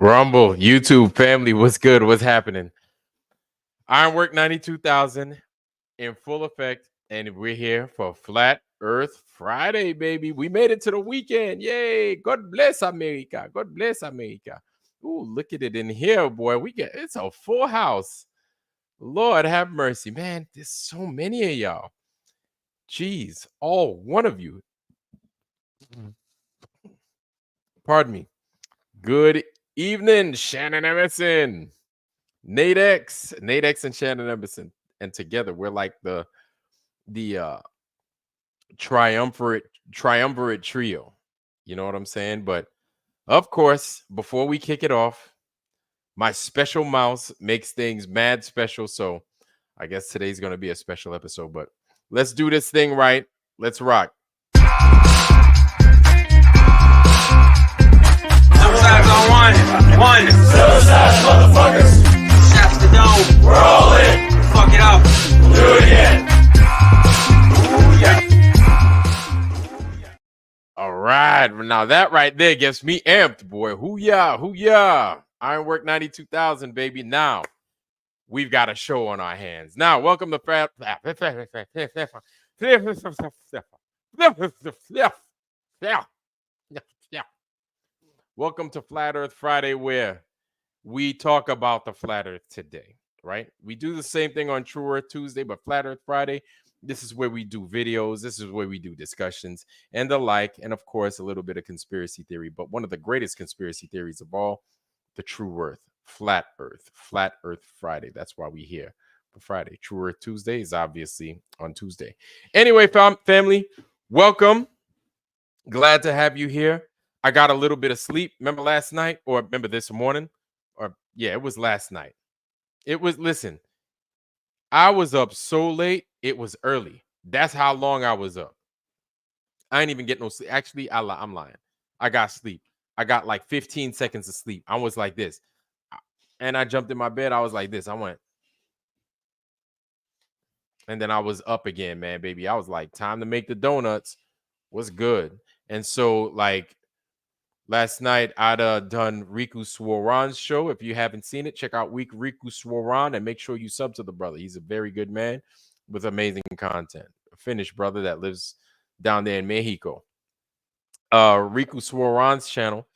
Rumble, YouTube family, what's good? What's happening? Ironwork 92,000 in full effect, and we're here for Flat Earth Friday, baby. We made it to the weekend. Yay! God bless America. God bless America. Ooh, look at it in here, boy. It's a full house. Lord have mercy, man. There's so many of y'all. Jeez, all one of you. Pardon me. Good evening, Shannon Emerson. Nate X and Shannon Emerson, and together we're like the triumvirate trio. You know what I'm saying? But of course, before we kick it off, my special mouse makes things mad special. So I guess today's gonna be a special episode. But let's do this thing right. Let's rock. Suicide's on one. Suicide, motherfuckers. Shots to dome. We're all in. Fuck it up. Do it again. Ooh, yeah. All right. Now that right there gets me amped, boy. Hoo-yah, hoo-yah. Ironwork 92,000, baby. Now, we've got a show on our hands. Now, welcome to Welcome to Flat Earth Friday, where we talk about the Flat Earth today, right? We do the same thing on True Earth Tuesday, but Flat Earth Friday, this is where we do videos. This is where we do discussions and the like. And of course, a little bit of conspiracy theory. But one of the greatest conspiracy theories of all, the True Earth, Flat Earth Friday. That's why we here for Friday. True Earth Tuesday is obviously on Tuesday. Anyway, family, welcome. Glad to have you here. I got a little bit of sleep. Remember last night, or remember this morning? Or yeah, it was last night. Listen, I was up so late, it was early. That's how long I was up. I ain't even get no sleep. Actually, I'm lying. I got sleep. I got like 15 seconds of sleep. I was like this. And I jumped in my bed. I was like this. I went. And then I was up again, man, baby. I was like, time to make the donuts. What's good? And so, like, last night, I'd done Riku Swaran's show. If you haven't seen it, check out Riku Swaran and make sure you sub to the brother. He's a very good man with amazing content. A Finnish brother that lives down there in Mexico. Riku Swaran's channel.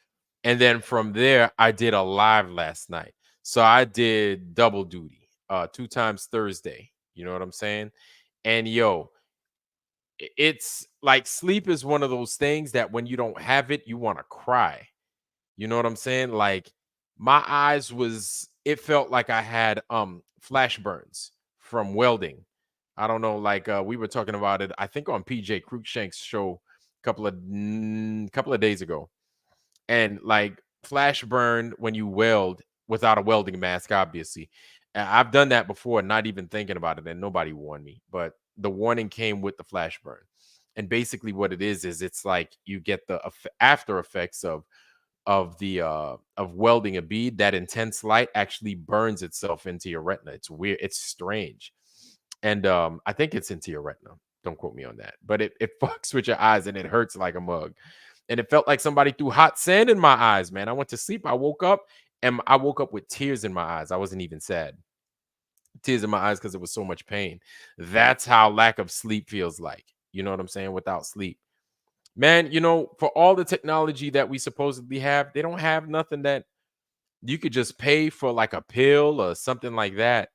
And then from there, I did a live last night. So I did double duty 2 times Thursday. You know what I'm saying? And yo, it's like sleep is one of those things that when you don't have it, you want to cry. You know what I'm saying? Like my eyes it felt like I had flash burns from welding. I don't know, like we were talking about it, I think on PJ Cruikshank's show a couple of days ago. And like flash burn when you weld without a welding mask, obviously. I've done that before, not even thinking about it, and nobody warned me. But the warning came with the flash burn. And basically what it is it's like you get the after effects of welding a bead. That intense light actually burns itself into your retina. It's weird. It's strange. And I think it's into your retina. Don't quote me on that. But it fucks with your eyes and it hurts like a mug. And it felt like somebody threw hot sand in my eyes, man. I went to sleep. I woke up with tears in my eyes. I wasn't even sad. Tears in my eyes because it was so much pain. That's how lack of sleep feels like. You know what I'm saying? Without sleep. Man, you know, for all the technology that we supposedly have, they don't have nothing that you could just pay for, like a pill or something like that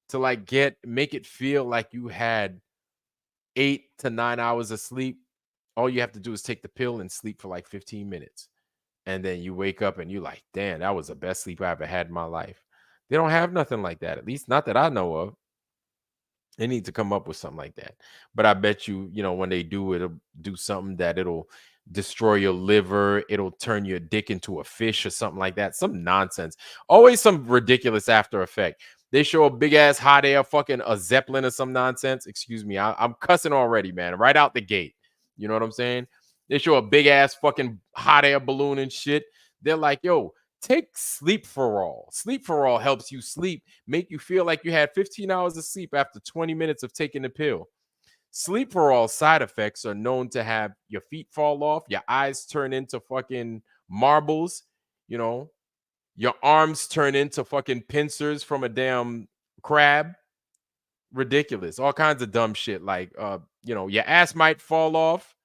to like make it feel like you had 8 to 9 hours of sleep. All you have to do is take the pill and sleep for like 15 minutes. And then you wake up and you're like, damn, that was the best sleep I ever had in my life. They don't have nothing like that, at least not that I know of. They need to come up with something like that. But I bet you, when they do, it'll do something that it'll destroy your liver. It'll turn your dick into a fish or something like that. Some nonsense. Always some ridiculous after effect. They show a big ass hot air, fucking a Zeppelin or some nonsense. Excuse me. I'm cussing already, man. Right out the gate. You know what I'm saying? They show a big ass fucking hot air balloon and shit. They're like, yo, take Sleep for All. Sleep for All helps you sleep, make you feel like you had 15 hours of sleep after 20 minutes of taking the pill. Sleep for All side effects are known to have your feet fall off, your eyes turn into fucking marbles, Your arms turn into fucking pincers from a damn crab. Ridiculous. All kinds of dumb shit. Like your ass might fall off.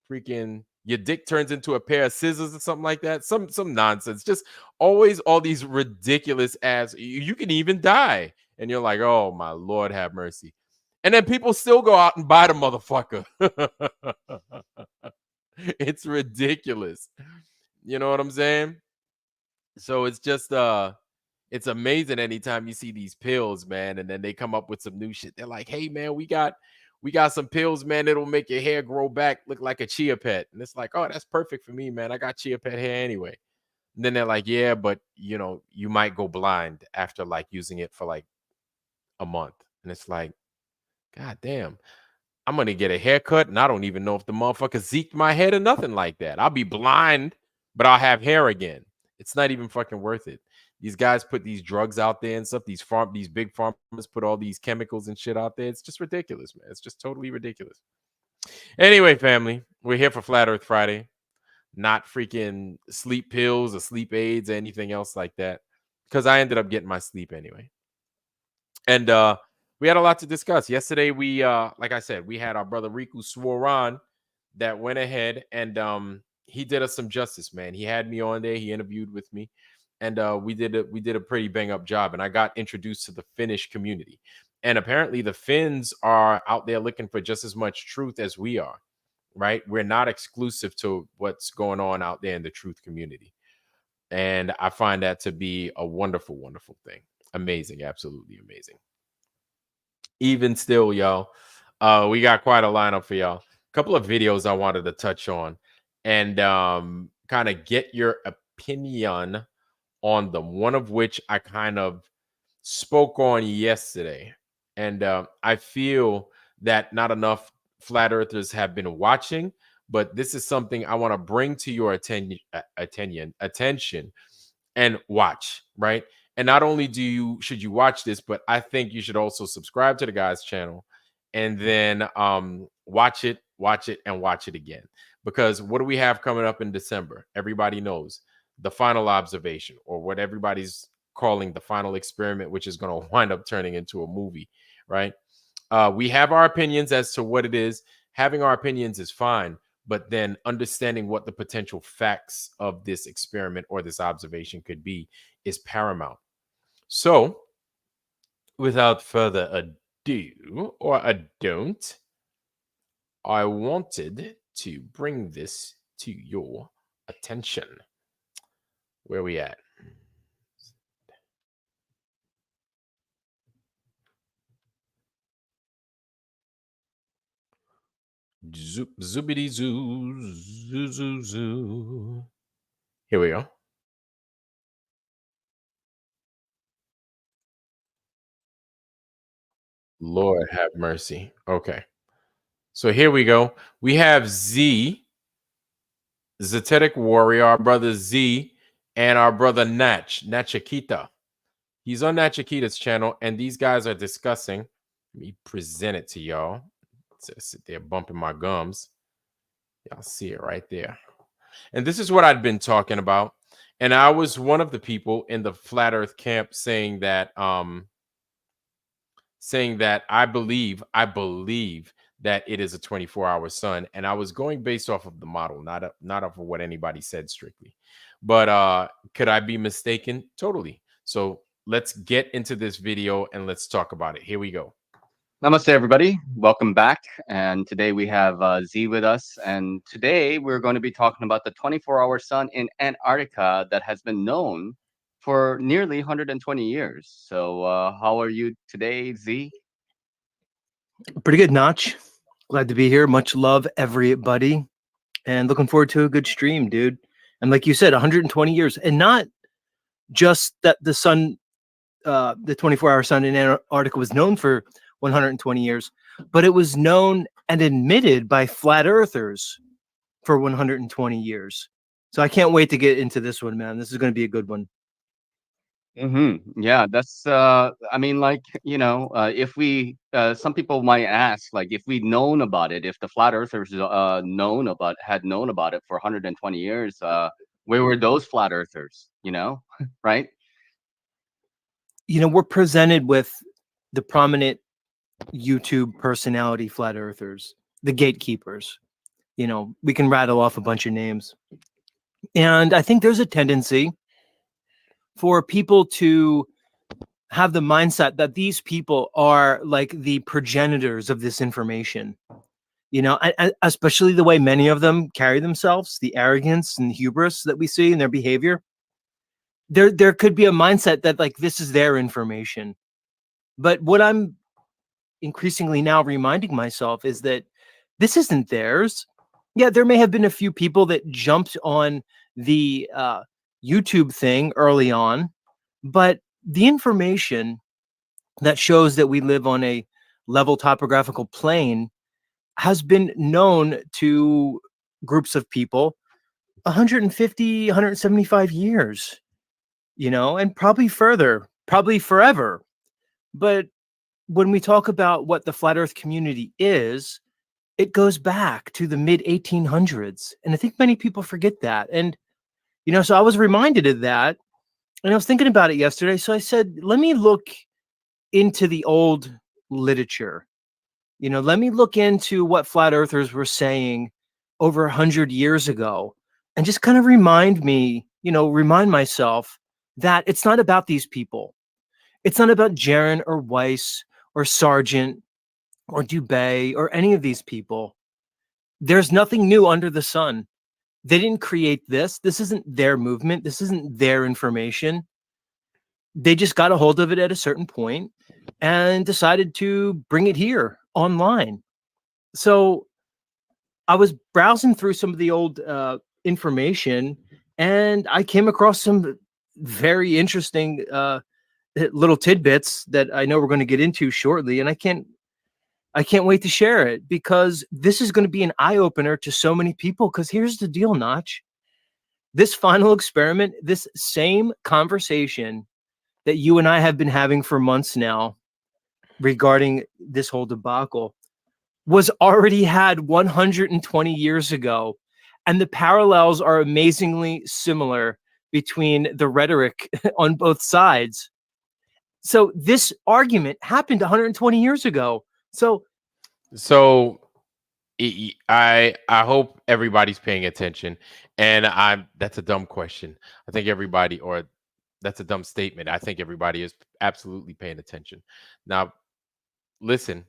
Freaking your dick turns into a pair of scissors or something like that. Some nonsense. Just always all these ridiculous ass. You can even die. And you're like, oh my Lord, have mercy. And then people still go out and buy the motherfucker. It's ridiculous. You know what I'm saying? So it's just it's amazing anytime you see these pills, man, and then they come up with some new shit. They're like, "Hey, man, we got some pills, man, that'll make your hair grow back, look like a chia pet." And it's like, "Oh, that's perfect for me, man. I got chia pet hair anyway." And then they're like, "Yeah, but you might go blind after like using it for like a month." And it's like, "God damn, I'm gonna get a haircut, and I don't even know if the motherfucker zeked my head or nothing like that. I'll be blind, but I'll have hair again. It's not even fucking worth it." These guys put these drugs out there and stuff. These big farmers put all these chemicals and shit out there. It's just ridiculous, man. It's just totally ridiculous. Anyway, family, we're here for Flat Earth Friday, not freaking sleep pills or sleep aids or anything else like that, because I ended up getting my sleep anyway. And we had a lot to discuss. Yesterday, we like I said, we had our brother Riku Sworan that went ahead and he did us some justice, man. He had me on there, he interviewed with me, and we did a pretty bang up job. And I got introduced to the Finnish community. And apparently the Finns are out there looking for just as much truth as we are, right? We're not exclusive to what's going on out there in the truth community. And I find that to be a wonderful, wonderful thing. Amazing, absolutely amazing. Even still, y'all, we got quite a lineup for y'all. A couple of videos I wanted to touch on and kind of get your opinion on them. One of which I kind of spoke on yesterday. And I feel that not enough flat earthers have been watching, but this is something I want to bring to your attention and watch, right? And not only should you watch this, but I think you should also subscribe to the guy's channel and then watch it and watch it again. Because what do we have coming up in December? Everybody knows the final observation, or what everybody's calling the final experiment, which is going to wind up turning into a movie, right? We have our opinions as to what it is. Having our opinions is fine, but then understanding what the potential facts of this experiment or this observation could be is paramount. So, without further ado, or a don't, I wanted to bring this to your attention. Where we at? Zoop, zoopity zoo, zoo, zoo, zoo. Here we go. Lord have mercy. Okay. So here we go. We have Zetetic Warrior, our brother Z, and our brother Nachakita. He's on Nachakita's channel, and these guys are discussing. Let me present it to y'all. Sit there bumping my gums. Y'all see it right there. And this is what I'd been talking about. And I was one of the people in the flat earth camp saying that I believe that it is a 24-hour sun, and I was going based off of the model, not off of what anybody said strictly. But could I be mistaken? Totally. So let's get into this video and let's talk about it. Here we go. Namaste, everybody. Welcome back. And today we have Z with us. And today we're going to be talking about the 24-hour sun in Antarctica that has been known for nearly 120 years. So how are you today, Z? Pretty good, Notch. Glad to be here. Much love, everybody. And looking forward to a good stream, dude. And like you said, 120 years. And not just that the sun, the 24-hour sun in Antarctica was known for 120 years, but it was known and admitted by flat earthers for 120 years. So I can't wait to get into this one, man. This is going to be a good one. Yeah, that's I mean, like, if we some people might ask, like, if we'd known about it, if the flat earthers had known about it for 120 years, Where were those flat earthers? Right? We're presented with the prominent YouTube personality flat earthers, the gatekeepers. We can rattle off a bunch of names. And I think there's a tendency for people to have the mindset that these people are like the progenitors of this information. Especially the way many of them carry themselves, the arrogance and hubris that we see in their behavior. There could be a mindset that like this is their information. But what I'm increasingly now reminding myself is that this isn't theirs. Yeah, there may have been a few people that jumped on the YouTube thing early on, but the information that shows that we live on a level topographical plane has been known to groups of people 150, 175 years, and probably further, probably forever. But when we talk about what the flat earth community is, it goes back to the mid 1800s. And I think many people forget that. And, so I was reminded of that. And I was thinking about it yesterday. So I said, let me look into the old literature. Let me look into what flat earthers were saying over 100 years ago and just kind of remind myself that it's not about these people. It's not about Jaron or Weiss or Sargent or Dubé or any of these people. There's nothing new under the sun. They didn't create this. This isn't their movement. This isn't their information. They just got a hold of it at a certain point and decided to bring it here online. So I was browsing through some of the old information, and I came across some very interesting little tidbits that I know we're going to get into shortly. And I can't wait to share it because this is going to be an eye opener to so many people. Because here's the deal, Notch. This final experiment, this same conversation that you and I have been having for months now regarding this whole debacle was already had 120 years ago. And the parallels are amazingly similar between the rhetoric on both sides. So this argument happened 120 years ago. So I hope everybody's paying attention. And that's a dumb question. I think everybody, or that's a dumb statement. I think everybody is absolutely paying attention. Now, listen,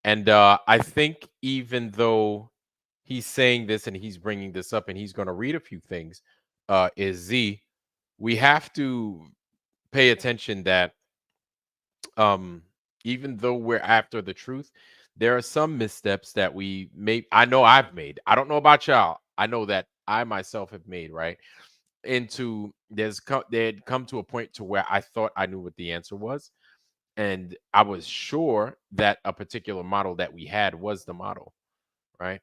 and I think even though he's saying this and he's bringing this up and he's going to read a few things, is Z, we have to pay attention that even though we're after the truth, there are some missteps that I know I've made. I don't know about y'all. I know that I myself have made, right? They'd come to a point to where I thought I knew what the answer was. And I was sure that a particular model that we had was the model, right?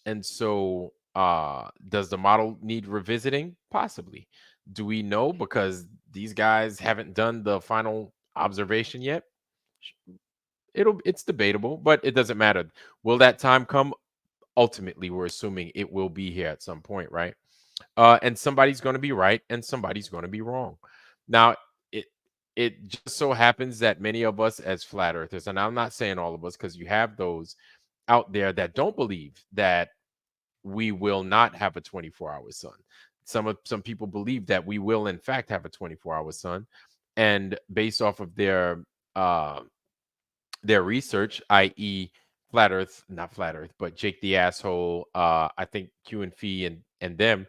And so does the model need revisiting? Possibly. Do we know because these guys haven't done the final observation yet? It's debatable, but it doesn't matter. Will that time come? Ultimately, we're assuming it will be here at some point, right? And somebody's going to be right and somebody's going to be wrong. Now, it just so happens that many of us as flat earthers, and I'm not saying all of us, because you have those out there that don't believe that we will not have a 24-hour sun. Some people believe that we will in fact have a 24-hour sun, and based off of their research, i.e., flat Earth, not flat Earth, but Jake the Asshole, I think Q and Fee and them,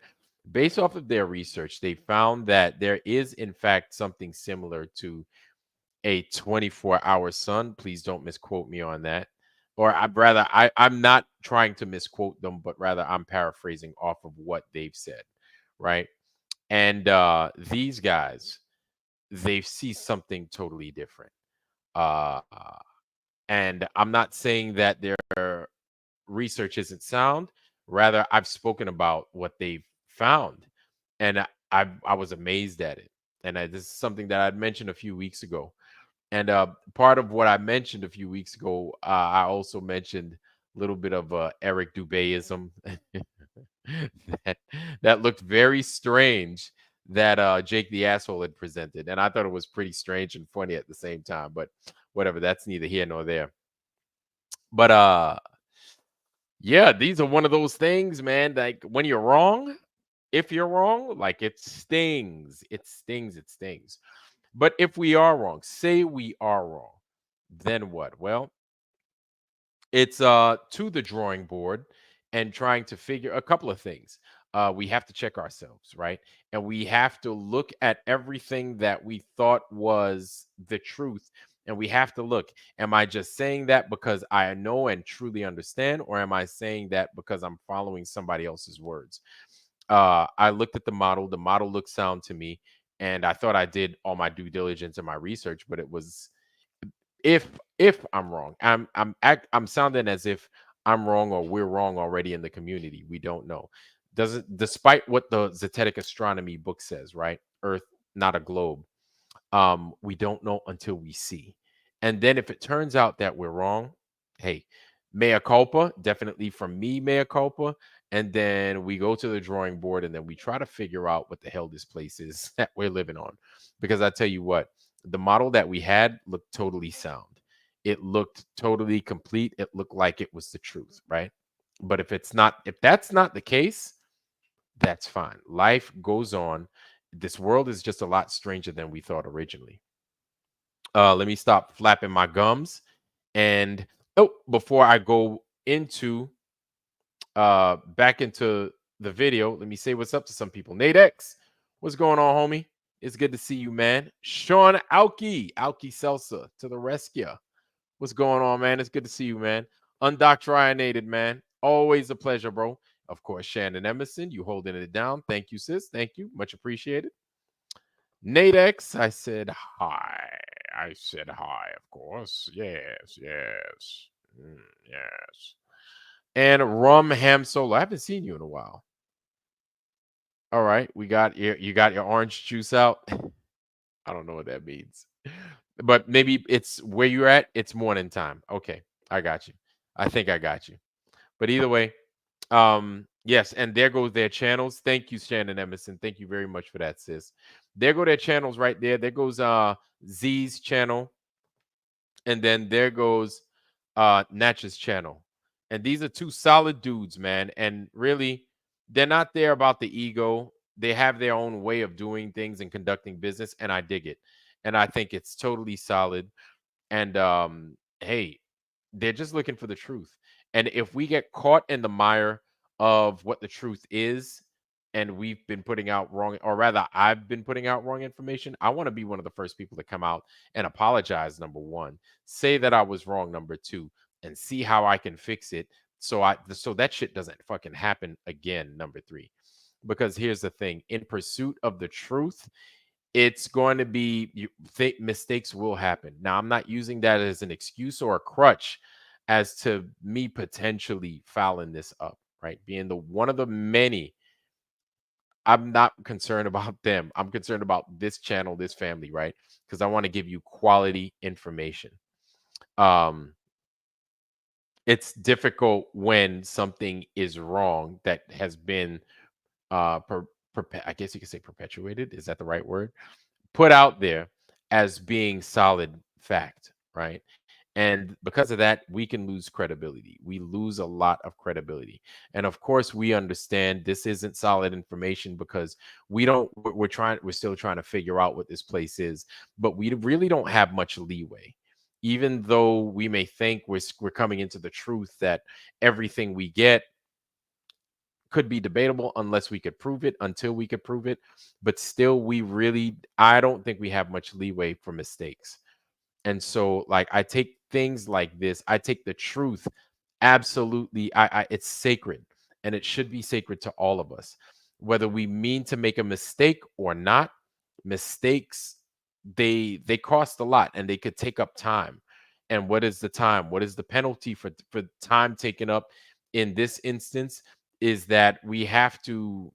based off of their research, they found that there is in fact something similar to a 24-hour sun. Please don't misquote me on that. Or I'm not trying to misquote them, but rather I'm paraphrasing off of what they've said, right? And these guys, they see something totally different. Uh, and I'm not saying that their research isn't sound. Rather, I've spoken about what they've found, and I was amazed at it. And this is something that I'd mentioned a few weeks ago. And part of what I mentioned a few weeks ago, I also mentioned a little bit of Eric Dubéism. that that looked very strange that Jake the asshole had presented, and I thought it was pretty strange and funny at the same time. But whatever, that's neither here nor there. But yeah, these are one of those things, man. Like when you're wrong, if you're wrong, like it stings, it stings, it stings. But if we are wrong, say we are wrong, then what? Well, it's to the drawing board and trying to figure a couple of things. We have to check ourselves, right? And we have to look at everything that we thought was the truth. And we have to look, am I just saying that because I know and truly understand, or am I saying that because I'm following somebody else's words? I looked at the model. The model looked sound to me, and I thought I did all my due diligence and my research, but it was if I'm wrong, I'm sounding as if I'm wrong or we're wrong already in the community. We don't know. Doesn't despite what the Zetetic astronomy book says, right? Earth, not a globe. We don't know until we see. And then if it turns out that we're wrong, hey, mea culpa, definitely from me, mea culpa. And then we go to the drawing board and then we try to figure out what the hell this place is that we're living on. Because I tell you what, the model that we had looked totally sound. It looked totally complete. It looked like it was the truth, right? But if that's not the case, that's fine. Life goes on. This world is just a lot stranger than we thought originally. Let me stop flapping my gums. And before I go into back into the video, let me say what's up to some people. Nate X, what's going on, homie? It's good to see you, man. Sean Alki, Alki Seltzer to the rescue. What's going on, man? It's good to see you, man. Undoctrinated, man. Always a pleasure, bro. Of course, Shannon Emerson, you holding it down. Thank you, sis. Thank you. Much appreciated. Nate X, I said hi. I said hi, of course. Yes, yes. Yes. And Rum Ham Solo. I haven't seen you in a while. All right. You got your orange juice out. I don't know what that means. But maybe it's where you're at, it's morning time. Okay. I got you. I think I got you. But either way, yes, and there goes their channels. Thank you, Shannon Emerson. Thank you very much for that, sis. There go their channels right there. There goes Z's channel, and then there goes Natch's channel. And these are two solid dudes, man. And really, they're not there about the ego. They have their own way of doing things and conducting business, and I dig it. And I think it's totally solid. And hey, they're just looking for the truth. And if we get caught in the mire of what the truth is, and we've been putting out wrong, or rather, I've been putting out wrong information, I want to be one of the first people to come out and apologize, number one, say that I was wrong, number two, and see how I can fix it so that shit doesn't fucking happen again, number three. Because here's the thing, in pursuit of the truth, it's going to be mistakes will happen. Now, I'm not using that as an excuse or a crutch as to me potentially fouling this up, right? Being the one of the many. I'm not concerned about them. I'm concerned about this channel, this family, right? Because I want to give you quality information. It's difficult when something is wrong that has been I guess you could say perpetuated. Is that the right word? Put out there as being solid fact, right? And because of that, we can lose credibility. We lose a lot of credibility. And of course, we understand this isn't solid information because we're still trying to figure out what this place is, but we really don't have much leeway. Even though we may think we're coming into the truth that everything we get could be debatable unless we could prove it, until we could prove it. But still, I don't think we have much leeway for mistakes. And so, like, I take things like this, I take the truth absolutely. It's sacred, and it should be sacred to all of us, whether we mean to make a mistake or not. Mistakes, they cost a lot, and they could take up time. And what is the time? What is the penalty for time taken up in this instance? Is that we have to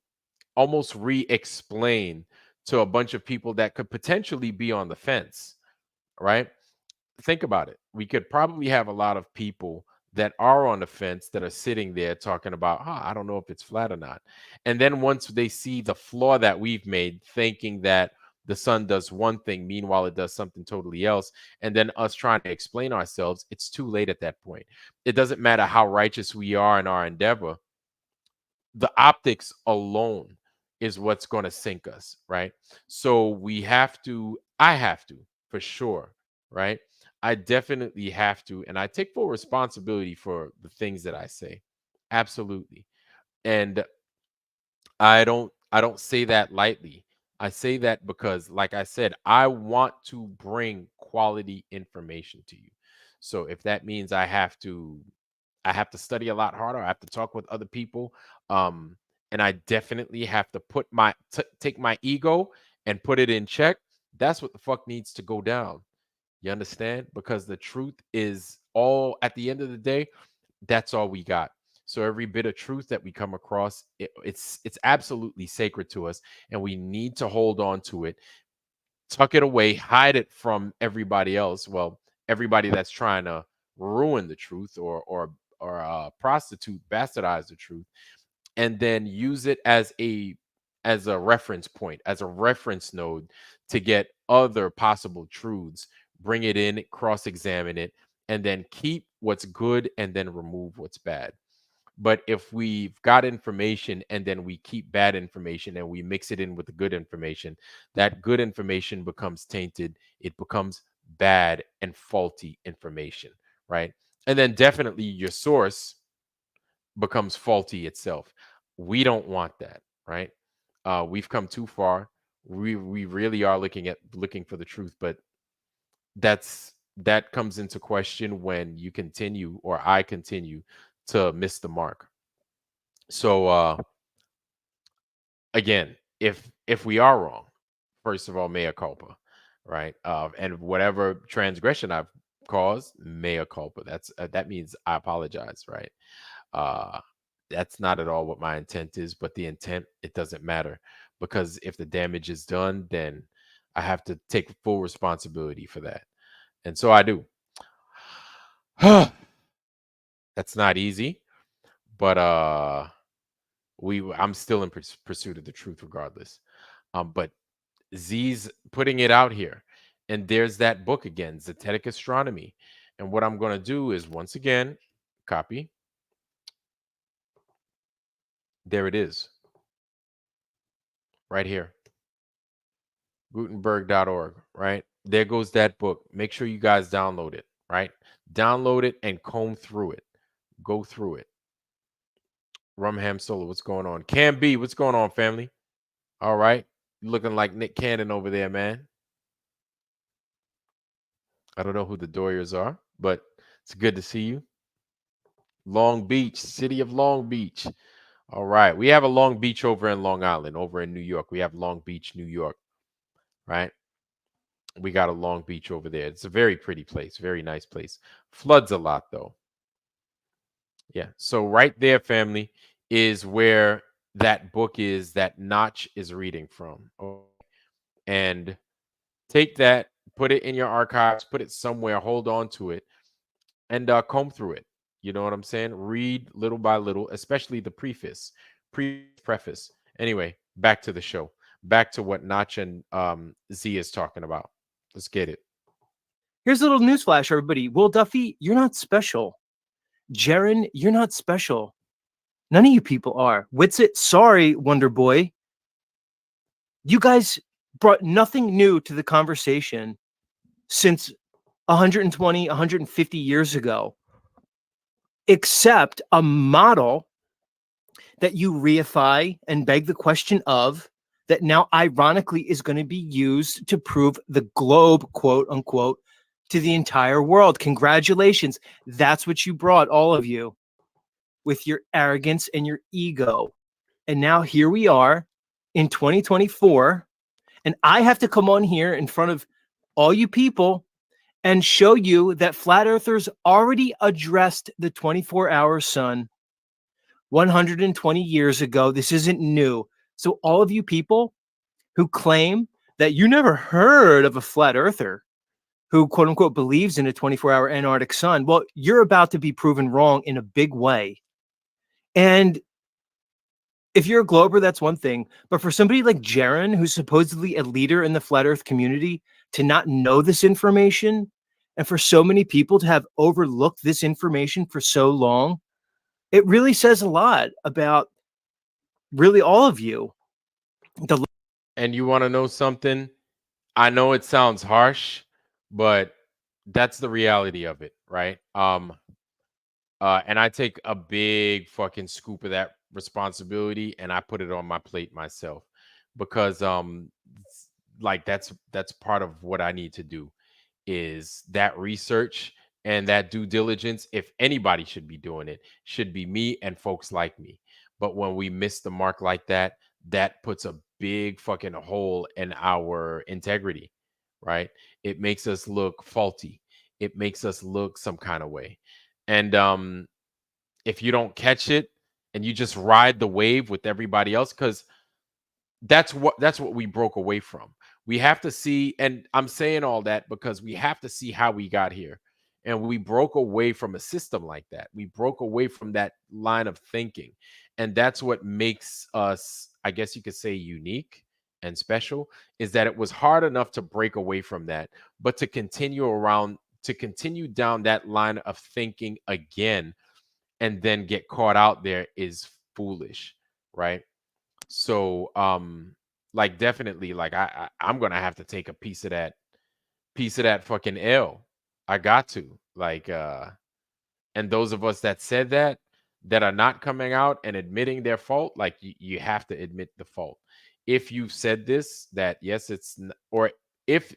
almost re-explain to a bunch of people that could potentially be on the fence, right? Think about it. We could probably have a lot of people that are on the fence that are sitting there talking about, I don't know if it's flat or not. And then once they see the flaw that we've made, thinking that the sun does one thing, meanwhile it does something totally else, and then us trying to explain ourselves, it's too late at that point. It doesn't matter how righteous we are in our endeavor. The optics alone is what's going to sink us, right? So we have to, I have to, for sure, right? I definitely have to, and I take full responsibility for the things that I say. Absolutely. And I don't say that lightly. I say that because, like I said, I want to bring quality information to you. So if that means I have to study a lot harder. I have to talk with other people. Um, and I definitely have to take my ego and put it in check. That's what the fuck needs to go down. You understand? Because the truth is all at the end of the day, that's all we got. So every bit of truth that we come across, it's absolutely sacred to us, and we need to hold on to it, tuck it away, hide it from everybody else. Well, everybody that's trying to ruin the truth or prostitute, bastardize the truth, and then use it as a reference point, as a reference node to get other possible truths, bring it in, cross-examine it, and then keep what's good and then remove what's bad. But if we've got information and then we keep bad information and we mix it in with the good information, that good information becomes tainted. It becomes bad and faulty information, right? And then definitely your source becomes faulty itself. We don't want that, right? We've come too far. We really are looking for the truth, but that comes into question when you continue or I continue to miss the mark. So again, if we are wrong, first of all, mea culpa, right? And whatever transgression I've caused, mea culpa. That means I apologize, right? Uh, that's not at all what my intent is, but the intent, it doesn't matter, because if the damage is done, then I have to take full responsibility for that. And so I do. That's not easy, but I'm still in pursuit of the truth regardless. But Z's putting it out here. And there's that book again, Zetetic Astronomy. And what I'm going to do is, once again, copy. There it is, right here. Gutenberg.org, right? There goes that book. Make sure you guys download it, right? Download it and comb through it. Go through it. Rumham Solo, what's going on? Cam B, what's going on, family? All right. Looking like Nick Cannon over there, man. I don't know who the Doyers are, but it's good to see you. Long Beach, city of Long Beach. All right. We have a Long Beach over in Long Island, over in New York. We have Long Beach, New York, right? We got a Long Beach over there. It's a very pretty place, very nice place. Floods a lot, though. Yeah. So right there, family, is where that book is that Notch is reading from. Okay. And take that, put it in your archives, put it somewhere, hold on to it, and comb through it. You know what I'm saying? Read little by little, especially the preface. Anyway, back to the show. Back to what Notch and Z is talking about. Let's get it. Here's a little newsflash, everybody. Will Duffy, you're not special. Jaren, you're not special. None of you people are. Witsit, sorry, Wonder Boy. You guys brought nothing new to the conversation since 120, 150 years ago, except a model that you reify and beg the question of, that now ironically is going to be used to prove the globe, quote unquote, to the entire world. Congratulations. That's what you brought, all of you, with your arrogance and your ego. And now here we are in 2024, and I have to come on here in front of all you people and show you that flat earthers already addressed the 24-hour sun 120 years ago. This isn't new. So all of you people who claim that you never heard of a flat earther, who quote unquote believes in a 24-hour Antarctic sun. Well, you're about to be proven wrong in a big way. And if you're a Glober, that's one thing. But for somebody like Jaron, who's supposedly a leader in the flat earth community, to not know this information, and for so many people to have overlooked this information for so long, it really says a lot about really all of you. And you want to know something? I know it sounds harsh, but that's the reality of it, right? And I take a big fucking scoop of that responsibility and I put it on my plate myself because like that's part of what I need to do is that research and that due diligence. If anybody should be doing it, should be me and folks like me. But when we miss the mark like that, that puts a big fucking hole in our integrity, right? It makes us look faulty. It makes us look some kind of way. And if you don't catch it and you just ride the wave with everybody else, because that's what we broke away from. We have to see, and I'm saying all that because we have to see how we got here. And we broke away from a system like that. We broke away from that line of thinking. And that's what makes us, I guess you could say, unique and special, is that it was hard enough to break away from that, but to continue down that line of thinking again and then get caught out there is foolish, right? So like definitely like I'm gonna have to take a piece of that fucking L. I got to. Like and those of us that said that are not coming out and admitting their fault, like you have to admit the fault. If you've said this, that yes, or if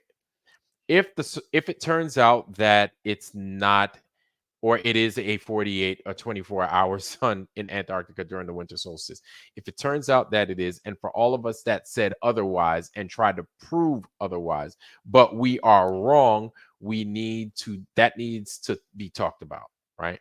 if it turns out that it's not, or it is a 48 or 24-hour sun in Antarctica during the winter solstice. If it turns out that it is, and for all of us that said otherwise and tried to prove otherwise, but we are wrong, that needs to be talked about, right?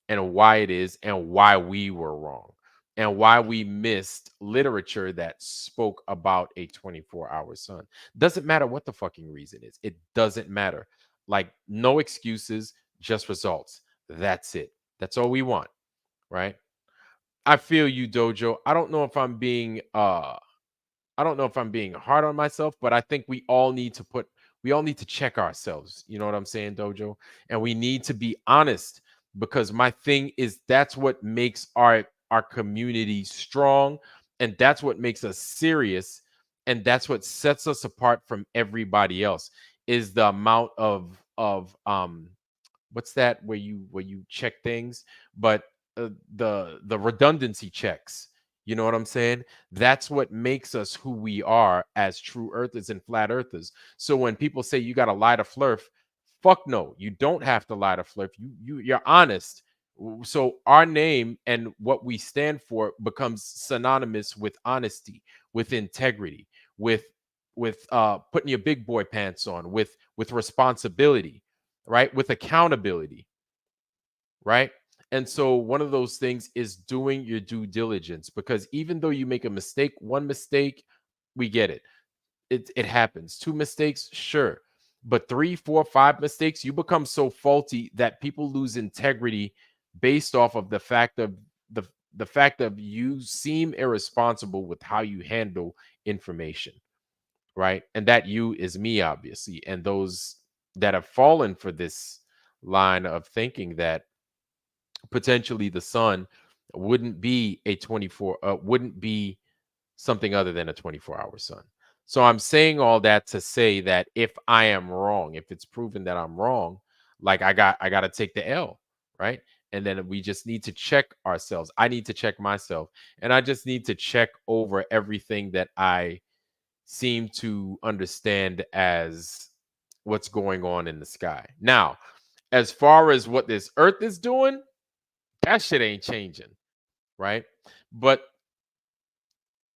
And why it is, and why we were wrong, and why we missed literature that spoke about a 24-hour sun. Doesn't matter what the fucking reason is. It doesn't matter. Like, no excuses, just results. That's it. That's all we want, right? I feel you, Dojo. I don't know if I'm being hard on myself, but I think we all need to check ourselves. You know what I'm saying, Dojo? And we need to be honest, because my thing is that's what makes our community strong, and that's what makes us serious, and that's what sets us apart from everybody else, is the amount of what's that, where you check things, but the redundancy checks. You know what I'm saying? That's what makes us who we are as true earthers and flat earthers. So when people say you got to lie to Flurf, fuck no, you don't have to lie to Flurf. You're honest. So our name and what we stand for becomes synonymous with honesty, with integrity, with putting your big boy pants on, with responsibility, right? With accountability, right? And so one of those things is doing your due diligence, because even though you make a mistake, one mistake, we get it. It happens. Two mistakes, sure. But three, four, five mistakes, you become so faulty that people lose integrity based off of the fact of you seem irresponsible with how you handle information, right? And that you is me, obviously. And those that have fallen for this line of thinking that potentially the sun wouldn't be something other than a 24-hour sun. So I'm saying all that to say that if I am wrong, if it's proven that I'm wrong, like I got to take the L, right? And then we just need to check ourselves. I need to check myself, and I just need to check over everything that I seem to understand as what's going on in the sky. Now, as far as what this earth is doing, that shit ain't changing, right? But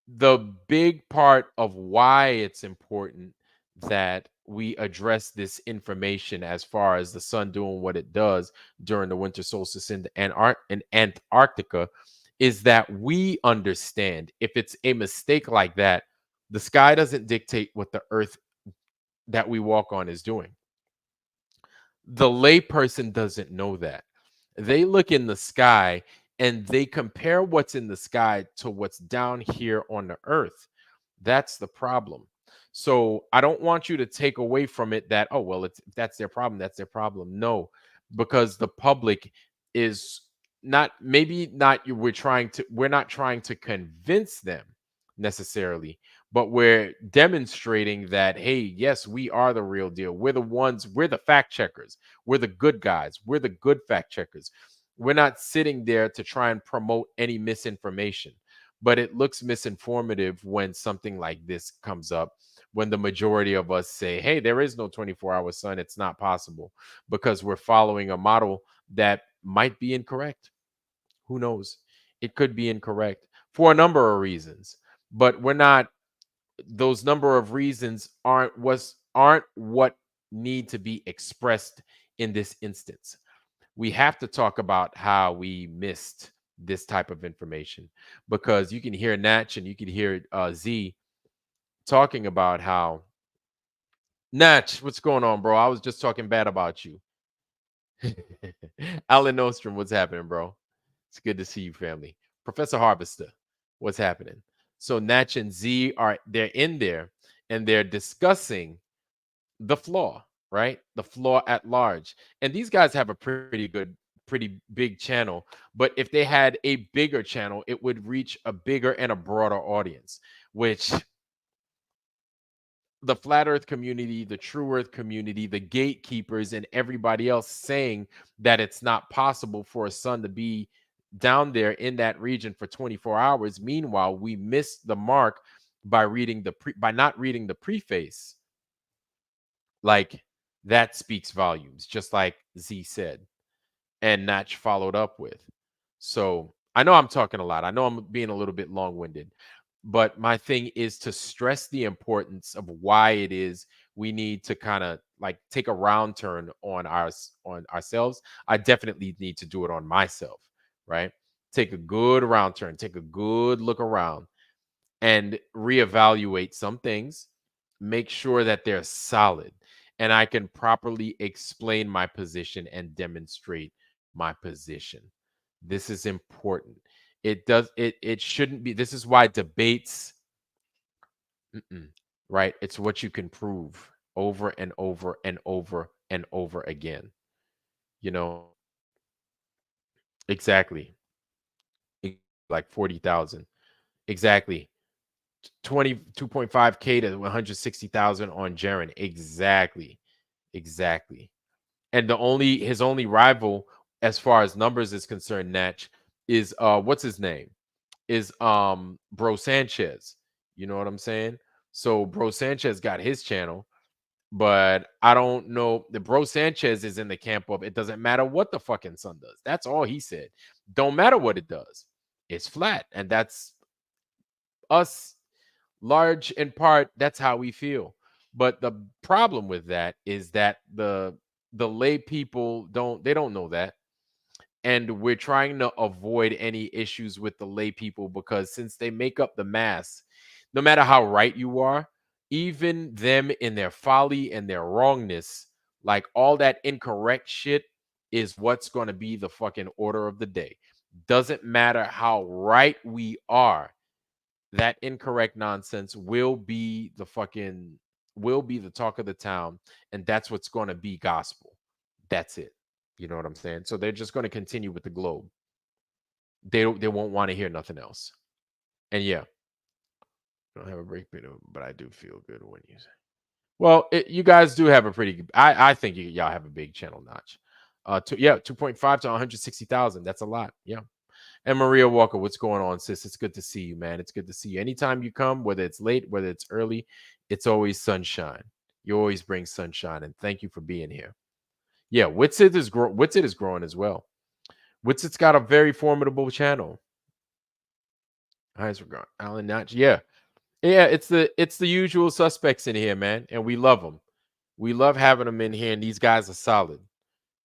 the big part of why it's important that we address this information as far as the sun doing what it does during the winter solstice in Antarctica is that we understand, if it's a mistake like that, the sky doesn't dictate what the earth that we walk on is doing. The layperson doesn't know that. They look in the sky and they compare what's in the sky to what's down here on the earth. That's the problem. So I don't want you to take away from it that, oh, well, it's, if that's their problem, that's their problem. No, because the public is not, maybe not, we're not trying to convince them necessarily, but we're demonstrating that, hey, yes, we are the real deal. We're the ones, we're the fact checkers. We're the good guys. We're the good fact checkers. We're not sitting there to try and promote any misinformation, but it looks misinformative when something like this comes up, when the majority of us say, hey, there is no 24-hour sun. It's not possible, because we're following a model that might be incorrect. Who knows? It could be incorrect for a number of reasons, but we're not, those number of reasons aren't what need to be expressed in this instance. We have to talk about how we missed this type of information, because you can hear Natch and you can hear Z talking about how, Natch, what's going on, bro? I was just talking bad about you. Alan Nostrom, what's happening, bro? It's good to see you, family. Professor Harvester, what's happening? So Natch and Z they're in there and they're discussing the flaw, right? The flaw at large. And these guys have a pretty big channel. But if they had a bigger channel, it would reach a bigger and a broader audience, which the flat earth community, the true earth community, the gatekeepers, and everybody else saying that it's not possible for a sun to be down there in that region for 24 hours. Meanwhile, we missed the mark by by not reading the preface. Like, that speaks volumes, just like Z said, and Natch followed up with. So I know I'm talking a lot. I know I'm being a little bit long-winded, but my thing is to stress the importance of why it is we need to kind of like take a round turn on ourselves. I definitely need to do it on myself, right? Take a good round turn, take a good look around, and reevaluate some things, make sure that they're solid, and I can properly explain my position and demonstrate my position. This is important. It shouldn't be. This is why debates, right? It's what you can prove over and over and over and over again. You know, exactly. Like 40,000. Exactly. 22.5K to 160,000 on Jaren. Exactly. Exactly. And his only rival as far as numbers is concerned, Natch, is what's his name? Is Bro Sanchez. You know what I'm saying? So Bro Sanchez got his channel, but I don't know. The Bro Sanchez is in the camp of, it doesn't matter what the fucking sun does. That's all he said. Don't matter what it does. It's flat. And that's us, large in part. That's how we feel. But the problem with that is that the lay people don't know that, and we're trying to avoid any issues with the lay people, because since they make up the mass, no matter how right you are, even them in their folly and their wrongness, like all that incorrect shit is what's going to be the fucking order of the day. Doesn't matter how right we are, that incorrect nonsense will be the talk of the town, and that's what's going to be gospel. That's it. You know what I'm saying? So they're just going to continue with the globe. They won't want to hear nothing else. And yeah, I don't have a break, but I do feel good when you say. Well, you guys do have a pretty. I think y'all have a big channel notch. 2.5 to 160,000. That's a lot. Yeah. And Maria Walker, what's going on, sis? It's good to see you, man. It's good to see you. Anytime you come, whether it's late, whether it's early, it's always sunshine. You always bring sunshine, and thank you for being here. Yeah, Witsit is growing as well. Witsit's got a very formidable channel. Eyes regard Alan Notch. Yeah, yeah. It's the usual suspects in here, man, and we love them. We love having them in here, and these guys are solid.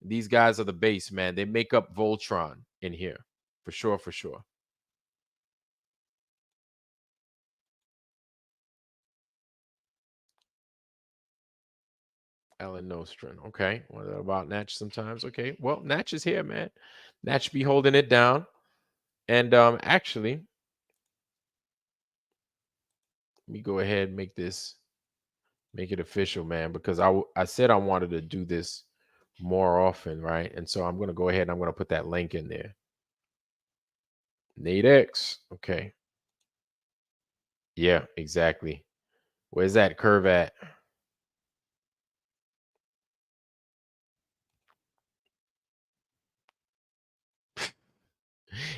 These guys are the base, man. They make up Voltron in here, for sure, for sure. Ellen Nostrin. Okay. What about Natch sometimes? Okay. Well, Natch is here, man. Natch be holding it down. And actually, let me go ahead and make it official, man, because I said I wanted to do this more often, right? And so I'm gonna go ahead and I'm gonna put that link in there. Nate X. Okay. Yeah, exactly. Where's that curve at?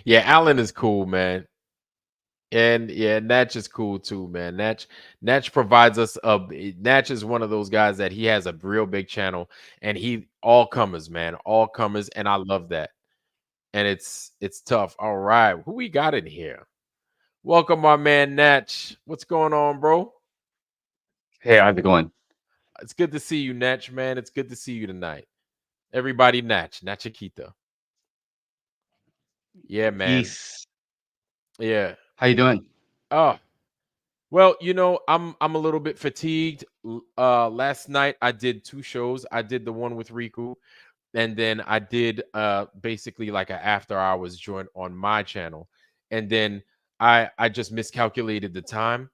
Yeah, Alan is cool, man. And yeah, Natch is cool too, man. Natch provides us Natch is one of those guys that he has a real big channel and he all comers, man. All comers, and I love that. And it's tough. All right. Who we got in here? Welcome, my man Natch. What's going on, bro? Hey, how's it going? It's good to see you, Natch, man. It's good to see you tonight. Everybody, Nachikita. Yeah, man. Peace. Yeah. How you doing? Oh, well, I'm a little bit fatigued. Last night I did two shows. I did the one with Riku, and then I did basically like an after hours joint on my channel. And then I just miscalculated the time.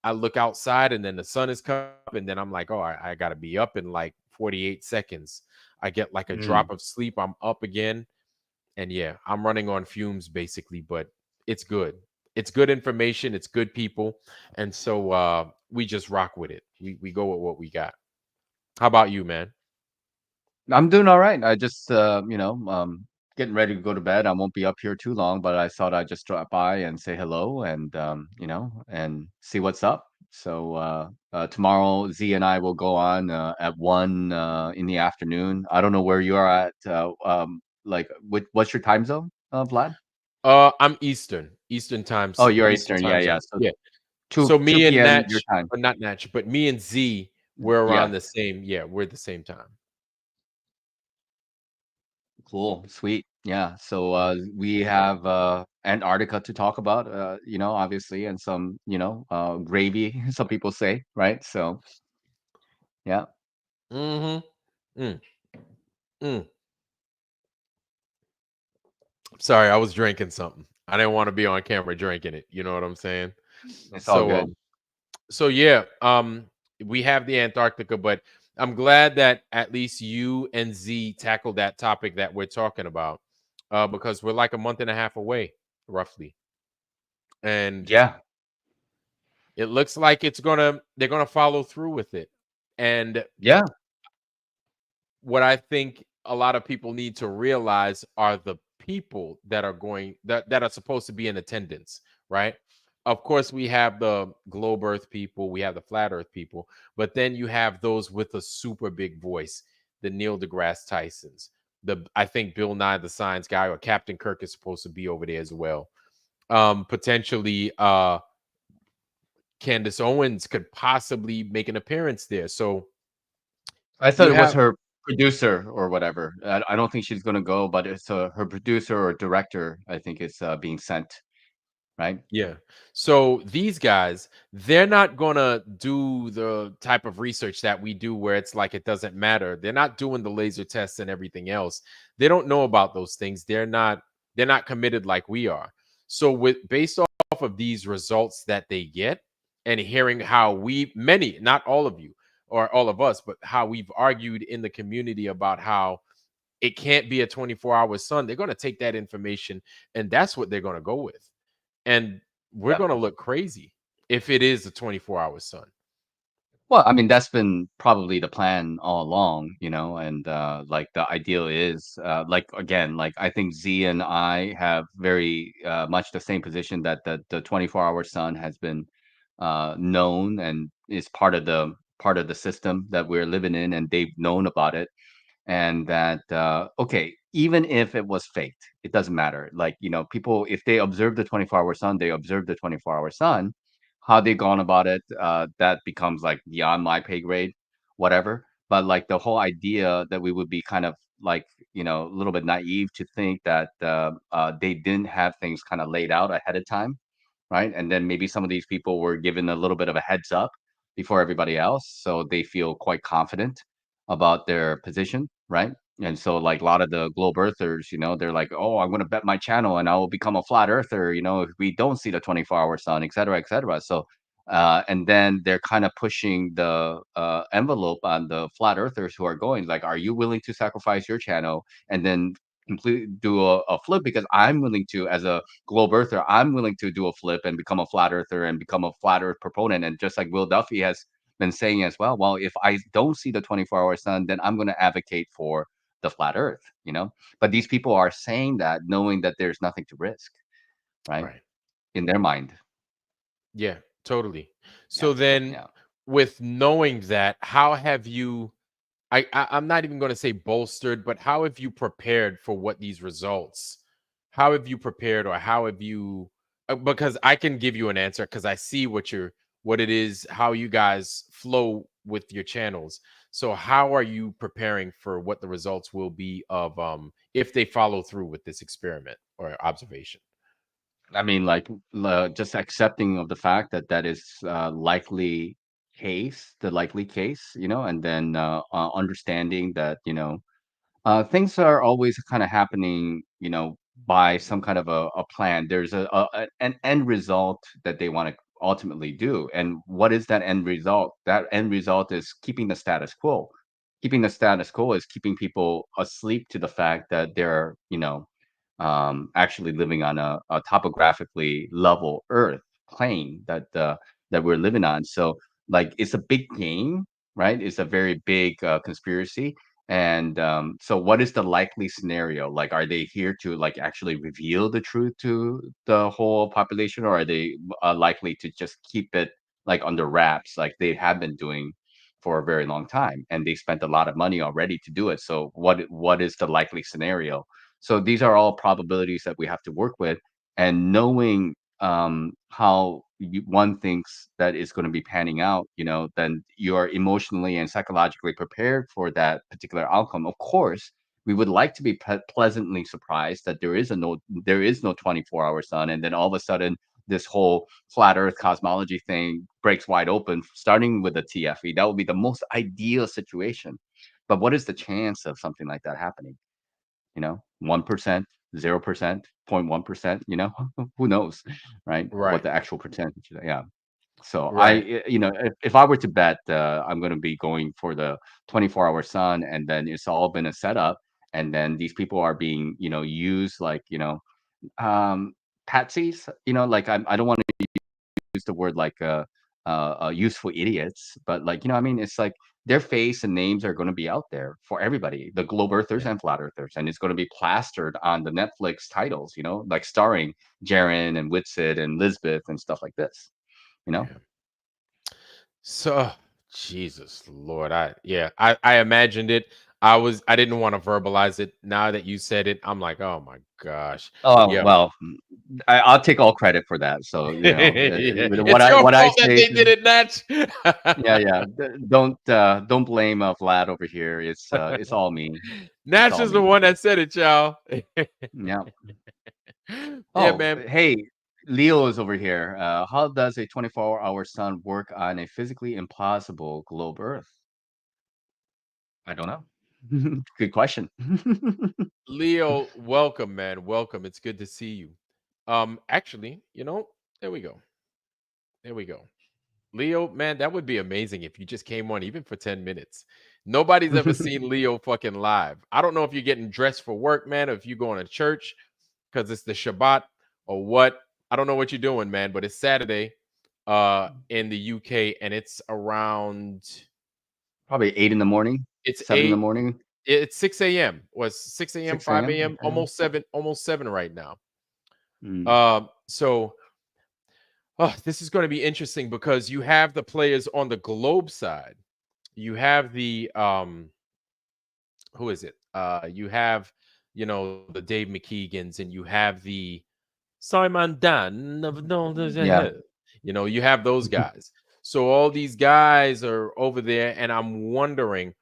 I look outside and then the sun is coming up, and then I'm like, oh, I gotta be up in like 48 seconds. I get like a Mm. drop of sleep. I'm up again. And yeah, I'm running on fumes basically, but it's good. It's good information, it's good people. And so we just rock with it. We go with what we got. How about you, man? I'm doing all right. I just, getting ready to go to bed. I won't be up here too long, but I thought I'd just drop by and say hello and, and see what's up. So tomorrow, Z and I will go on at 1 in the afternoon. I don't know where you are at. What's your time zone, Vlad? I'm Eastern Oh, you're Eastern Eastern. Yeah, time yeah. zone. So Yeah. 2 So 2 me and p.m. your Natch, time. or not Natch, but me and Z, we're around Yeah. the same. Yeah, we're the same time. Cool, sweet. Yeah. So Mhm. we have Antarctica to talk about, obviously, and some, gravy, some people say, right? So yeah. Mm-hmm. Mm, mm. Sorry, I was drinking something. I didn't want to be on camera drinking it. You know what I'm saying? It's all So good. So yeah, we have the Antarctica, but I'm glad that at least you and Z tackled that topic that we're talking about, because we're like a month and a half away, roughly, and Yeah. it looks like they're gonna follow through with it. And Yeah. what I think a lot of people need to realize are the people that that are supposed to be in attendance, right? Of course, we have the globe earth people, we have the flat earth people, but then you have those with a super big voice, the Neil deGrasse Tysons. I think Bill Nye the Science Guy or Captain Kirk is supposed to be over there as well. Potentially Candace Owens could possibly make an appearance there. So I thought you it was have her producer or whatever. I don't think she's gonna go, but it's her producer or director, I think is being sent, right? Yeah. So these guys, they're not going to do the type of research that we do where it's like it doesn't matter. They're not doing the laser tests and everything else. They don't know about those things. They're not committed like we are. So with based off of these results that they get and hearing how many, not all of you or all of us, but how we've argued in the community about how it can't be a 24-hour sun, they're going to take that information and that's what they're going to go with. And we're Yep. gonna look crazy if it is a 24-hour sun. Well, I mean, that's been probably the plan all along, and like the ideal is like again, like I think Z and I have very much the same position that the 24-hour sun has been known and is part of the system that we're living in, and they've known about it and that okay, even if it was faked, it doesn't matter. Like, people, if they observe the 24-hour sun, they observe the 24-hour sun. How they gone about it, that becomes like beyond my pay grade, whatever. But like the whole idea that we would be kind of like, a little bit naive to think that they didn't have things kind of laid out ahead of time, right? And then maybe some of these people were given a little bit of a heads up before everybody else, so they feel quite confident. about their position, right? And so like a lot of the globe earthers, they're like, oh, I'm going to bet my channel and I will become a flat earther, if we don't see the 24-hour sun, et cetera, et cetera. So and then they're kind of pushing the envelope on the flat earthers who are going like, are you willing to sacrifice your channel and then completely do a flip? Because I'm willing to, as a globe earther, I'm willing to do a flip and become a flat earther and become a flat earth proponent. And just like Will Duffy has been saying as well, if I don't see the 24-hour sun, then I'm going to advocate for the flat earth. But these people are saying that knowing that there's nothing to risk, right? Right. In their mind. Yeah, totally. Yeah. So then, Yeah. with knowing that, how have you? I'm not even going to say bolstered, but how have you prepared for what these results? How have you prepared, or how have you? Because I can give you an answer because I see what it is, how you guys flow with your channels. So how are you preparing for what the results will be of if they follow through with this experiment or observation? I mean, like, just accepting of the fact that that is the likely case, and then understanding that, things are always kind of happening, by some kind of a plan. There's an end result that they want to ultimately do. And what is that end result? That end result is keeping the status quo. Keeping the status quo is keeping people asleep to the fact that they're, actually living on a topographically level Earth plane that we're living on. So, like, it's a big game, right? It's a very big conspiracy. And so, what is the likely scenario? Like, are they here to like actually reveal the truth to the whole population, or are they likely to just keep it like under wraps, like they have been doing for a very long time, and they spent a lot of money already to do it? So, what is the likely scenario? So these are all probabilities that we have to work with, and knowing how one thinks that is going to be panning out, then you are emotionally and psychologically prepared for that particular outcome. Of course, we would like to be pleasantly surprised that there is no 24-hour sun, and then all of a sudden this whole flat Earth cosmology thing breaks wide open, starting with the TFE. That would be the most ideal situation. But what is the chance of something like that happening? 1%, 0%, 0.1%, who knows, right? What Right. the actual percentage is. Yeah. So Right. if I were to bet, I'm going to be going for the 24-hour sun, and then it's all been a setup, and then these people are being, used like, um, patsies, like I don't want to use the word like useful idiots, but like, I mean, it's like their face and names are going to be out there for everybody, the globe earthers Yeah. and flat earthers, and it's going to be plastered on the Netflix titles, like starring Jaren and Whitsid and Lisbeth and stuff like this, you know. Yeah. So, Jesus Lord, I imagined it. I didn't want to verbalize it. Now that you said it, I'm like, oh my gosh. Oh Yeah. well, I'll take all credit for that. So Yeah. what It's I your what I fault that say they to did it, Natch. yeah, yeah. Don't blame Vlad over here. It's all me. It's Natch all is the me. one that said it, y'all. Yeah. Yeah, Oh, man. hey, Leo is over here. How does a 24-hour sun work on a physically impossible globe Earth? I don't know. Good question. Leo, welcome, man. Welcome. It's good to see you. Actually, there we go. There we go. Leo, man, that would be amazing if you just came on even for 10 minutes. Nobody's ever seen Leo fucking live. I don't know if you're getting dressed for work, man, or if you're going to church because it's the Shabbat or what. I don't know what you're doing, man, but it's Saturday in the UK and it's around Probably 8 in the morning, it's 7 in the 8, morning, it's 6 a.m. Was 6 a.m., 6 5 a.m. a.m., Okay. almost 7 right now. Mm. So this is going to be interesting because you have the players on the globe side. You have the who is it? You have, the Dave McKeegans, and you have the Simon Dan of Yeah. you have those guys. So all these guys are over there, and I'm wondering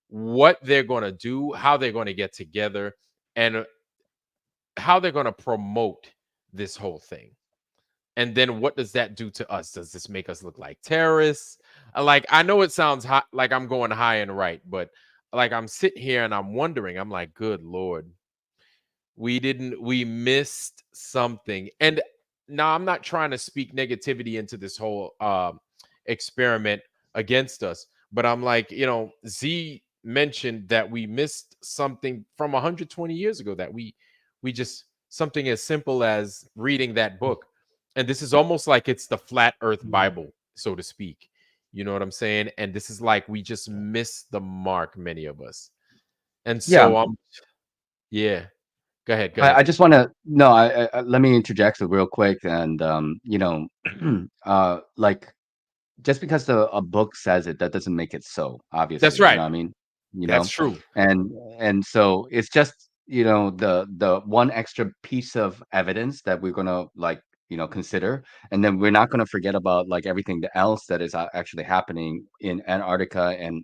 what they're going to do, how they're going to get together, and how they're going to promote this whole thing. And then what does that do to us? Does this make us look like terrorists? Like I know it sounds hot, like I'm going high and right, but like I'm sitting here and I'm wondering. I'm like, good lord, we missed something. And now I'm not trying to speak negativity into this whole experiment against us, but I'm like, Z mentioned that we missed something from 120 years ago, that we just something as simple as reading that book. And this is almost like it's the flat earth Mm. bible, so to speak. You know what I'm saying? And this is like we just missed the mark, many of us. And Yeah, so yeah, go ahead, go I ahead. just want to no. Let me interject real quick, and like just because a book says it, that doesn't make it so. That's Obviously, you know right. what I mean. You That's know, true. and so it's just the one extra piece of evidence that we're gonna like consider, and then we're not gonna forget about like everything else that is actually happening in Antarctica and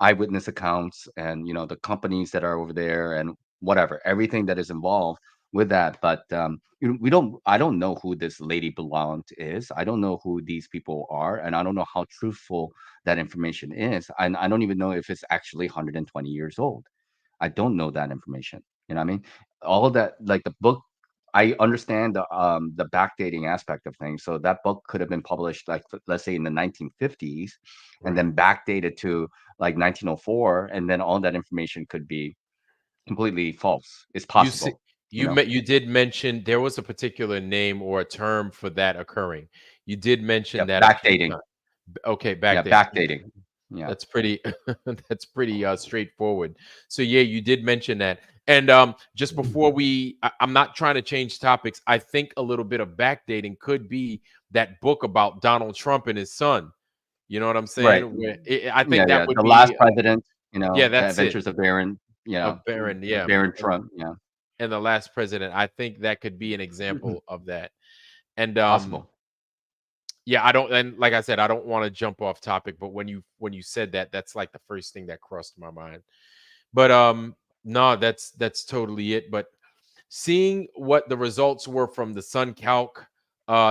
eyewitness accounts and the companies that are over there and whatever everything that is involved with that. But we don't. I don't know who this lady Blount is. I don't know who these people are, and I don't know how truthful that information is. And I don't even know if it's actually 120 years old. I don't know that information. You know what I mean? All that, like the book, I understand the backdating aspect of things. So that book could have been published like let's say in the 1950s, and Right. then backdated to like 1904, and then all that information could be completely false. It's You see, possible. You know? you did mention there was a particular name or a term for that occurring. You did mention Yeah, that a few backdating. times. Okay, Yeah, backdating. backdating. Yeah. That's pretty that's pretty straightforward. So yeah, you did mention that. And just before I'm not trying to change topics. I think a little bit of backdating could be that book about Donald Trump and his son. You know what I'm saying? Right. I Yeah, think that yeah. would The last be president, yeah, the that's it. adventures of Baron, Of Barron, yeah. Baron Trump. Yeah. And the last president. I think that could be an example of that. And Possible. yeah, I don't, and like I said, I don't want to jump off topic, but when you said that, that's like the first thing that crossed my mind. But no, that's totally it. But seeing what the results were from the Sun Calc,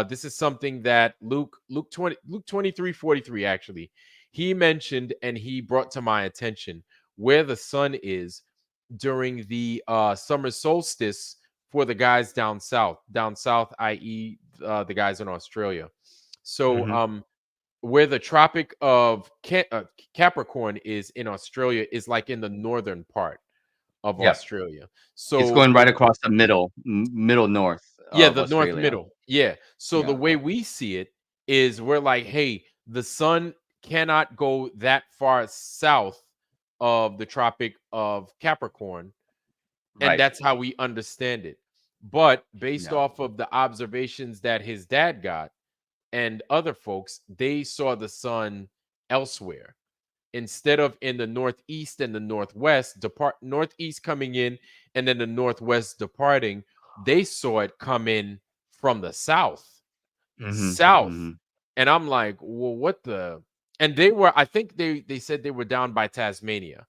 this is something that Luke 23:43 actually, he mentioned and he brought to my attention where the sun is during the summer solstice for the guys down south, i.e., the guys in Australia. So, Hmm. where the Tropic of Capricorn is in Australia is like in the northern part of Yeah. Australia. It's So going right the across the middle north yeah, of the north Australia. middle. Yeah. So the Yeah. way we see it is we're like, hey, the sun cannot go that far south of the Tropic of Capricorn, and Right. that's how we understand it. But based Yeah. off of the observations that his dad got and other folks, they saw the sun elsewhere instead of in the northeast and the northwest, depart northeast coming in and then the northwest departing. They saw it come in from the south, Hmm. south. Hmm. And I'm like, well, what the? And they were, I think they said they were down by Tasmania,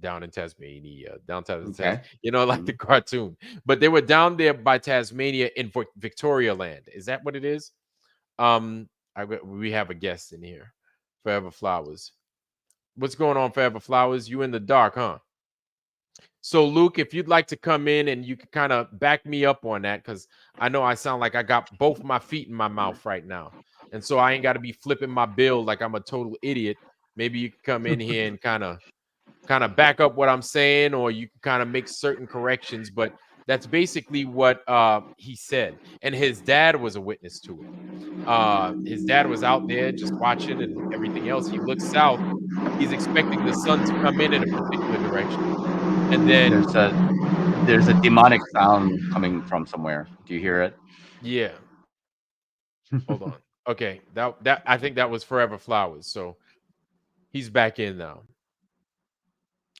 down in Tasmania, downtown Okay. like Hmm. the cartoon. But they were down there by Tasmania in Victoria Land. Is that what it is? We have a guest in here, Forever Flowers. What's going on, Forever Flowers? You in the dark, huh? So, Luke, if you'd like to come in and you can kind of back me up on that, because I know I sound like I got both my feet in my mouth right now. And so I ain't got to be flipping my bill like I'm a total idiot. Maybe you can come in here and kind of back up what I'm saying, or you can kind of make certain corrections. But that's basically what he said. And his dad was a witness to it. His dad was out there just watching and everything else. He looks south. He's expecting the sun to come in a particular direction. And then, There's a demonic sound coming from somewhere. Do you hear it? yeah, hold on. Okay, that I think that was Forever Flowers. So he's back in now.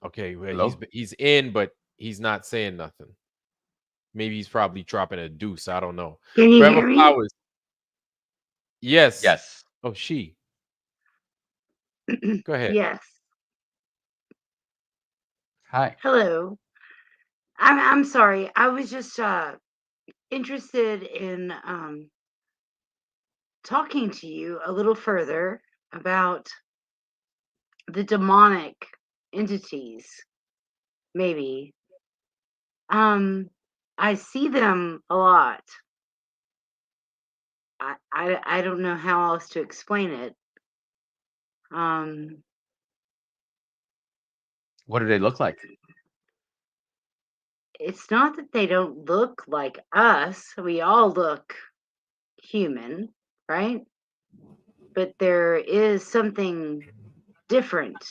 Okay, well, Hello? he's in, but he's not saying nothing. Maybe he's probably dropping a deuce. I don't know. Can you Forever hear me? Flowers. Yes. Yes. Oh, she. Go ahead. Yes. Hi. Hello. I'm sorry. I was just interested in talking to you a little further. about the demonic entities, maybe. I see them a lot. I don't know how else to explain it. Um, What do they look like? it's not that they don't look like us. We all look human, right? But there is something different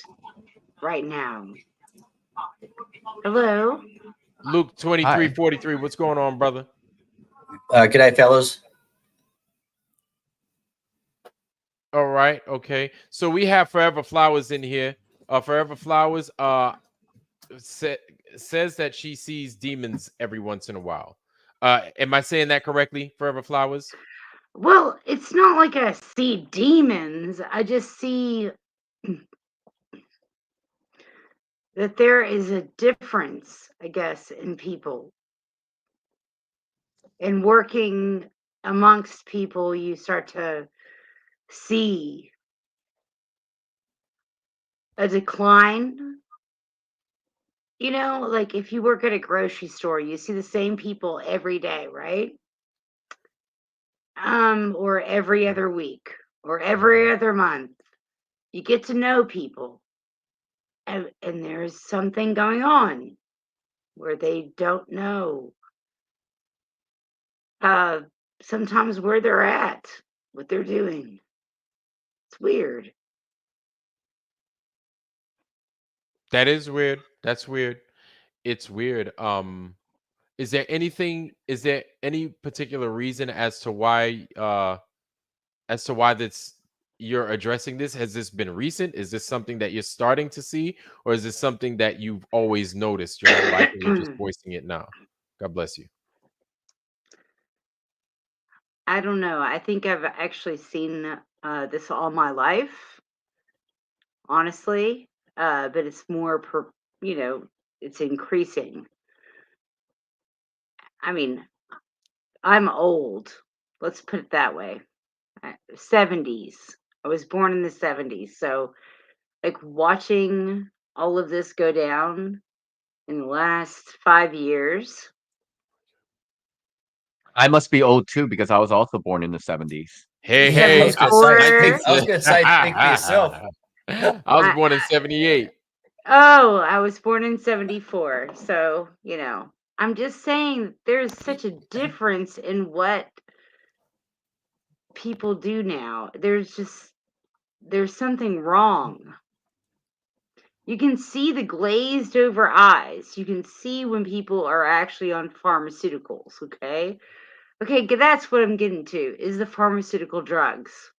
right now. Hello? Luke Hi. 23:43. What's going on, brother? Good night, fellows. All right, okay. So we have Forever Flowers in here. Forever Flowers says that she sees demons every once in a while. Am I saying that correctly, Forever Flowers? Well, it's not like I see demons. I just see that there is a difference, I guess, in people. And working amongst people, you start to see a decline. You know, like if you work at a grocery store, you see the same people every day, right? Or every other week or every other month. You get to know people, and there's something going on where they don't know uh sometimes where they're at, what they're doing. It's weird. That is weird. That's weird. It's weird. Is there any particular reason as to why that's you're addressing this? Has this been recent? Is this something that you're starting to see, or is this something that you've always noticed your whole life and you're just voicing it now? God bless you. I don't know. I think I've actually seen this all my life, honestly. But it's more you know, it's increasing. I mean, I'm old. Let's put it that way. 70s. I was born in the 70s. So, like, watching all of this go down in the last 5 years. I must be old too because I was also born in the 70s. Hey, Yeah, I hey, was gonna say. Seventy-four. I was gonna say, speak for yourself. I was I, born in 78. oh, I was born in 74. So, I'm just saying there's such a difference in what people do now. There's something wrong. You can see the glazed over eyes. You can see when people are actually on pharmaceuticals, okay? Okay, that's what I'm getting to is the pharmaceutical drugs.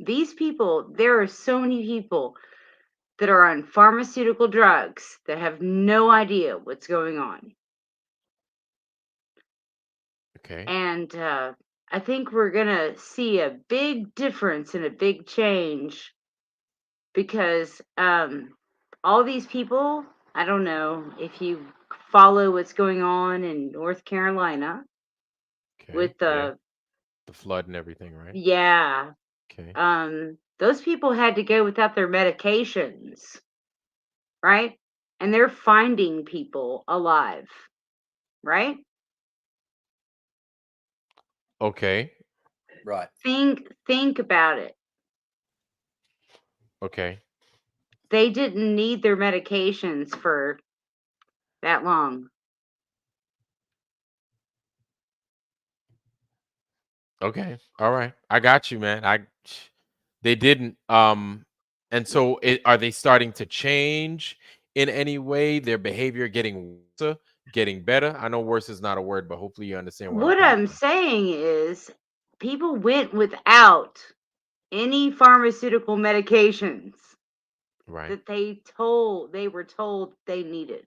These people, there are so many people that are on pharmaceutical drugs that have no idea what's going on. Okay. And I think we're going to see a big difference and a big change because all these people, I don't know if you follow what's going on in North Carolina Okay. with Yeah. the, The flood and everything, right? yeah, Okay. those people had to go without their medications, right? And they're finding people alive, right? Okay. Right. Think about it. Okay. They didn't need their medications for that long. Okay. All right. I got you, man. They didn't and so are they starting to change in any way? Their behavior getting worse, getting better? I know worse is not a word, but hopefully you understand where I'm What coming I'm from. saying is people went without any pharmaceutical medications Right. that they were told they needed,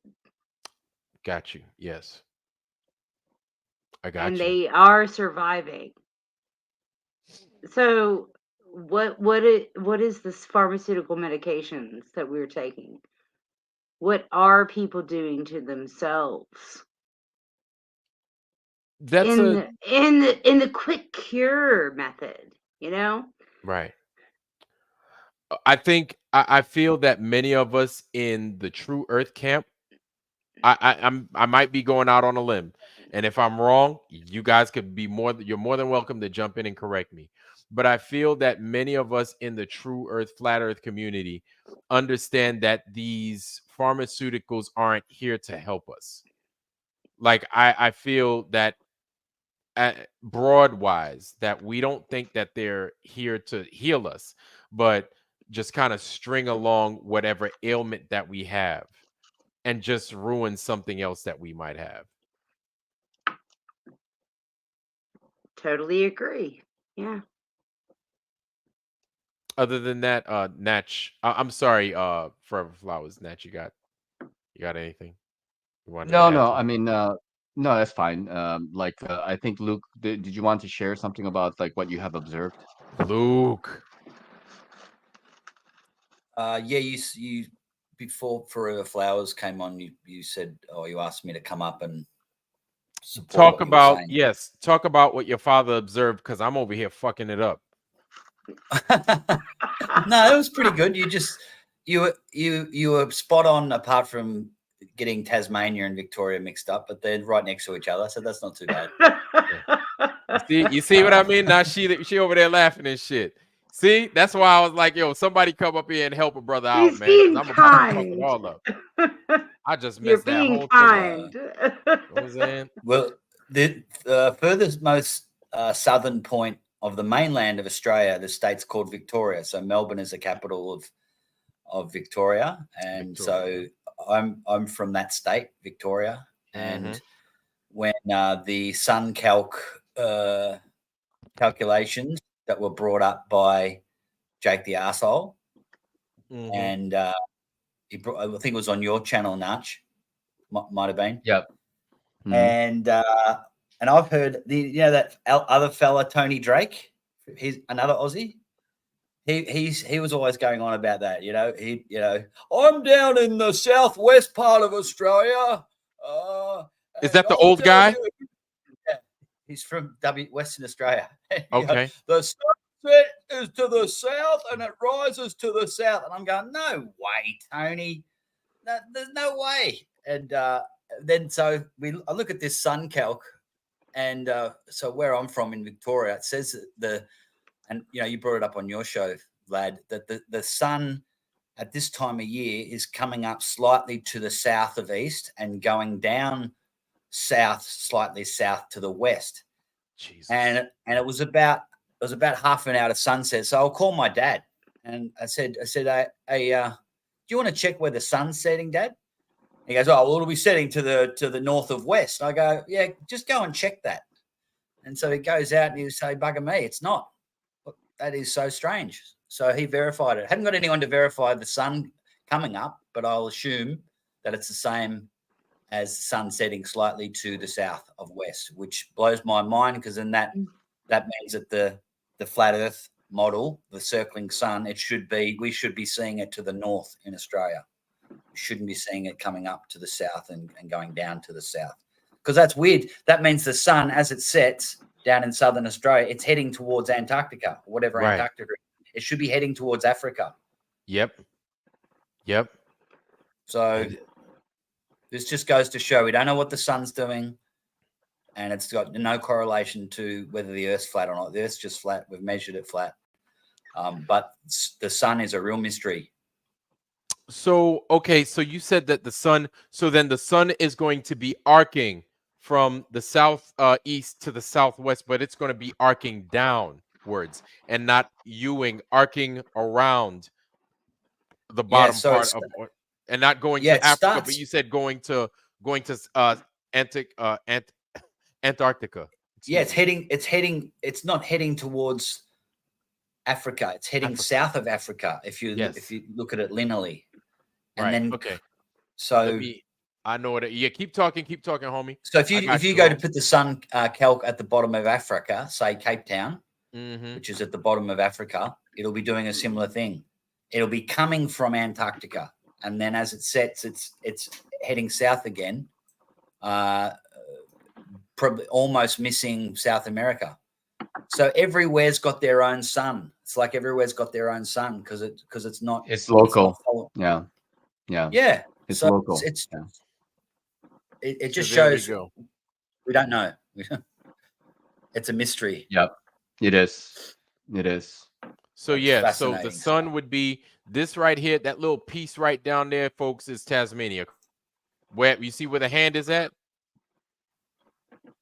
Got you. Yes. I and got you. they are surviving. So what is this pharmaceutical medications that we're taking? What are people doing to themselves That's a in the quick cure method, you know? Right. I feel that many of us in the true Earth camp, I might be going out on a limb, and if I'm wrong, you guys could be you're more than welcome to jump in and correct me. But I feel that many of us in the true Earth, flat Earth community understand that these pharmaceuticals aren't here to help us. Like I feel that broad wise that we don't think that they're here to heal us, but just kind of string along whatever ailment that we have and just ruin something else that we might have. Totally agree. Yeah. Other than that, Natch, I'm sorry, Forever Flowers, Natch, you got anything you wanted to No, add no. to I it? mean, no, that's fine. I think Luke, did you want to share something about like what you have observed? Luke. Yeah, you before Forever Flowers came on, you said, oh, you asked me to come up and support Talk what you were about, saying. yes, talk about what your father observed, because I'm over here fucking it up. No, it was pretty good. You were spot on, apart from getting Tasmania and Victoria mixed up, but they're right next to each other, so that's not too bad. You see what I mean? Now she over there laughing and shit. See, that's why I was like, yo, somebody come up here and help a brother out, He's man, because being I'm about to fuck it kind. all up. I just You're missed that being whole thing up. kind. You know what I'm saying? Well, the furthest most southern point of the mainland of Australia, the state's called Victoria. So Melbourne is the capital of Victoria, and Victoria. so I'm from that state, Victoria. Mm-hmm. And when the sun calculations that were brought up by Jake the Arsehole, Mm-hmm. and I think it was on your channel, Natch, might have been. Yep. Mhm. And I've heard that other fella, Tony Drake, he's another Aussie. He was always going on about that. I'm down in the southwest part of Australia. Is that the I'll old tell guy? you- Yeah, he's from Western Australia. Okay. The sunset is to the south and it rises to the south. And I'm going, no way, Tony. No, there's no way. And then so I look at this sun calc, and so where I'm from in Victoria, it says that you brought it up on your show, Vlad, that the sun at this time of year is coming up slightly to the south of east and going down slightly south to the west. Jesus. And it was about half an hour to sunset. So I'll call my dad, and I said, hey, do you want to check where the sun's setting, Dad? He goes, oh, well, it'll be setting to the north of west. I go, yeah, just go and check that. And so he goes out and he say, bugger me, it's not. That is so strange. So he verified it. Haven't got anyone to verify the sun coming up, but I'll assume that it's the same as the sun setting slightly to the south of west, which blows my mind, because then that means that the flat Earth model, the circling sun, we should be seeing it to the north in Australia. We shouldn't be seeing it coming up to the south and going down to the south, because that's weird. That means the sun, as it sets down in southern Australia, it's heading towards Antarctica, whatever Right. Antarctica is. It should be heading towards Africa. Yep. So this just goes to show we don't know what the sun's doing, and it's got no correlation to whether the Earth's flat or not. The Earth's just flat. We've measured it flat. But the sun is a real mystery. So, okay, so you said that then the sun is going to be arcing from the south east to the southwest, but it's going to be arcing downwards and not arcing around the bottom part of, and not going to Africa, but you said going to Antarctica. It's not heading towards Africa. It's heading south of Africa if you look at it linearly. And then okay. So I know what keep talking, homie. So if you go to put the sun calc at the bottom of Africa, say Cape Town, which is at the bottom of Africa, it'll be doing a similar thing. It'll be coming from Antarctica, and then as it sets, it's heading south again, probably almost missing South America. So everywhere's got their own sun. It's like everywhere's got their own sun because it's not It's local. follow- Yeah. Yeah. It's So local. it's Yeah. it So just there we shows go. we don't know. It's a mystery. Yep. It is. It is. So It's yeah, so the fascinating. sun would be this right here. That little piece right down there, folks, is Tasmania. Where you see where the hand is at?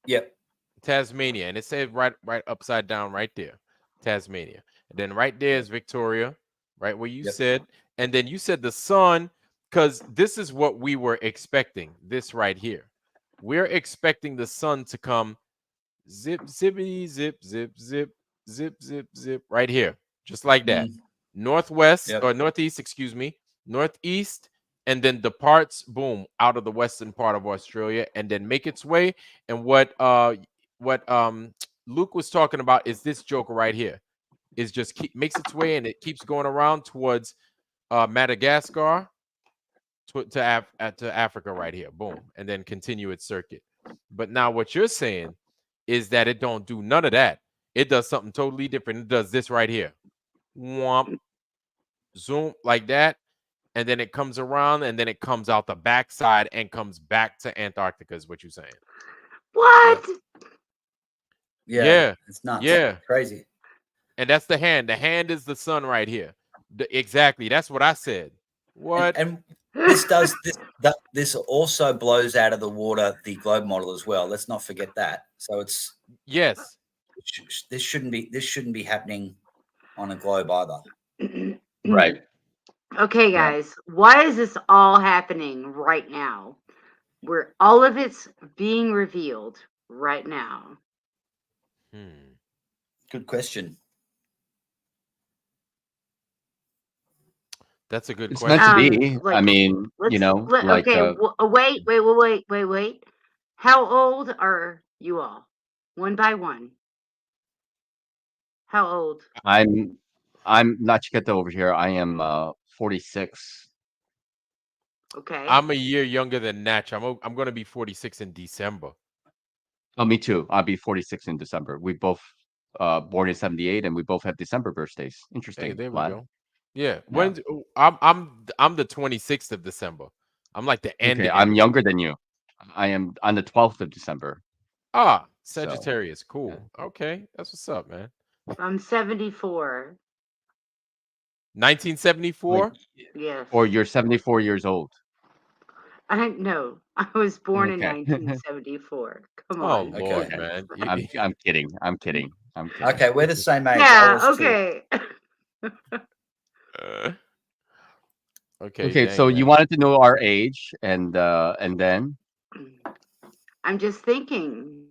Yep. Tasmania, and it says right upside down right there, Tasmania. And then right there is Victoria, right where you Yep. said, and then you said the sun, because this is what we were expecting. This right here, we're expecting the sun to come, zip, zippity, zip, zip, zip, zip, zip, zip, right here, just like that. Northwest Yep. or northeast, excuse me, northeast, and then departs, boom, out of the western part of Australia, and then make its way. And what Luke was talking about is this joker right here. Is just makes its way and it keeps going around towards Madagascar to Africa right here, boom, and then continue its circuit. But now what you're saying is that it don't do none of that. It does something totally different. It does this right here, whomp, zoom like that, and then it comes around and then it comes out the backside and comes back to Antarctica. Is what you're saying? What? Yeah, It's nuts. yeah. Crazy. And that's the hand. The hand is the sun right here. Exactly. That's what I said. What? And this does this also blows out of the water the globe model as well. Let's not forget that. So it's Yes. this shouldn't be happening on a globe either. Right. Okay, Yeah. guys, why is this all happening right now? Where all of it's being revealed right now. Good question. That's a good It's question. meant to be. Like, I mean, let's you know, like okay. Wait. How old are you all? One by one. How old? I'm Nachiketa over here. I am 46. Okay. I'm a year younger than Natch. I'm going to be 46 in December. Oh, me too. I'll be 46 in December. We both born in 78 and we both have December birthdays. Interesting. Hey, there we Vlad. go. Yeah. Yeah. I'm the 26th of December. I'm like the end. Okay, I'm younger than you. I am on the 12th of December. Sagittarius. Cool. Okay. That's what's up, man. I'm 74. 1974? Yes. Or you're 74 years old. I don't know. I was born in Okay. 1974. Come Oh, on. Lord, Okay. man. I'm kidding. I'm kidding. I'm kidding. Okay, we're the same age. I Yeah, was too. okay. Okay. Okay, dang, so man. you wanted to know our age and then I'm just thinking,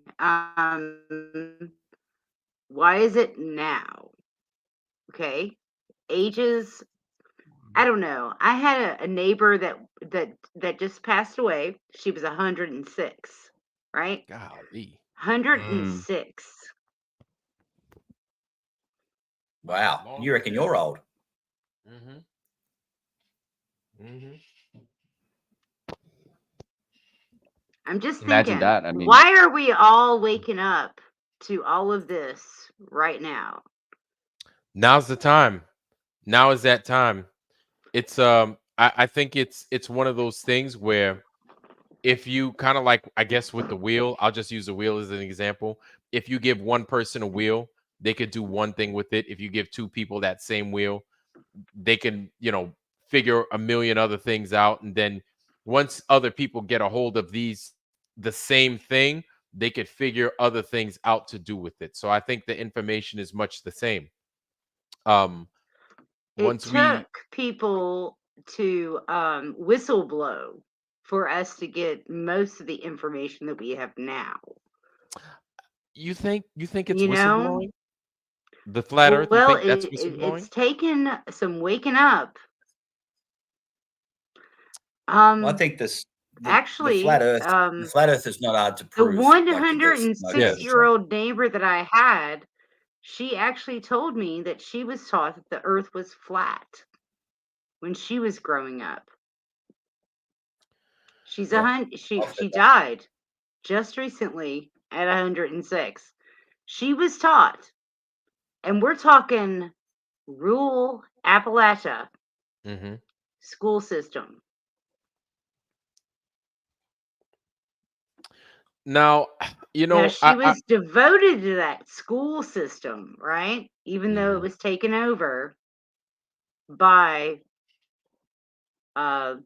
why is it now? Okay. Ages, I don't know. I had a neighbor that just passed away. She was 106, right? Golly. 106. Wow. You reckon you're old? Mm-hmm. Mm-hmm. I'm just Imagine thinking, that, I mean- why are we all waking up to all of this right now? Now's the time. Now is that time. It's I think it's one of those things where if you kind of like, I guess with the wheel, I'll just use the wheel as an example. If you give one person a wheel, they could do one thing with it. If you give two people that same wheel, they can, figure a million other things out. And then once other people get a hold of the same thing, they could figure other things out to do with it. So I think the information is much the same. It took people to whistleblow for us to get most of the information that we have now. You think it's You know? whistleblowing? The flat Earth, you Well, think that's whistleblowing? it's taken some waking up. I think this Actually, the flat Earth is not hard to the prove. 106-year-old neighbor that I had, she actually told me that she was taught that the Earth was flat when she was growing up. She died just recently at 106. She was taught And we're talking rural Appalachia Hmm. school system. Now, Now, she I was devoted to that school system, right? Even though it hmm was taken over by uh,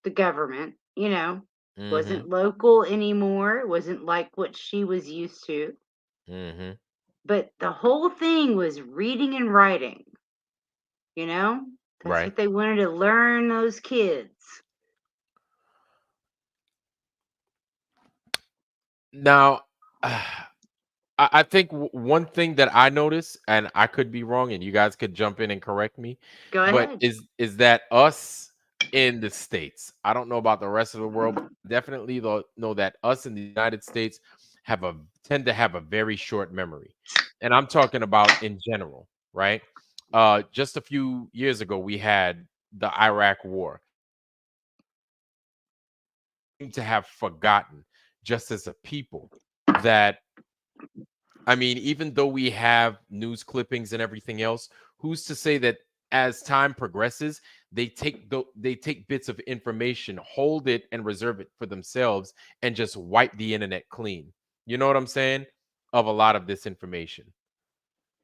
the government, hmm wasn't local anymore, wasn't like what she was used to. hmm But the whole thing was reading and writing, you know? That's right what they wanted to learn those kids. now. I think one thing that I notice, and I could be wrong, and you guys could jump in and correct me, Go but ahead. is that us in the states? I don't know about the rest of the world, but definitely know that us in the United States have a tend to have a very short memory, and I'm talking about in general, right? Just a few years ago, we had the Iraq War. Seem to have forgotten, just as a people, that I mean, even though we have news clippings and everything else, who's to say that as time progresses, they take bits of information, hold it, and reserve it for themselves, and just wipe the internet clean. You know what I'm saying? Of a lot of this information.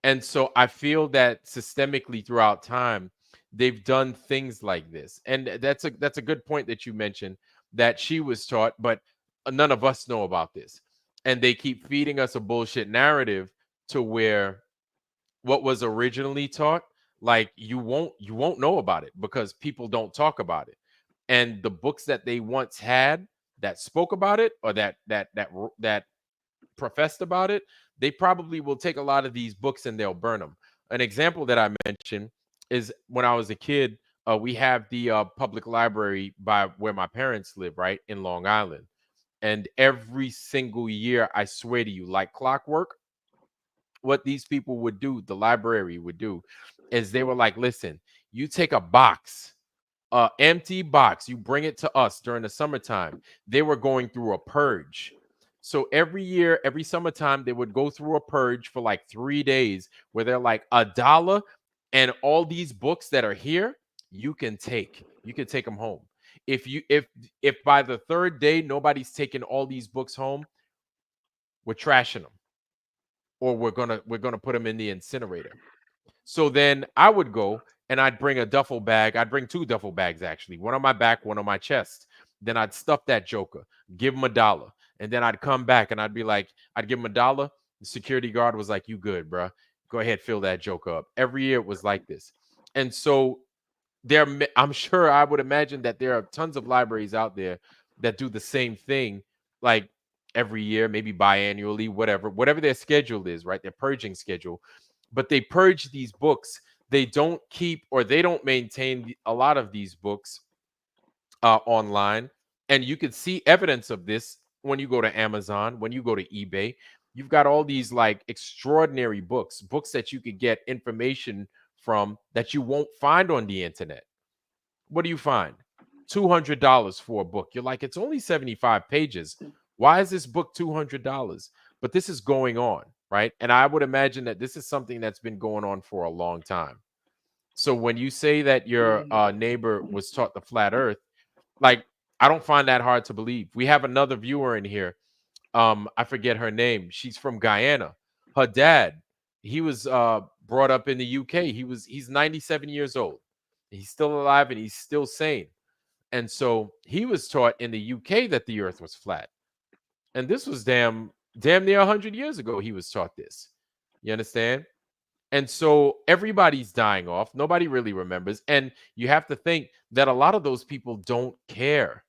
And so I feel that systemically throughout time, they've done things like this. And that's a good point that you mentioned that she was taught, but none of us know about this. And they keep feeding us a bullshit narrative to where what was originally taught, like you won't know about it because people don't talk about it. And the books that they once had that spoke about it or that professed about it, they probably will take a lot of these books and they'll burn them. An example that I mentioned is when I was a kid, we have the public library by where my parents live, right in Long Island. And every single year, I swear to you, like clockwork, what these people would do, the library would do, is they were like, listen, you take a box, empty box. You bring it to us during the summertime. They were going through a purge. So every year, every summertime, they would go through a purge for like 3 days where they're like $1 and all these books that are here, you can take them home. If by the third day nobody's taking all these books home, we're trashing them or we're gonna put them in the incinerator. So then I would go and I'd bring a duffel bag. I'd bring two duffel bags actually, one on my back, one on my chest. Then I'd stuff that joker, give him $1, and then I'd come back and I'd be like, I'd give him $1. The security guard was like, "You good, bro? Go ahead, fill that joker up." Every year it was like this, and so I'm sure I would imagine that there are tons of libraries out there that do the same thing, like every year, maybe biannually, whatever their schedule is, right? Their purging schedule, but they purge these books. They don't keep or they don't maintain a lot of these books online, and you can see evidence of this when you go to Amazon, when you go to eBay. You've got all these like extraordinary books that you could get information from that you won't find on the internet. What do you find? $200 for a book. You're like, it's only 75 pages. Why is this book $200? But this is going on, right? And I would imagine that this is something that's been going on for a long time. So when you say that your neighbor was taught the flat earth, like, I don't find that hard to believe. We have another viewer in here. I forget her name. She's from Guyana. Her dad, he was brought up in the UK. He's 97 years old. He's still alive and he's still sane. And so he was taught in the UK that the earth was flat. And this was damn near 100 years ago he was taught this. You understand? And so everybody's dying off. Nobody really remembers. And you have to think that a lot of those people don't care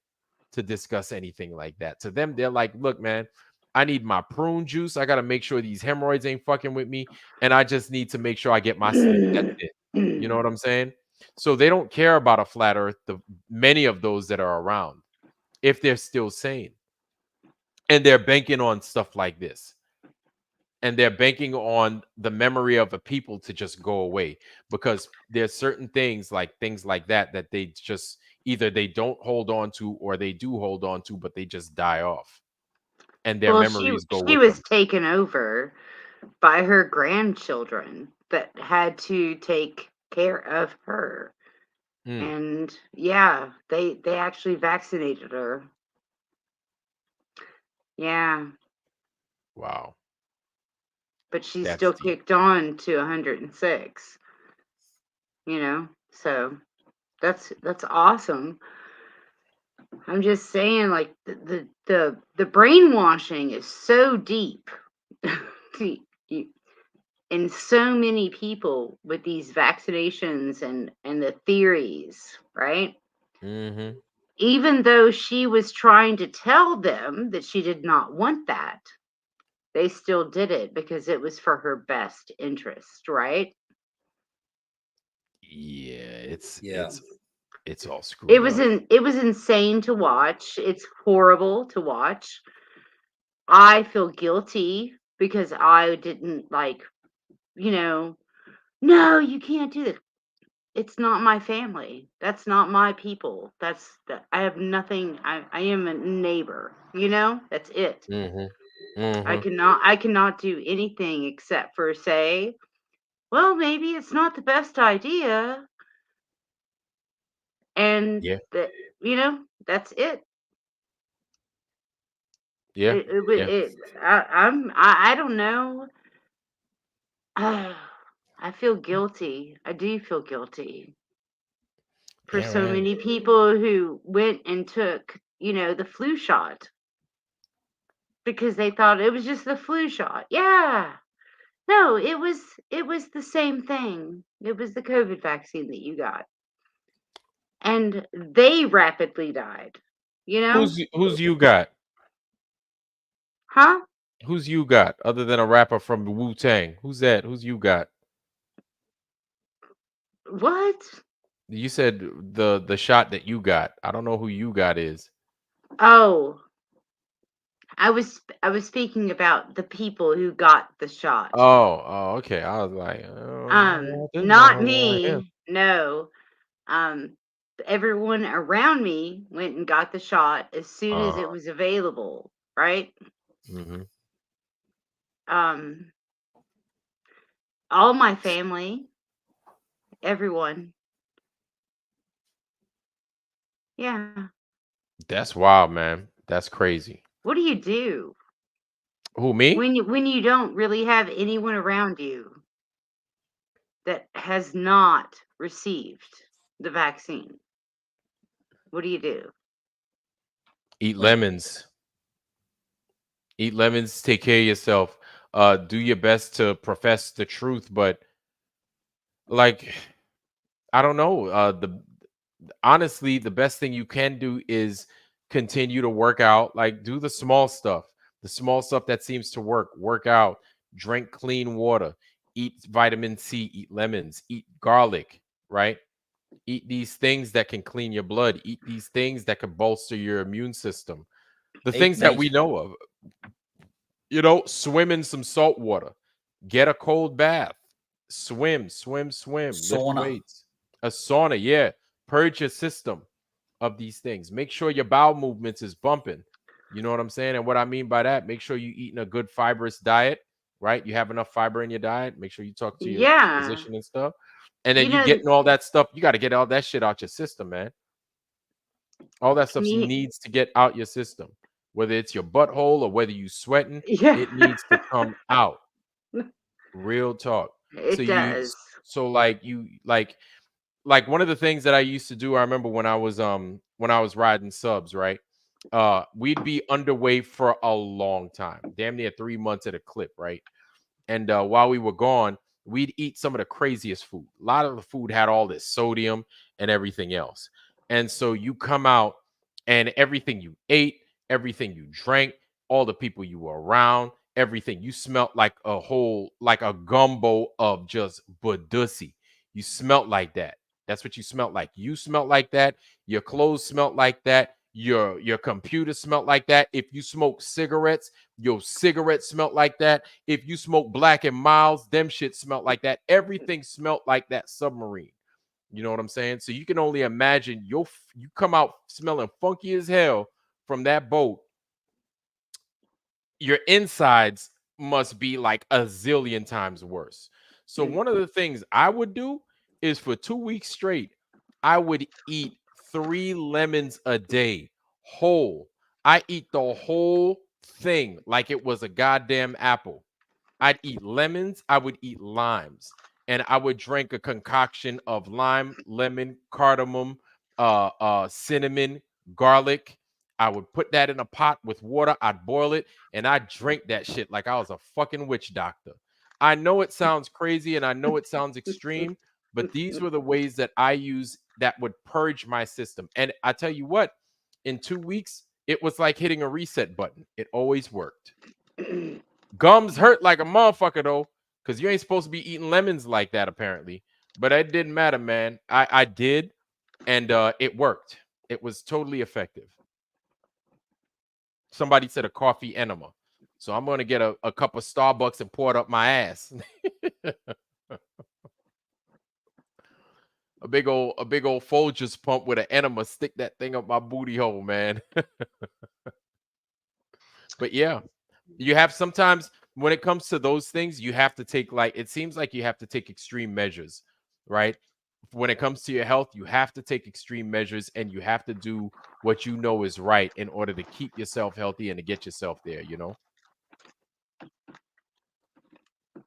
to discuss anything like that. To them, they're like, look, man, I need my prune juice. I got to make sure these hemorrhoids ain't fucking with me. And I just need to make sure I get my sleep. That's it. You know what I'm saying? So they don't care about a flat earth, many of those that are around, if they're still sane. And they're banking on stuff like this. And they're banking on the memory of a people to just go away because there's certain things like that they just either they don't hold on to or they do hold on to, but they just die off and their Well, she memories go she with was them. taken over by her grandchildren that had to take care of her. Mm. And yeah, they actually vaccinated her. Yeah, Wow. but she That's still deep. kicked on to 106, So that's awesome. I'm just saying, like, the brainwashing is so deep. You- in so many people with these vaccinations and the theories, right? Mm-hmm. Even though she was trying to tell them that she did not want that, they still did it because it was for her best interest, right? Yeah, Yeah. it's all It screwed was up. it was insane to watch. It's horrible to watch. I feel guilty because I didn't, like, you know, no, you can't do this. It's not my family. That's not my people. I have nothing. I am a neighbor, That's it. Mm-hmm. I Mm-hmm. cannot I cannot do anything except for say, well, maybe it's not the best idea, and Yeah. that's it. Yeah. It would Yeah. it I don't know. I feel guilty. I do feel guilty for Yeah, so man. many people who went and took, the flu shot because they thought it was just the flu shot. Yeah. No, it was the same thing. It was the COVID vaccine that you got. And they rapidly died. You know? Who's you got? Huh? Who's you got other than a rapper from Wu Tang? Who's that? Who's you got? What? You said the shot that you got. I don't know who you got is. Oh, I was speaking about the people who got the shot. Oh, okay. I was like, oh, no, I didn't know Not who I am. me. No. Um Everyone around me went and got the shot as soon as it Uh, was available, right? mm-hmm. Um all my family, everyone. Yeah. That's wild, man. That's crazy. What do you do Who, me? when you don't really have anyone around you that has not received the vaccine? What do you do? Eat lemons. Eat lemons. Take care of yourself. Do your best to profess the truth, but like, I don't know. The honestly, the best thing you can do is continue to work out. Like, do the small stuff that seems to work. Work out, drink clean water, eat vitamin C, eat lemons, eat garlic, right? Eat these things that can clean your blood, eat these things that can bolster your immune system. The Eat things that we meat. know of, swim in some salt water, get a cold bath, swim, lift Sauna. weights, a sauna, yeah, purge your system of these things. Make sure your bowel movements is bumping. You know what I'm saying? And what I mean by that, make sure you eating a good fibrous diet, right? You have enough fiber in your diet. Make sure you talk to your Yeah. physician and stuff. And then You you know, getting all that stuff. You got to get all that shit out your system, man. All that can stuff you needs to get out your system. Whether it's your butthole or whether you sweating, Yeah. it needs to come out. Real talk. So It you does. so like one of the things that I used to do, I remember when I was riding subs, right? We'd be underway for a long time, damn near 3 months at a clip, right? And while we were gone, we'd eat some of the craziest food. A lot of the food had all this sodium and everything else. And so you come out and everything you ate, everything you drank, all the people you were around, everything you smelt like like a gumbo of just badussy. You smelt like that. That's what you smelt like. You smelt like that. Your clothes smelt like that. Your computer smelt like that. If you smoke cigarettes, your cigarettes smelt like that. If you smoke Black and Miles, them shit smelt like that. Everything smelt like that submarine. You know what I'm saying? So you can only imagine you come out smelling funky as hell from that boat. Your insides must be like a zillion times worse. So Mm. one of the things I would do is for 2 weeks straight, I would eat 3 lemons a day, whole. I eat the whole thing like it was a goddamn apple. I'd eat lemons, I would eat limes, and I would drink a concoction of lime, lemon, cardamom, cinnamon, garlic. I would put that in a pot with water, I'd boil it, and I'd drink that shit like I was a fucking witch doctor. I know it sounds crazy and I know it sounds extreme, but these were the ways that I use that would purge my system. And I tell you what, in 2 weeks, it was like hitting a reset button. It always worked. Gums hurt like a motherfucker though, because you ain't supposed to be eating lemons like that apparently. But it didn't matter, man. I did, and it worked. It was totally effective. Somebody said a coffee enema, so I'm gonna get a cup of Starbucks and pour it up my ass. a big old Folgers pump with an enema. Stick that thing up my booty hole, man. But yeah, you have sometimes when it comes to those things, you have to take like it seems like you have to take extreme measures, right? When it comes to your health, you have to take extreme measures and you have to do what you know is right in order to keep yourself healthy and to get yourself there, you know?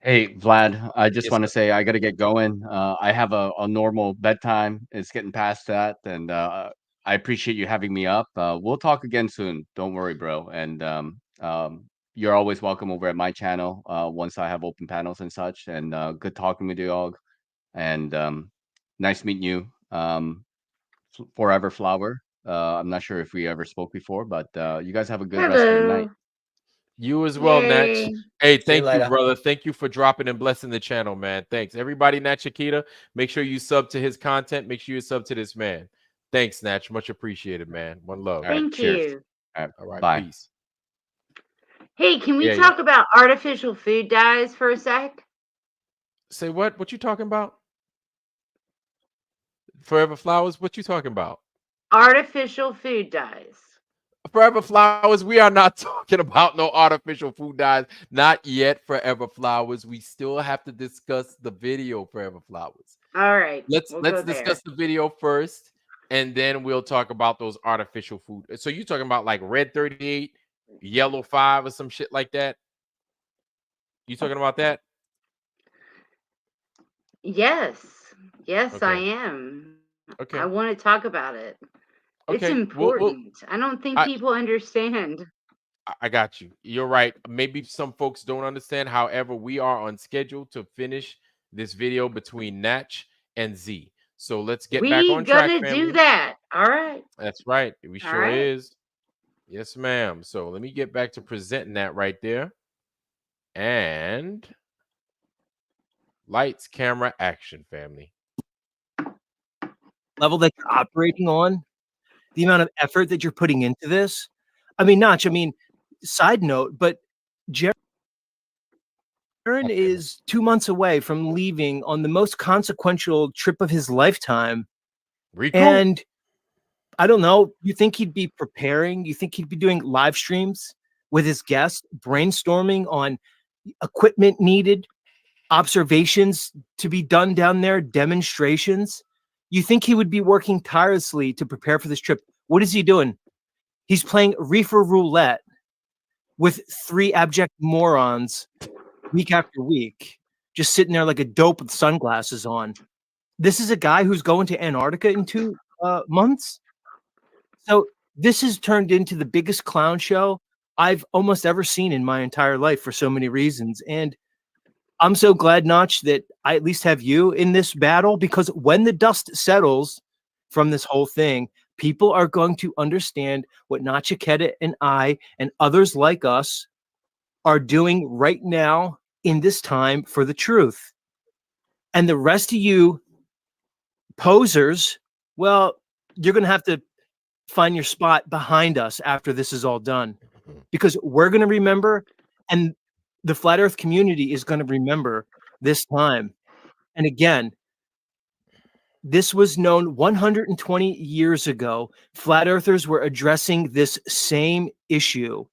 Hey, Vlad, I just Yes, want to sir. say I got to get going. I have a normal bedtime. It's getting past that. And I appreciate you having me up. We'll talk again soon. Don't worry, bro. And you're always welcome over at my channel once I have open panels and such. And good talking with you all. And nice meeting you. Forever Flower. I'm not sure if we ever spoke before, but you guys have a good rest of the night. Hello. You as well, Natch. Yay. Hey, See you thank you, later. brother. Thank you for dropping and blessing the channel, man. Thanks. Everybody, Natch Akita, make sure you sub to his content. Make sure you sub to this man. Thanks, Natch. Much appreciated, man. One love. All right. Thank Cheers. you. All right. All right, Bye. peace. Hey, can we Yeah, yeah. talk about artificial food dyes for a sec? Say what? What you talking about? Forever Flowers? What you talking about? Artificial food dyes. Forever Flowers, we are not talking about no artificial food dyes. Not yet, Forever Flowers. We still have to discuss the video, Forever Flowers. All right, Let's we'll go discuss there. the video first, and then we'll talk about those artificial food. So you talking about like red 38, yellow 5, or some shit like that? You talking about that? Yes, yes, I Okay. am. I Okay. want to talk about it. It's Okay. Well, important. I don't think I people understand. I got you. You're right. Maybe some folks don't understand. However, we are on schedule to finish this video between Natch and Z. So let's get back We on track, gonna do family. that. All right. That's right. We All sure right. is. Yes, ma'am. So let me get back to presenting that right there. And lights, camera, action, family. Level that you're operating on, the amount of effort that you're putting into this. I mean, Notch, side note, but Jaron Okay. is 2 months away from leaving on the most consequential trip of his lifetime. Rico? And I don't know, you think he'd be preparing? You think he'd be doing live streams with his guests, brainstorming on equipment needed, observations to be done down there, demonstrations? You think he would be working tirelessly to prepare for this trip? What is he doing? He's playing reefer roulette with 3 abject morons week after week, just sitting there like a dope with sunglasses on. This is a guy who's going to Antarctica in 2 months. So this has turned into the biggest clown show I've almost ever seen in my entire life for so many reasons. And I'm so glad, Notch, that I at least have you in this battle, because when the dust settles from this whole thing, people are going to understand what Nachiketa and I and others like us are doing right now in this time for the truth. And the rest of you posers, well, you're going to have to find your spot behind us after this is all done, because we're going to remember, and the flat earth community is going to remember this time. And again, this was known 120 years ago. Flat earthers were addressing this same issue.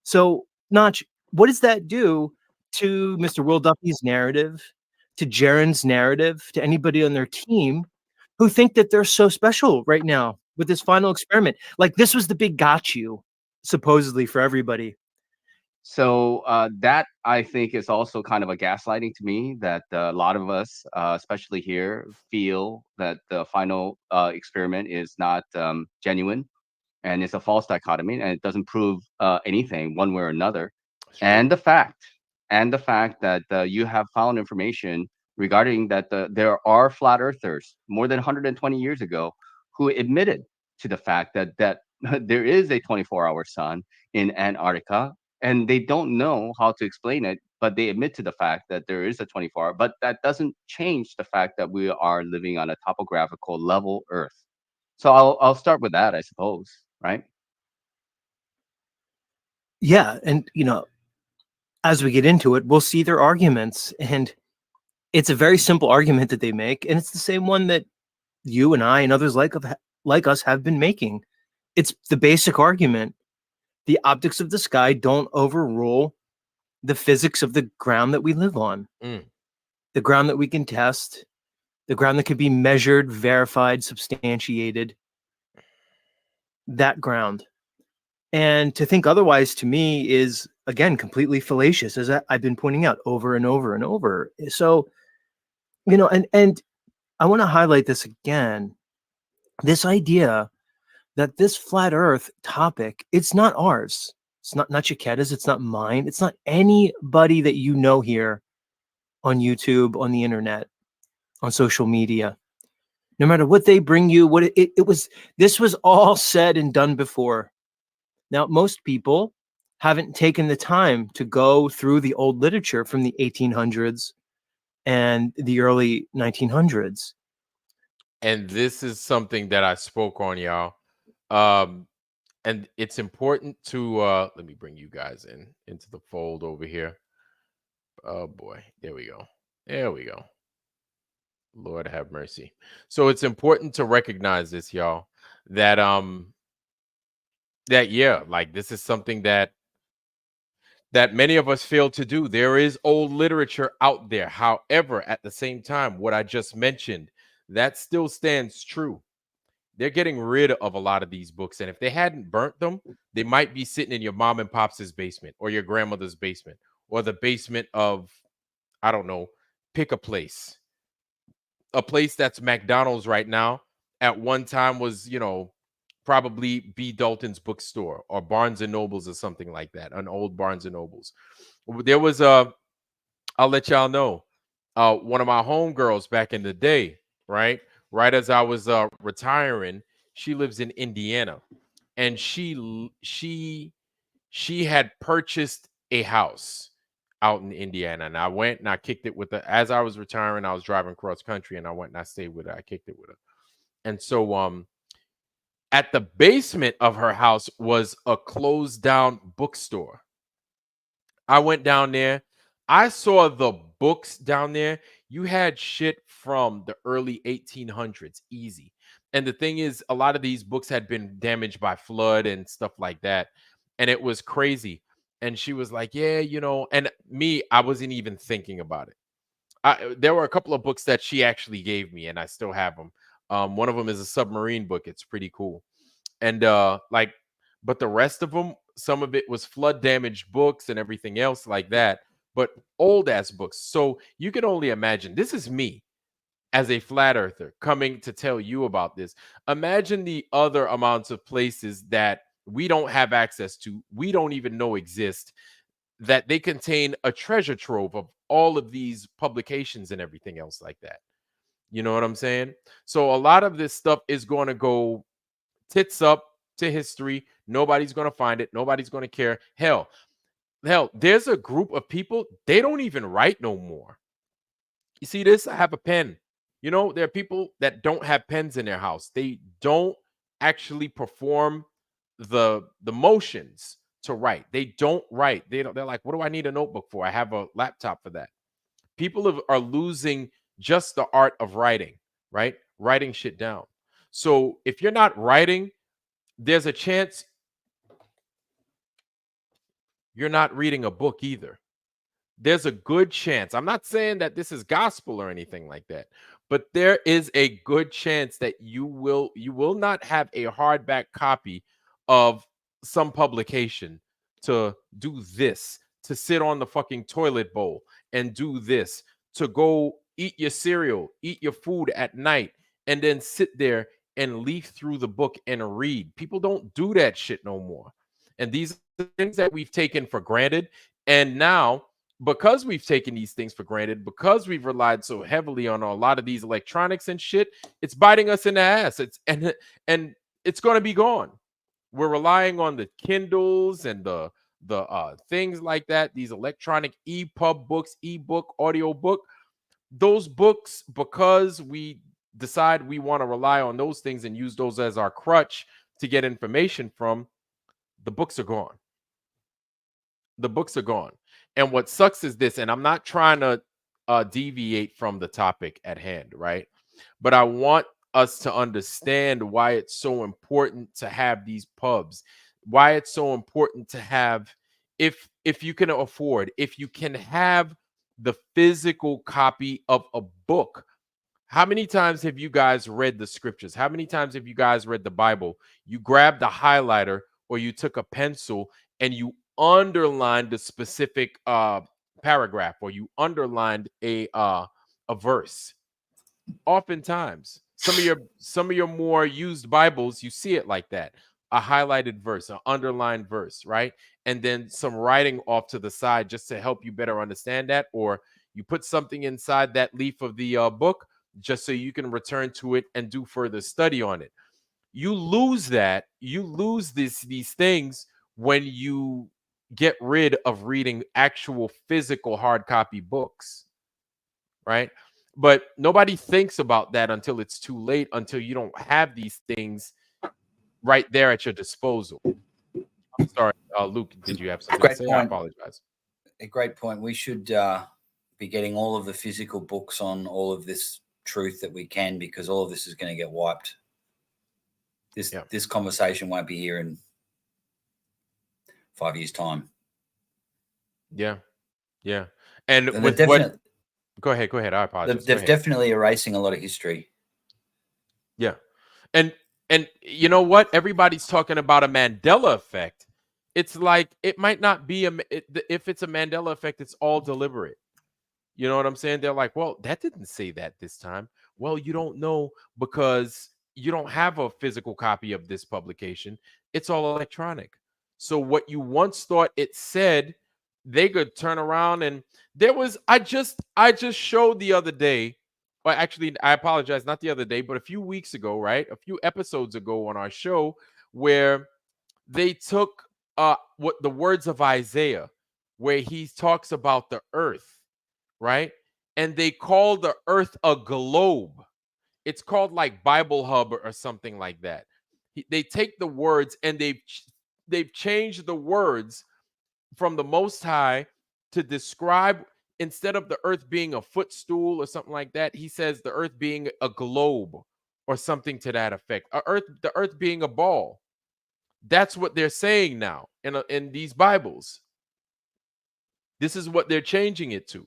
So, Notch, what does that do to Mr. Will Duffy's narrative, to Jaren's narrative, to anybody on their team who think that they're so special right now with this final experiment? Like, this was the big got you, supposedly, for everybody. So that I think is also kind of a gaslighting to me that a lot of us, especially here, feel that the final experiment is not genuine and it's a false dichotomy and it doesn't prove anything one way or another. It's true. And the fact that you have found information regarding that there are flat earthers more than 120 years ago who admitted to the fact that there is a 24-hour sun in Antarctica, and they don't know how to explain it, but they admit to the fact that there is a 24-hour. But that doesn't change the fact that we are living on a topographical level Earth. So I'll start with that, I suppose, right? Yeah, and as we get into it, we'll see their arguments, and it's a very simple argument that they make, and it's the same one that you and I and others like us have been making. It's the basic argument: the optics of the sky don't overrule the physics of the ground that we live on, Mm. the ground that we can test, the ground that can be measured, verified, substantiated. That ground. And to think otherwise, to me, is again completely fallacious, as I've been pointing out over and over and over. So, and I want to highlight this again. This idea that this flat Earth topic, it's not ours. It's not Chiquetta's. It's not mine. It's not anybody that you know here on YouTube, on the internet, on social media. No matter what they bring you, what it was, this was all said and done before. Now, most people haven't taken the time to go through the old literature from the 1800s and the early 1900s. And this is something that I spoke on, y'all. Um, and it's important to let me bring you guys into the fold over here. Oh boy, there we go. There we go. Lord have mercy. So it's important to recognize this, y'all, that yeah, like this is something that many of us fail to do. There is old literature out there. However, at the same time, what I just mentioned, that still stands true. They're getting rid of a lot of these books. And if they hadn't burnt them, they might be sitting in your mom and pop's basement or your grandmother's basement or the basement of, I don't know, pick a place. A place that's McDonald's right now at one time was, probably B. Dalton's bookstore or Barnes and Nobles or something like that, an old Barnes and Nobles. There was I'll let y'all know, one of my homegirls back in the day, right? Right as I was retiring, she lives in Indiana, and she had purchased a house out in Indiana, and I went and I kicked it with her as I was retiring. I was driving cross country, and I went and I stayed with her. I kicked it with her, and so at the basement of her house was a closed down bookstore. I went down there. I saw the books down there. You had shit from the early 1800s, easy. And the thing is, a lot of these books had been damaged by flood and stuff like that. And it was crazy. And she was like, yeah, and me, I wasn't even thinking about it. There were a couple of books that she actually gave me, and I still have them. One of them is a submarine book. It's pretty cool. And but the rest of them, some of it was flood damaged books and everything else like that, but old ass books. So you can only imagine, this is me as a flat earther coming to tell you about this. Imagine the other amounts of places that we don't have access to, we don't even know exist, that they contain a treasure trove of all of these publications and everything else like that. You know what I'm saying? So a lot of this stuff is going to go tits up to history. Nobody's going to find it. Nobody's going to care. Hell, there's a group of people, they don't even write no more. You see this? I have a pen. There are people that don't have pens in their house. They don't actually perform the motions to write. They don't write. They're like, what do I need a notebook for? I have a laptop for that. People are losing just the art of writing, right? Writing shit down. So if you're not writing, there's a chance you're not reading a book either. There's a good chance. I'm not saying that this is gospel or anything like that, but there is a good chance that you will not have a hardback copy of some publication to do this, to sit on the fucking toilet bowl and do this, to go eat your cereal, eat your food at night, and then sit there and leaf through the book and read. People don't do that shit no more. And these are things that we've taken for granted. And now, because we've taken these things for granted, because we've relied so heavily on a lot of these electronics and shit, it's biting us in the ass. And it's going to be gone. We're relying on the Kindles and the things like that, these electronic EPUB books, ebook, audio book. Those books, because we decide we want to rely on those things and use those as our crutch to get information from, the books are gone. The books are gone. And what sucks is this, and I'm not trying to deviate from the topic at hand, right? But I want us to understand why it's so important to have these pubs, why it's so important to have, if you can afford, if you can have the physical copy of a book. How many times have you guys read the scriptures? How many times have you guys read the Bible? You grabbed a highlighter or you took a pencil and you underlined the specific paragraph, or you underlined a verse. Oftentimes, some of your more used Bibles, you see it like that. A highlighted verse, an underlined verse, right? And then some writing off to the side just to help you better understand that, or you put something inside that leaf of the book just so you can return to it and do further study on it. You lose that. You lose these things when you get rid of reading actual physical hard copy books, right? But nobody thinks about that until it's too late, until you don't have these things right there at your disposal. I'm sorry, Luke, did you have something Great to say? I point. apologize. A great point. We should be getting all of the physical books on all of this truth that we can, because all of this is going to get wiped. This conversation won't be here in 5 years' time. Yeah. And And with what? Go ahead. I apologize. They're definitely erasing a lot of history. Yeah. And you know what? Everybody's talking about a Mandela effect. It's like, it might not be if it's a Mandela effect, it's all deliberate. You know what I'm saying? They're like, well, that didn't say that this time. Well, you don't know because you don't have a physical copy of this publication. It's all electronic. So what you once thought it said, they could turn around and I just showed the other day. Well, actually, I apologize, not the other day, but a few weeks ago, right? A few episodes ago on our show, where they took what the words of Isaiah, where he talks about the earth, right? And they call the earth a globe. It's called like Bible Hub or something like that. They take the words and they've changed the words from the Most High to describe, instead of the earth being a footstool or something like that, he says the earth being a globe or something to that effect. The earth being a ball. That's what they're saying now in these Bibles. This is what they're changing it to.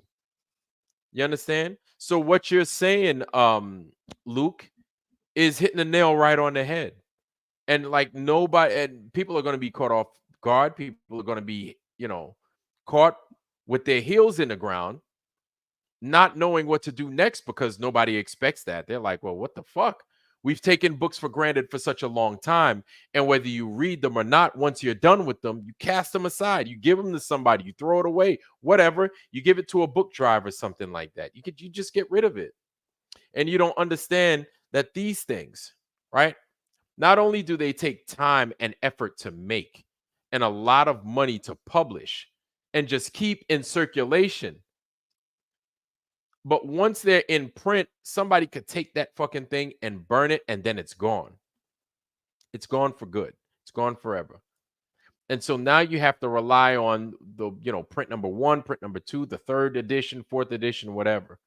You understand? So what you're saying, Luke, is hitting the nail right on the head. And like, nobody, and people are going to be caught off guard. People are going to be, caught with their heels in the ground, not knowing what to do next, because nobody expects that. They're like, well, what the fuck? We've taken books for granted for such a long time. And whether you read them or not, once you're done with them, you cast them aside. You give them to somebody, you throw it away, whatever. You give it to a book drive or something like that. You just get rid of it. And you don't understand that these things, right? Not only do they take time and effort to make and a lot of money to publish and just keep in circulation, but once they're in print, somebody could take that fucking thing and burn it, and then it's gone. It's gone for good. It's gone forever. And so now you have to rely on the, print number 1, print number 2, the 3rd edition, 4th edition, whatever.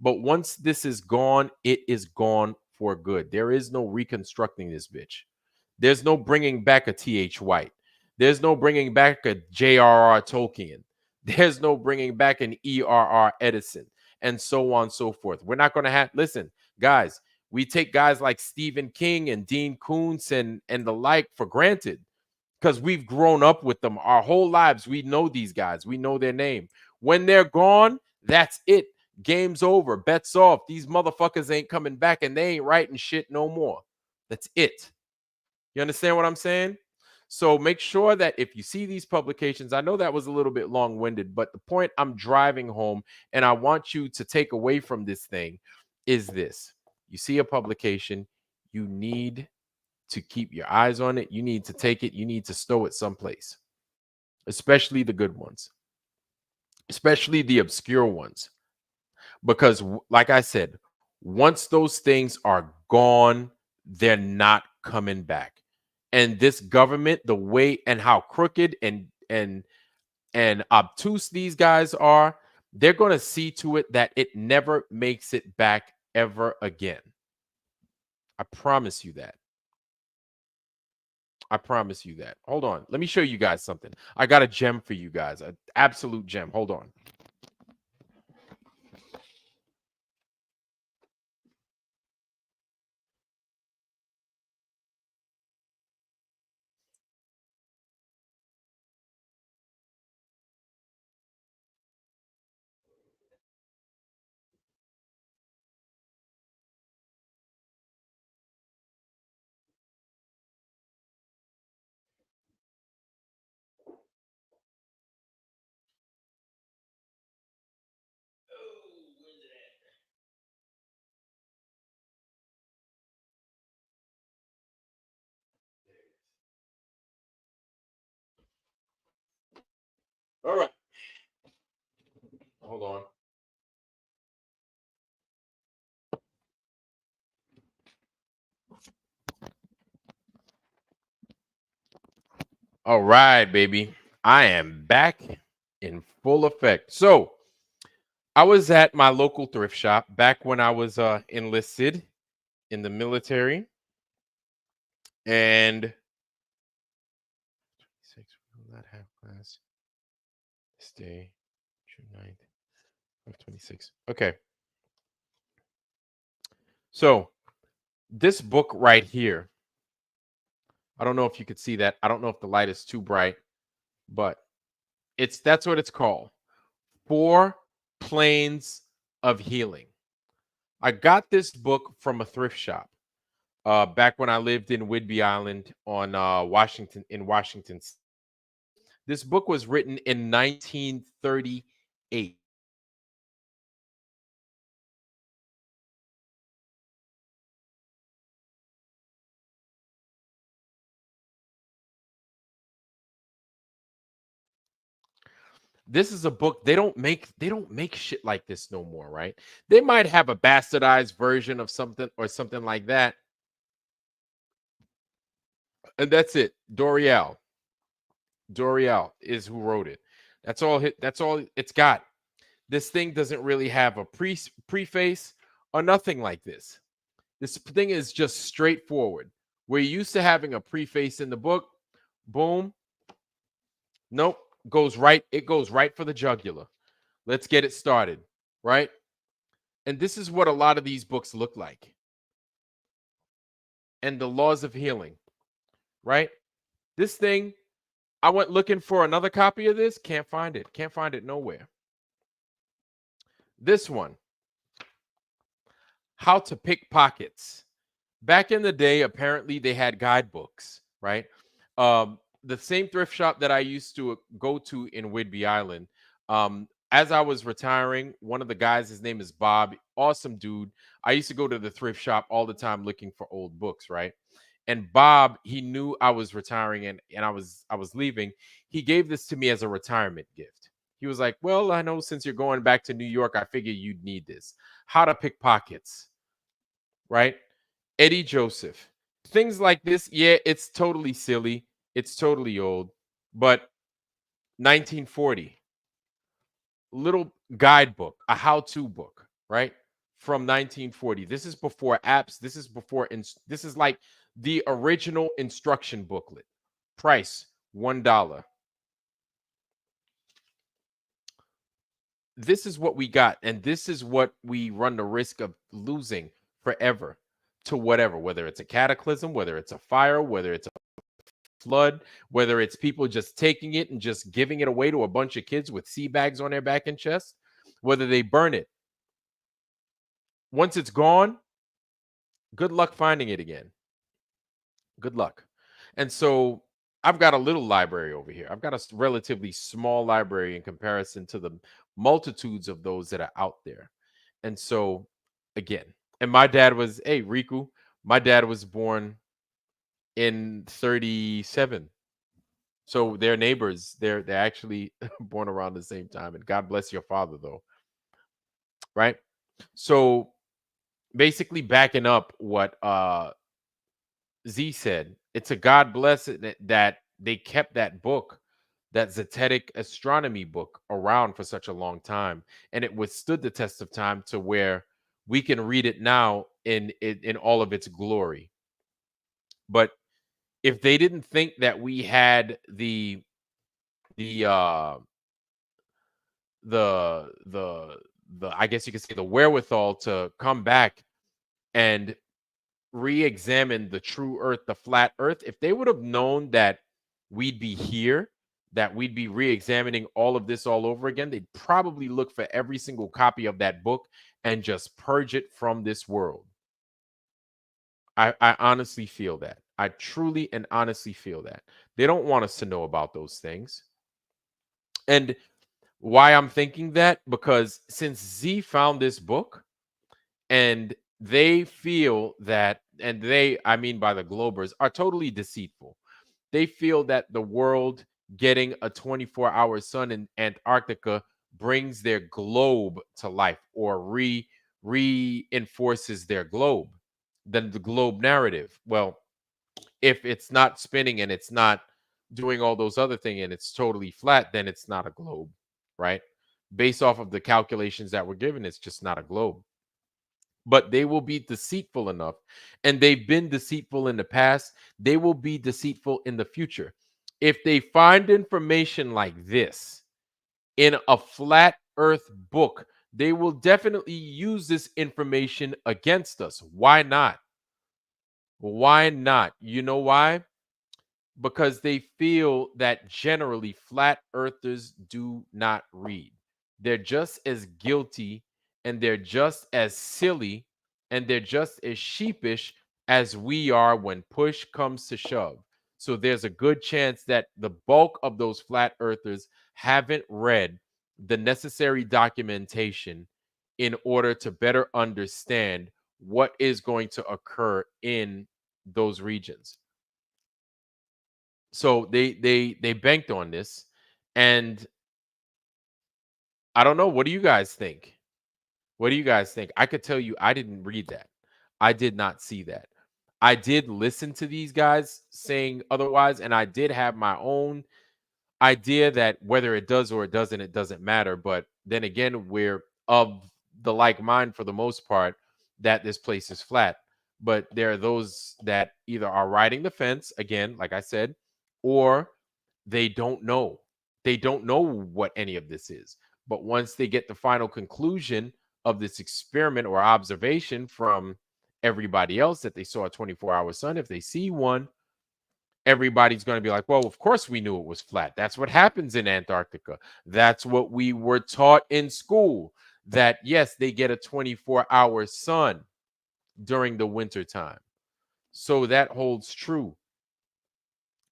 But once this is gone, it is gone for good. There is no reconstructing this bitch. There's no bringing back a T.H. White. There's no bringing back a J.R.R. Tolkien. There's no bringing back an E.R.R. Edison, and so on and so forth. We're not going to have, listen, guys, we take guys like Stephen King and Dean Koontz and the like for granted because we've grown up with them our whole lives. We know these guys. We know their name. When they're gone, that's it. Game's over. Bets off. These motherfuckers ain't coming back and they ain't writing shit no more. That's it. You understand what I'm saying? So make sure that if you see these publications, I know that was a little bit long-winded, but the point I'm driving home and I want you to take away from this thing is this. You see a publication, you need to keep your eyes on it. You need to take it. You need to stow it someplace, especially the good ones, especially the obscure ones. Because like I said, once those things are gone, they're not coming back. And this government, the way and how crooked and obtuse these guys are, they're going to see to it that it never makes it back ever again. I promise you that. I promise you that. Hold on. Let me show you guys something. I got a gem for you guys, an absolute gem. Hold on. All right. Hold on. All right, baby. I am back in full effect. So I was at my local thrift shop back when I was enlisted in the military. And 26, we will not have class this day, June 9th, 26. Okay. So this book right here, I don't know if you could see that. I don't know if the light is too bright, but that's what it's called. 4 Planes of Healing. I got this book from a thrift shop back when I lived in Whidbey Island on Washington. This book was written in 1938. This is a book they don't make shit like this no more, right? They might have a bastardized version of something or something like that. And that's it. Dorial is who wrote it. That's all it's got. This thing doesn't really have a preface or nothing like this. This thing is just straightforward. We're used to having a preface in the book. Boom. Nope. It goes right for the jugular. Let's get it started, right? And this is what a lot of these books look like. And the laws of healing, right? This thing, I went looking for another copy of this. Can't find it. Can't find it nowhere. This one, How to Pick Pockets. Back in the day, apparently they had guidebooks, right? The same thrift shop that I used to go to in Whidbey Island. As I was retiring, one of the guys, his name is Bob, awesome dude. I used to go to the thrift shop all the time looking for old books, right? And Bob, he knew I was retiring and I was leaving. He gave this to me as a retirement gift. He was like, "Well, I know since you're going back to New York, I figure you'd need this. How to Pick Pockets," right? Eddie Joseph. Things like this, yeah, it's totally silly. It's totally old. But 1940, little guidebook, a how-to book, right? From 1940. This is before apps. This is like the original instruction booklet. Price $1. This is what we got, and this is what we run the risk of losing forever to whatever, whether it's a cataclysm, whether it's a fire, whether it's a flood, whether it's people just taking it and just giving it away to a bunch of kids with sea bags on their back and chest, whether they burn it. Once it's gone, good luck finding it again. Good luck. And so I've got a little library over here. I've got a relatively small library in comparison to the multitudes of those that are out there. And so, again, and my dad was, hey, Riku, my dad was born in 37. So they're neighbors. They're actually born around the same time. And God bless your father, though. Right? So basically backing up what Z said, it's a God bless it that they kept that book, that Zetetic astronomy book, around for such a long time, and it withstood the test of time to where we can read it now in all of its glory. But if they didn't think that we had the I guess you could say the wherewithal to come back and re-examine the true earth, the flat earth, if they would have known that we'd be here, that we'd be re-examining all of this all over again, they'd probably look for every single copy of that book and just purge it from this world. I honestly feel that. I truly and honestly feel that. They don't want us to know about those things. And why I'm thinking that, because since Z found this book, and they feel that, and they, I mean by the Globers, are totally deceitful. They feel that the world getting a 24-hour sun in Antarctica brings their globe to life, or reinforces their globe, then the globe narrative. Well, if it's not spinning and it's not doing all those other things and it's totally flat, then it's not a globe, right? Based off of the calculations that were given, it's just not a globe. But they will be deceitful enough, and they've been deceitful in the past. They will be deceitful in the future. If they find information like this in a flat earth book, they will definitely use this information against us. Why not? Why not? You know why? Because they feel that generally flat earthers do not read. They're just as guilty, and they're just as silly, and they're just as sheepish as we are when push comes to shove. So there's a good chance that the bulk of those flat earthers haven't read the necessary documentation in order to better understand what is going to occur in those regions. So they banked on this, and I don't know. What do you guys think? What do you guys think? I could tell you, I didn't read that. I did not see that. I did listen to these guys saying otherwise, and I did have my own idea that whether it does or it doesn't, it doesn't matter. But then again, we're of the like mind for the most part that this place is flat. But there are those that either are riding the fence, again, like I said, or they don't know. They don't know what any of this is. But once they get the final conclusion of this experiment or observation from everybody else that they saw a 24-hour sun, if they see one, everybody's going to be like, well, of course we knew it was flat. That's what happens in Antarctica. That's what we were taught in school, that yes, they get a 24-hour sun during the winter time. So that holds true.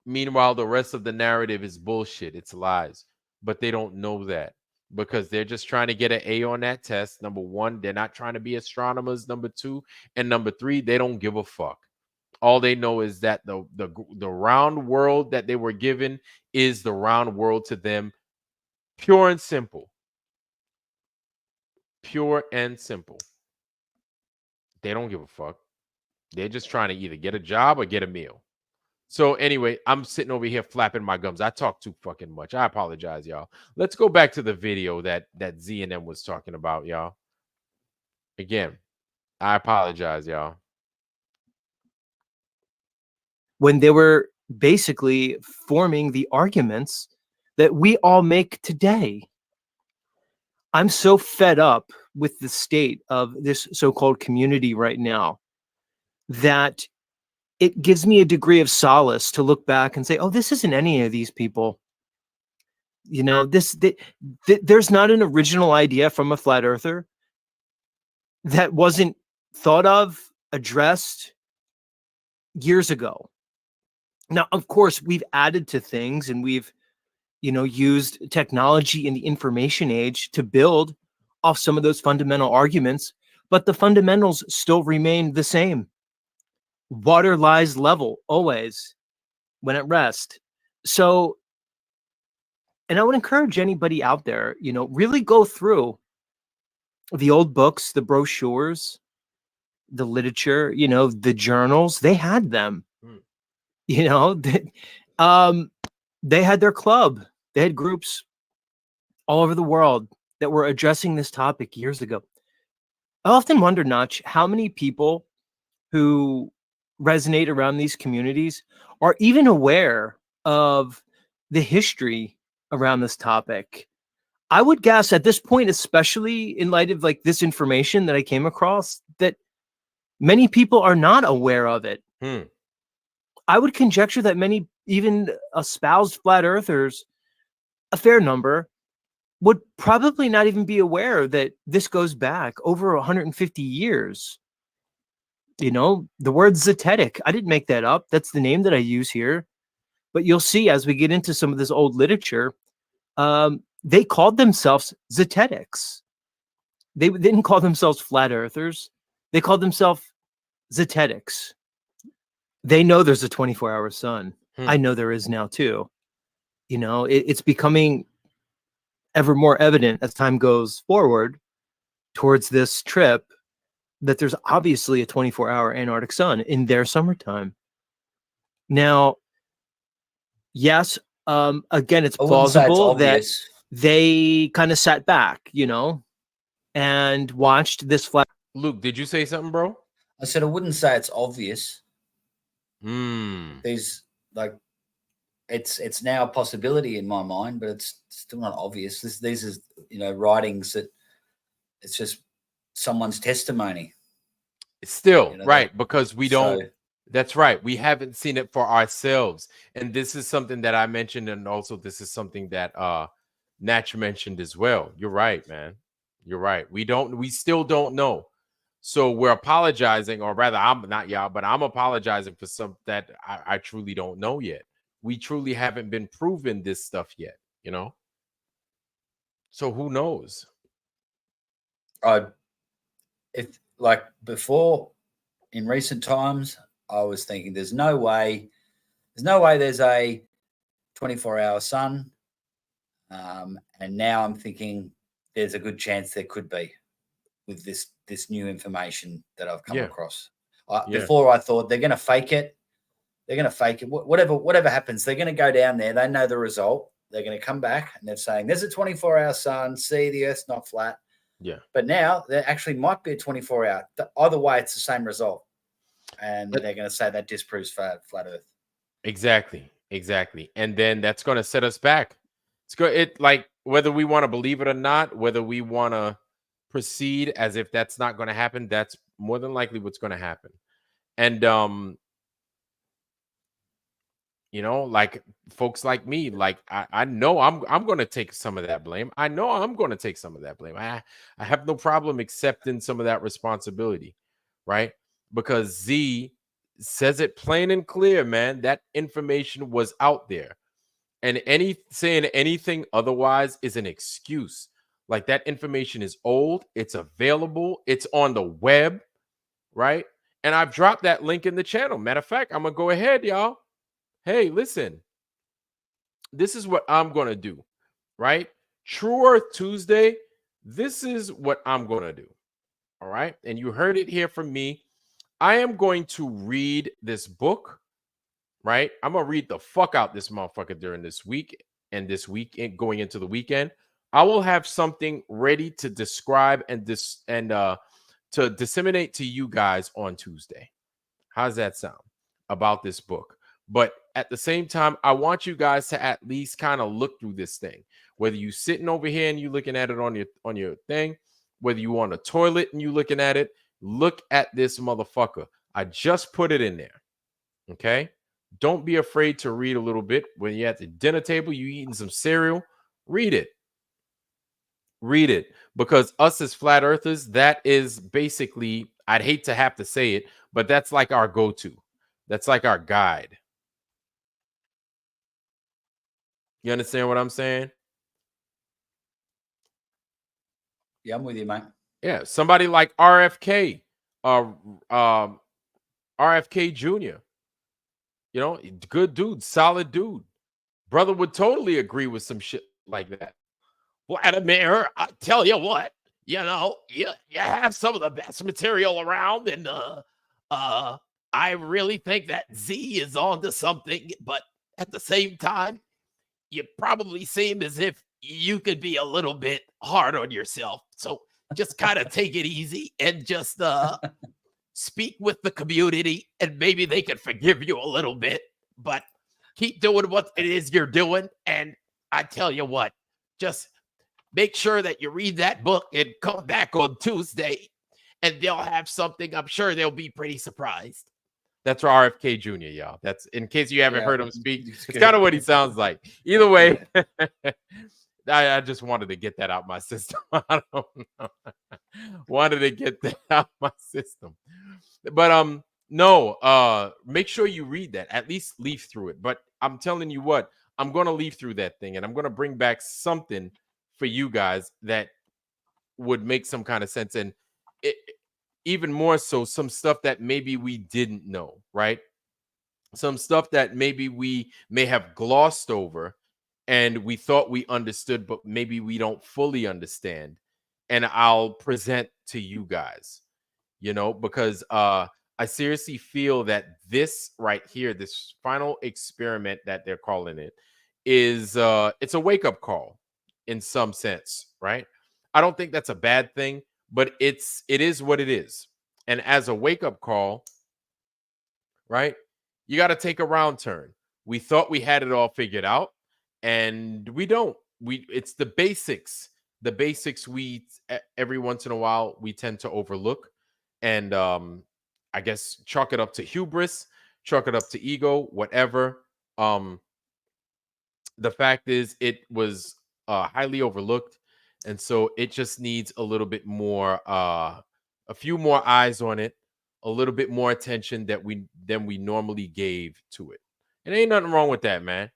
Meanwhile, the rest of the narrative is bullshit. It's lies. But they don't know that, because they're just trying to get an A on that test. Number one, they're not trying to be astronomers. Number two, and number three, they don't give a fuck. All they know is that the round world that they were given is the round world to them. Pure and simple. Pure and simple. They don't give a fuck. They're just trying to either get a job or get a meal. So anyway, I'm sitting over here flapping my gums. I talk too fucking much. I apologize, y'all. Let's go back to the video that Z and M was talking about, y'all. Again, I apologize, y'all. When they were basically forming the arguments that we all make today. I'm so fed up with the state of this so-called community right now that it gives me a degree of solace to look back and say, oh, this isn't any of these people. You know, there's not an original idea from a flat earther that wasn't thought of, addressed years ago. Now, of course, we've added to things and we've, used technology in the information age to build off some of those fundamental arguments, but the fundamentals still remain the same. Water lies level always when at rest. So, and I would encourage anybody out there, really go through the old books, the brochures, the literature, the journals. They had them. They had their club. They had groups all over the world that were addressing this topic years ago. I often wonder, Notch, how many people who resonate around these communities are even aware of the history around this topic. I would guess at this point, especially in light of like this information that I came across, that many people are not aware of it. I would conjecture that many, even espoused flat earthers, a fair number, would probably not even be aware that this goes back over 150 years. The word zetetic, I didn't make that up. That's the name that I use here. But you'll see as we get into some of this old literature, they called themselves zetetics. They didn't call themselves flat earthers. They called themselves zetetics. They know there's a 24-hour sun. I know there is now too. It's becoming ever more evident as time goes forward towards this trip that there's obviously a 24-hour Antarctic sun in their summertime. Now, yes, again, it's plausible that they kind of sat back, and watched this flat. Luke, did you say something, bro? I said I wouldn't say it's obvious. There's it's now a possibility in my mind, but it's still not obvious. These are writings that it's just someone's testimony. Still right, because we don't. That's right. We haven't seen it for ourselves, and this is something that I mentioned, and also this is something that Natch mentioned as well. You're right, man. You're right. We still don't know. So we're apologizing, or rather, I'm not y'all, but I'm apologizing for some that I truly don't know yet. We truly haven't been proven this stuff yet, So who knows? If like before, in recent times, I was thinking there's no way there's a 24-hour sun. And now I'm thinking there's a good chance there could be with this new information that I've come across. Before I thought they're going to fake it. They're going to fake it. Whatever happens, they're going to go down there. They know the result. They're going to come back and they're saying there's a 24-hour sun. See, the Earth's not flat. Yeah. But now there actually might be a 24-hour. Either way, it's the same result. And they're going to say that disproves flat Earth. Exactly. And then that's going to set us back. It like whether we want to believe it or not, whether we want to proceed as if that's not going to happen, that's more than likely what's going to happen. And like folks like me, like I know I'm going to take some of that blame. I know I'm going to take some of that blame. I have no problem accepting some of that responsibility, right? Because Z says it plain and clear, man. That information was out there. And saying anything otherwise is an excuse. Like that information is old, it's available, it's on the web, right? And I've dropped that link in the channel. Matter of fact, I'm gonna go ahead, y'all. Hey, listen, this is what I'm gonna do, right? True Earth Tuesday, this is what I'm gonna do. All right. And you heard it here from me. I am going to read this book. Right, I'm gonna read the fuck out this motherfucker during this week and this weekend going into the weekend. I will have something ready to describe and to disseminate to you guys on Tuesday. How's that sound about this book? But at the same time, I want you guys to at least kind of look through this thing. Whether you sitting over here and you looking at it on your thing, whether you on a toilet and you looking at it, look at this motherfucker. I just put it in there. Okay? Don't be afraid to read a little bit. When you're at the dinner table, you eating some cereal, read it. Read it. Because us as flat earthers, that is basically, I'd hate to have to say it, but that's like our go-to. That's like our guide. You understand what I'm saying? Yeah, I'm with you, mate. Yeah, somebody like RFK, RFK Jr. You know, good dude, solid dude. Brother would totally agree with some shit like that. Vladimir, I tell you what, you know, you have some of the best material around, and I really think that Z is onto something, but at the same time, you probably seem as if you could be a little bit hard on yourself. So just kind of take it easy and just speak with the community, and maybe they could forgive you a little bit, but keep doing what it is you're doing. And I tell you what, just make sure that you read that book and come back on Tuesday, and they'll have something. I'm sure they'll be pretty surprised. That's RFK Jr., y'all. That's in case you haven't heard him speak. It's kind of what he sounds like. Either way, I just wanted to get that out my system. I don't know. Wanted to get that out my system. But no, make sure you read that. At least leaf through it. But I'm telling you what, I'm gonna leaf through that thing, and I'm gonna bring back something for you guys that would make some kind of sense. And even more so, some stuff that maybe we didn't know, right? Some stuff that maybe we may have glossed over and we thought we understood, but maybe we don't fully understand. And I'll present to you guys, you know, because I seriously feel that this right here, this final experiment that they're calling it, is it's a wake-up call in some sense, right? I don't think that's a bad thing, but it is what it is. And as a wake-up call, right, you got to take a round turn. We thought we had it all figured out, and we don't. It's the basics. The basics every once in a while we tend to overlook, and I guess chalk it up to hubris, chalk it up to ego, whatever. The fact is it was highly overlooked, and so it just needs a little bit more a few more eyes on it, a little bit more attention than we normally gave to it. And ain't nothing wrong with that, man.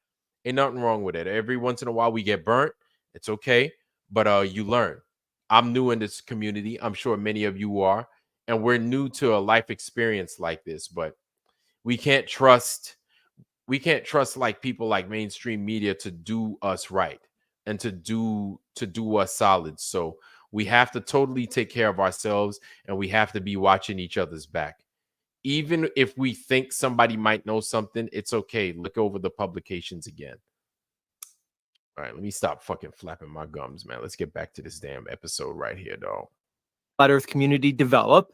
Ain't nothing wrong with it. Every once in a while we get burnt. It's okay, but you learn. I'm new in this community. I'm sure many of you are, and we're new to a life experience like this, but we can't trust like people like mainstream media to do us right and to do us solid. So we have to totally take care of ourselves, and we have to be watching each other's back. Even if we think somebody might know something, it's okay. Look over the publications again. All right, let me stop fucking flapping my gums, man. Let's get back to this damn episode right here, dog. Flat Earth community develop,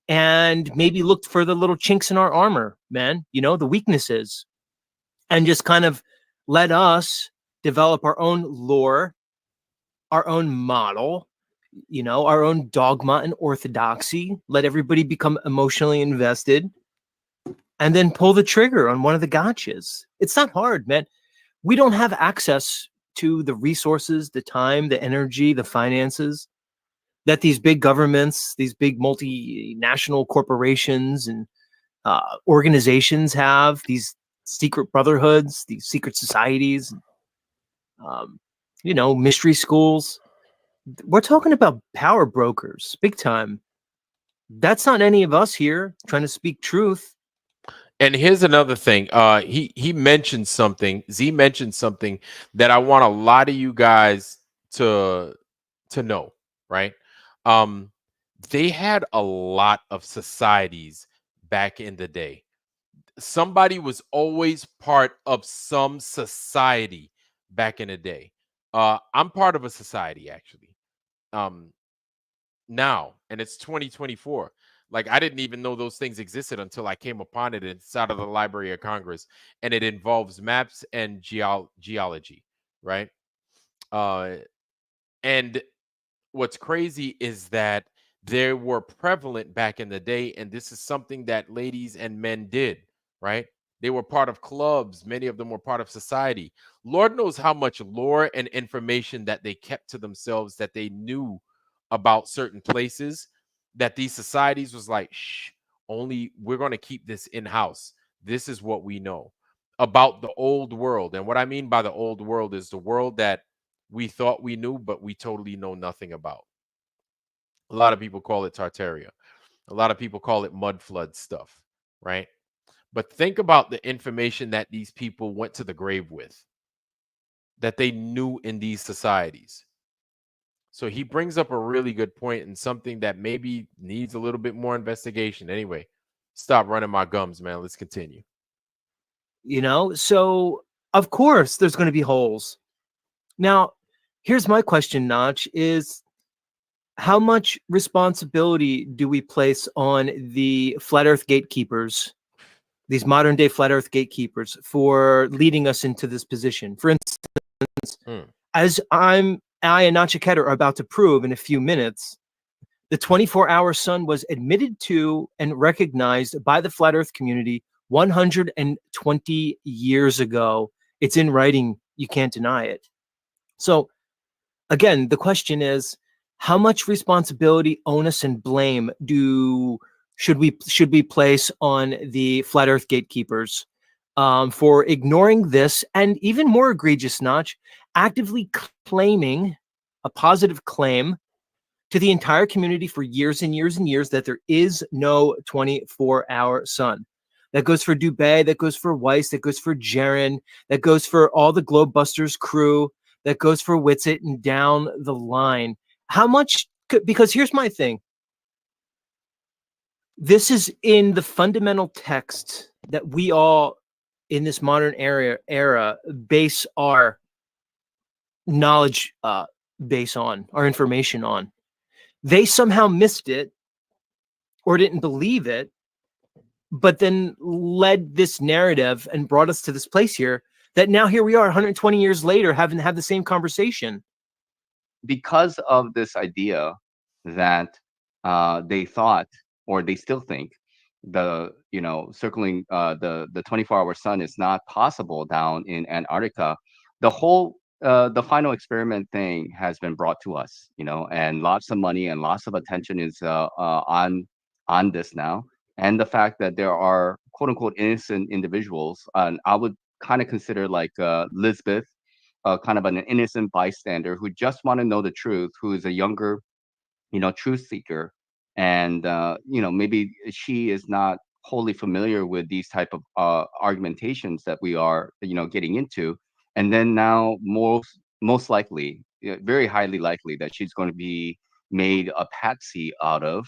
and maybe look for the little chinks in our armor, man. You know, the weaknesses, and just kind of let us develop our own lore, our own model, you know, our own dogma and orthodoxy. Let everybody become emotionally invested, and then pull the trigger on one of the gotchas. It's not hard, man. We don't have access to the resources, the time, the energy, the finances that these big governments, these big multinational corporations and organizations have, these secret brotherhoods, these secret societies, you know, mystery schools. We're talking about power brokers, big time. That's not any of us here trying to speak truth. And here's another thing. He mentioned something. Z mentioned something that I want a lot of you guys to know, right? They had a lot of societies back in the day. Somebody was always part of some society back in the day. I'm part of a society actually. Now, and it's 2024. Like, I didn't even know those things existed until I came upon it inside of the Library of Congress, and it involves maps and geology, right? Uh, and what's crazy is that they were prevalent back in the day, and this is something that ladies and men did, right? They were part of clubs. Many of them were part of society. Lord knows how much lore and information that they kept to themselves, that they knew about certain places, that these societies was like, shh, only we're going to keep this in house. This is what we know about the old world. And what I mean by the old world is the world that we thought we knew, but we totally know nothing about. A lot of people call it Tartaria. A lot of people call it mud flood stuff, right? But think about the information that these people went to the grave with, that they knew in these societies. So he brings up a really good point and something that maybe needs a little bit more investigation. Anyway, stop running my gums, man. Let's continue. You know, so of course there's going to be holes. Now, here's my question, Notch, is how much responsibility do we place on the flat earth gatekeepers, these modern day flat earth gatekeepers, for leading us into this position? For instance, as I and Nachiketa are about to prove in a few minutes, the 24-hour sun was admitted to and recognized by the flat earth community 120 years ago. It's in writing. You can't deny it. So again, the question is, how much responsibility, onus, and blame should we place on the flat earth gatekeepers for ignoring this, and even more egregious, Notch, actively claiming a positive claim to the entire community for years and years and years that there is no 24-hour sun? That goes for Dubé, that goes for Weiss, that goes for Jaron, that goes for all the Globebusters crew, that goes for Witsit, and down the line. How much? Because here's my thing. This is in the fundamental text that we all in this modern era base our knowledge base on, our information on. They somehow missed it or didn't believe it, but then led this narrative and brought us to this place here that now here we are 120 years later having to have the same conversation. Because of this idea that they thought, or they still think, circling the 24-hour sun is not possible down in Antarctica. The final experiment thing has been brought to us, and lots of money and lots of attention is on this now. And the fact that there are quote unquote innocent individuals, and I would kind of consider like Lisbeth, kind of an innocent bystander who just want to know the truth, who is a younger, truth seeker, and maybe she is not wholly familiar with these type of argumentations that we are, getting into, and then now most likely, very highly likely, that she's going to be made a patsy out of.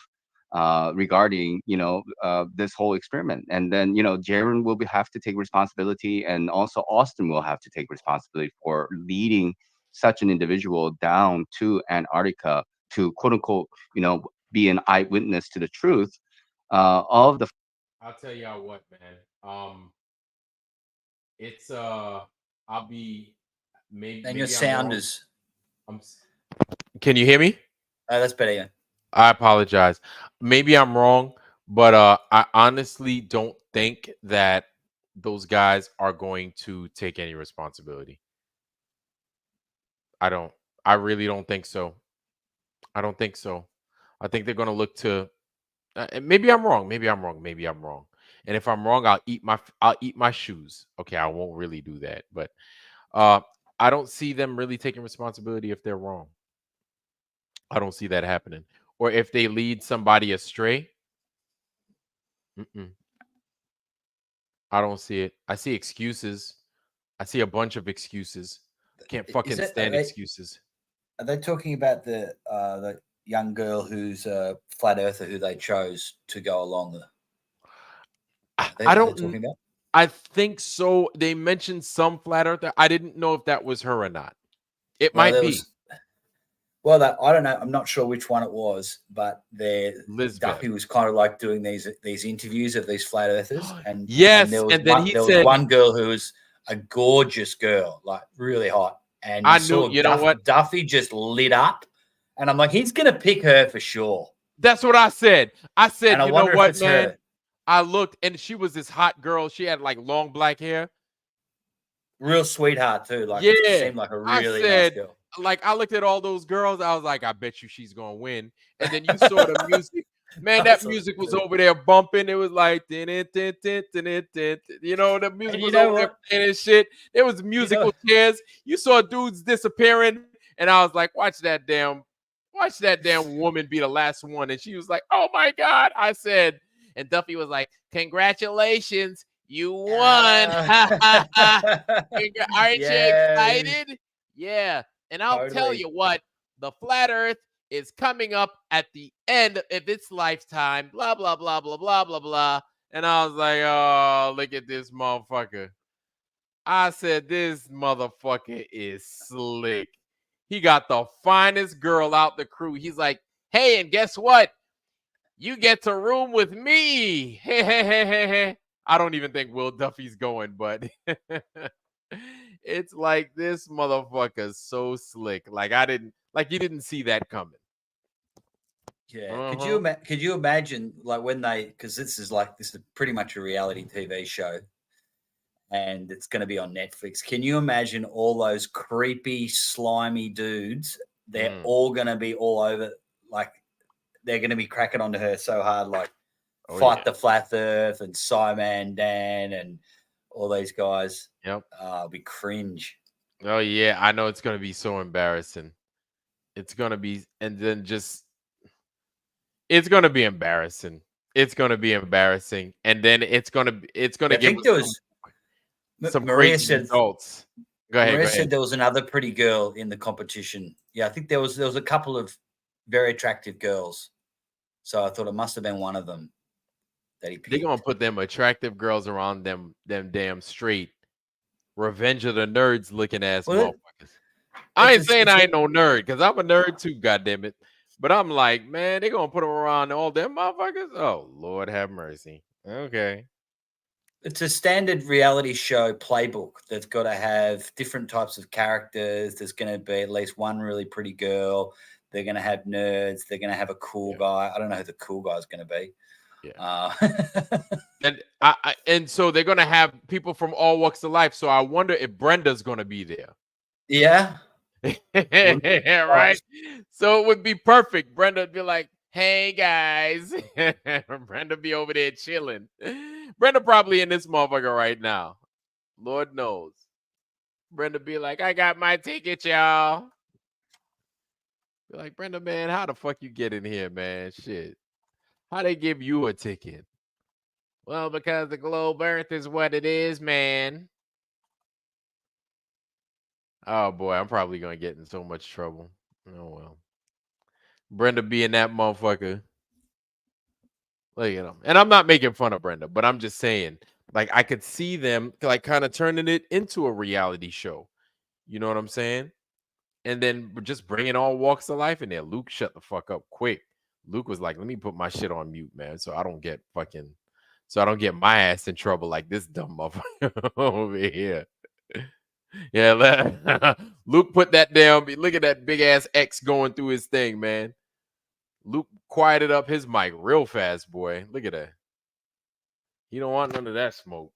Regarding this whole experiment, and then Jaron will have to take responsibility, and also Austin will have to take responsibility for leading such an individual down to Antarctica to quote unquote be an eyewitness to the truth of the. I'll tell y'all what, man. It's I'll be maybe. And maybe your I'm sound wrong. is. Can you hear me? Oh, that's better. Yeah. I apologize. Maybe I'm wrong, but I honestly don't think that those guys are going to take any responsibility. I don't. I really don't think so. I don't think so. I think they're going to look to. Maybe I'm wrong. Maybe I'm wrong. Maybe I'm wrong. And if I'm wrong, I'll eat my shoes. Okay, I won't really do that, but uh, I don't see them really taking responsibility if they're wrong. I don't see that happening. Or if they lead somebody astray. Mm-mm. I don't see it. I see excuses. I see a bunch of excuses. Can't fucking stand excuses. Are they talking about the young girl who's a flat earther who they chose to go along the? I don't. I think so. They mentioned some flat earther. I didn't know if that was her or not. It might be. Well, I don't know. I'm not sure which one it was, but Lisbeth. Duffy was kind of like doing these interviews of these flat earthers, and Yes, there was and then one, he there was said, one girl who was a gorgeous girl, like really hot, and I you knew, saw you know what? Duffy just lit up, and I'm like, he's gonna pick her for sure. That's what I said. I said, And I you know wonder if what, it's man? her. I looked, and she was this hot girl. She had like long black hair. Real sweetheart too. Like Yeah, seemed like a I really nice said, girl. like, I looked at all those girls. I was like, I bet you she's gonna win. And then you saw the music. Man, that music was over there bumping. It was like, you know, the music And you was know over there what? playing and shit. There was musical chairs. You saw dudes disappearing, and I was like, watch that damn woman be the last one. And she was like, oh my God. I said, and Duffy was like, congratulations, you won. Aren't you excited? Yeah. And I'll tell Totally. you what, the flat earth is coming up at the end of its lifetime, blah, blah, blah, blah, blah, blah, blah. And I was like, oh, look at this motherfucker. I said, this motherfucker is slick. He got the finest girl out the crew. He's like, hey, and guess what? You get to room with me. I don't even think Will Duffy's going, but it's like this motherfucker's so slick. Like you didn't see that coming. Yeah. Could you imagine like when because this is pretty much a reality TV show, and it's going to be on Netflix. Can you imagine all those creepy, slimy dudes? They're all going to be all over, like they're going to be cracking onto her so hard, like Fight the Flat Earth and Simon Dan and all these guys. Yep. It'll be cringe. Oh yeah, I know it's going to be so embarrassing. It's going to be, and then it's going to be embarrassing. It's going to be embarrassing, and then it's going to I give think there was some Maria crazy said, results. Go ahead. Maria said there was another pretty girl in the competition. Yeah, I think there was a couple of very attractive girls. So I thought it must have been one of them that he picked. They're gonna put them attractive girls around them damn straight. Revenge of the Nerds looking ass motherfuckers. I ain't saying I ain't no nerd, because I'm a nerd too, goddammit. But I'm like, man, they're gonna put them around all them motherfuckers. Oh, Lord have mercy. Okay. It's a standard reality show playbook that's got to have different types of characters. There's going to be at least one really pretty girl. They're going to have nerds. They're going to have a cool guy. I don't know who the cool guy is going to be. Yeah. And so they're going to have people from all walks of life. So I wonder if Brenda's going to be there. Yeah. Right. So it would be perfect. Brenda would be like, hey guys. Brenda be over there chilling. Brenda probably in this motherfucker right now. Lord knows. Brenda be like, I got my ticket, y'all. Be like, Brenda, man, how the fuck you get in here, man? Shit. How they give you a ticket? Well, because the globe earth is what it is, man. Oh boy, I'm probably gonna get in so much trouble. Oh well. Brenda being that motherfucker. Look at them. And I'm not making fun of Brenda, but I'm just saying, like, I could see them like kind of turning it into a reality show. You know what I'm saying? And then just bringing all walks of life in there. Luke shut the fuck up quick. Luke was like, let me put my shit on mute, man, so I don't get my ass in trouble like this dumb motherfucker over here. Yeah, Luke put that down. Look at that big ass X going through his thing, man. Luke quieted up his mic real fast, boy. Look at that. He don't want none of that smoke.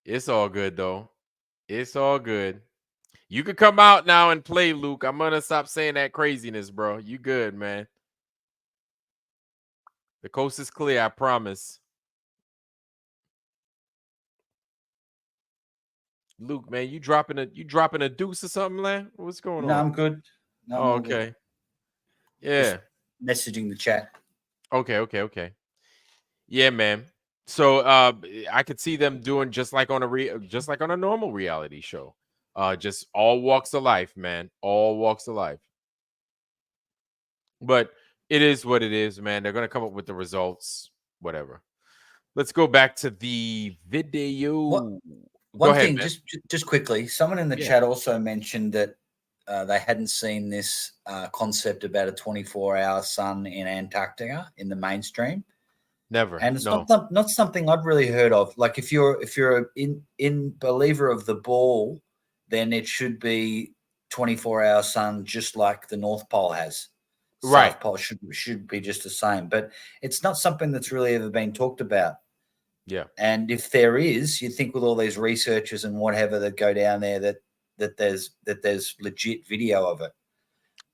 It's all good, though. It's all good. You could come out now and play, Luke. I'm gonna stop saying that craziness, bro. You good, man. The coast is clear, I promise. Luke, man, you dropping a deuce or something, man? What's going on? No, I'm good. No, oh, okay. Good. Yeah. Just messaging the chat. Okay. Yeah, man. So I could see them doing just like on a normal reality show. Just all walks of life, man. All walks of life. But it is what it is, man. They're gonna come up with the results, whatever. Let's go back to the video. One thing, just quickly, someone in the chat also mentioned that they hadn't seen this concept about a 24-hour sun in Antarctica in the mainstream, Never. and it's No. not something I'd really heard of. Like if you're in believer of the ball, then it should be 24-hour sun, just like the North Pole has. Right. South Pole should be just the same, but it's not something that's really ever been talked about. Yeah. And if there is, you think with all these researchers and whatever that go down there that there's legit video of it.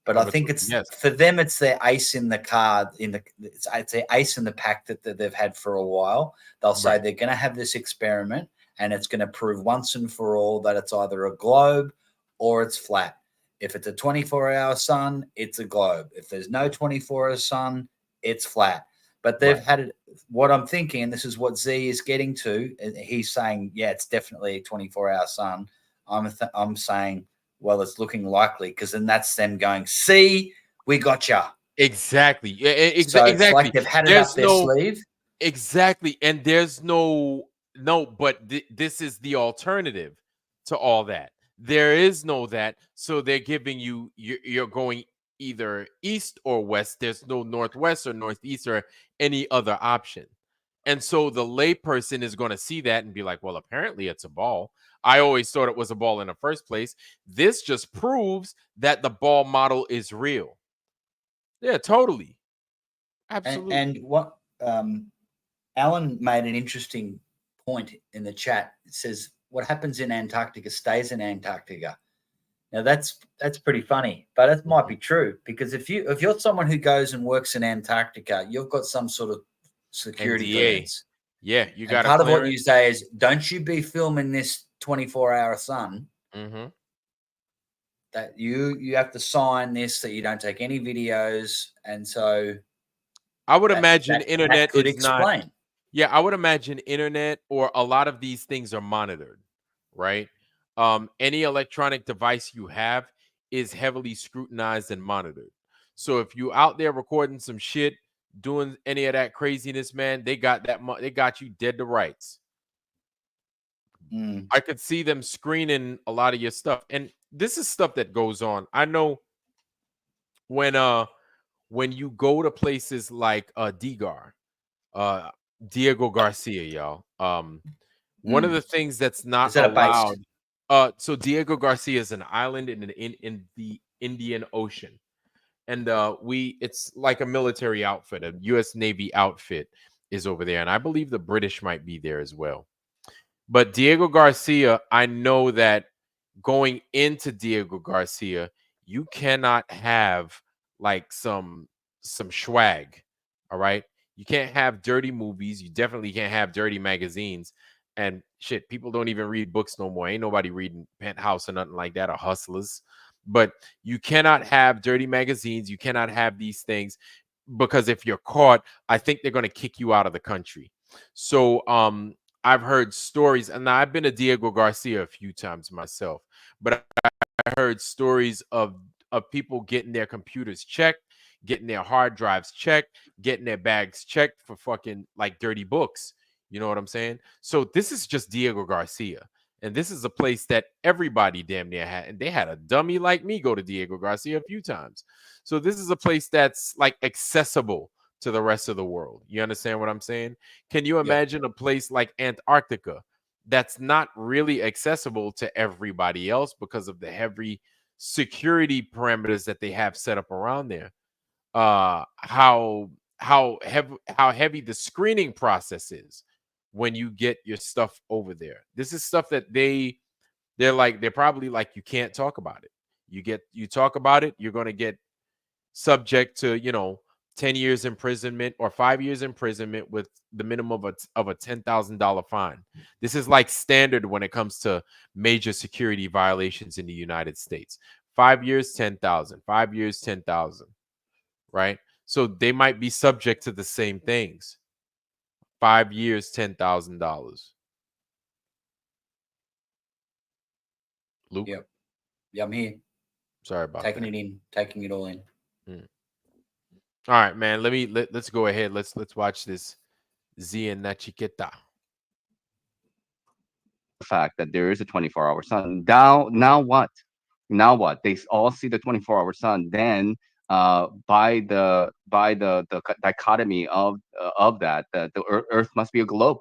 But I think it's for them, it's their ace in the card it's their ace in the pack that they've had for a while. They'll say they're going to have this experiment and it's going to prove once and for all that it's either a globe or it's flat. If it's a 24-hour sun, it's a globe. If there's no 24-hour sun, it's flat. But they've had it. What I'm thinking, and this is what Z is getting to, he's saying, yeah, it's definitely a 24-hour sun. I'm saying, well, it's looking likely, because then that's them going, see, we got ya. Exactly. So Exactly. it's like they've had it up their sleeve. Exactly. And there's but this is the alternative to all that. There is no that. So they're giving you're going either east or west. There's no northwest or northeast or any other option. And so the layperson is going to see that and be like, well, apparently it's a ball. I always thought it was a ball in the first place. This just proves that the ball model is real. Yeah, totally. Absolutely. And what Alan made an interesting point in the chat. It says, what happens in Antarctica stays in Antarctica. Now that's pretty funny, but it might be true, because if you're someone who goes and works in Antarctica, you've got some sort of security clearance. Yeah, you got part of what you say is, don't you be filming this 24-hour sun. That you have to sign this, that you don't take any videos, and so I would imagine internet that could is explain. not. Yeah, I would imagine internet or a lot of these things are monitored, right? Any electronic device you have is heavily scrutinized and monitored. So if you out there recording some shit, doing any of that craziness, man, they got they got you dead to rights. I could see them screening a lot of your stuff, and this is stuff that goes on. I know when you go to places like Diego Garcia, y'all. One of the things that's not allowed. So Diego Garcia is an island in the Indian Ocean, and it's like a military outfit, a U.S. Navy outfit is over there, and I believe the British might be there as well. But Diego Garcia, I know that going into Diego Garcia, you cannot have like some swag. All right. You can't have dirty movies. You definitely can't have dirty magazines. And shit, people don't even read books no more. Ain't nobody reading Penthouse or nothing like that, or Hustlers. But you cannot have dirty magazines. You cannot have these things, because if you're caught, I think they're going to kick you out of the country. So I've heard stories, and I've been to Diego Garcia a few times myself, but I heard stories of people getting their computers checked, getting their hard drives checked, getting their bags checked for fucking like dirty books. You know what I'm saying? So this is just Diego Garcia. And this is a place that everybody damn near had. And they had a dummy like me go to Diego Garcia a few times. So this is a place that's like accessible to the rest of the world. You understand what I'm saying? Can you imagine a place like Antarctica that's not really accessible to everybody else because of the heavy security parameters that they have set up around there? How heavy the screening process is when you get your stuff over there. This is stuff that they're probably like, you can't talk about it. You talk about it, you're going to get subject to 10 years imprisonment or 5 years imprisonment with the minimum of a $10,000 fine. This is like standard when it comes to major security violations in the United States. 5 years, 10,000. 5 years, 10,000. Right? So they might be subject to the same things. 5 years, $10,000. Luke? Yep. Yeah, I'm here. Sorry about taking that. Taking it all in. All right, man. Let's go ahead. Let's watch this Z and Nachiqueta. The fact that there is a 24-hour sun. Now what? Now what? They all see the 24-hour sun. Then by the dichotomy of that, the Earth must be a globe.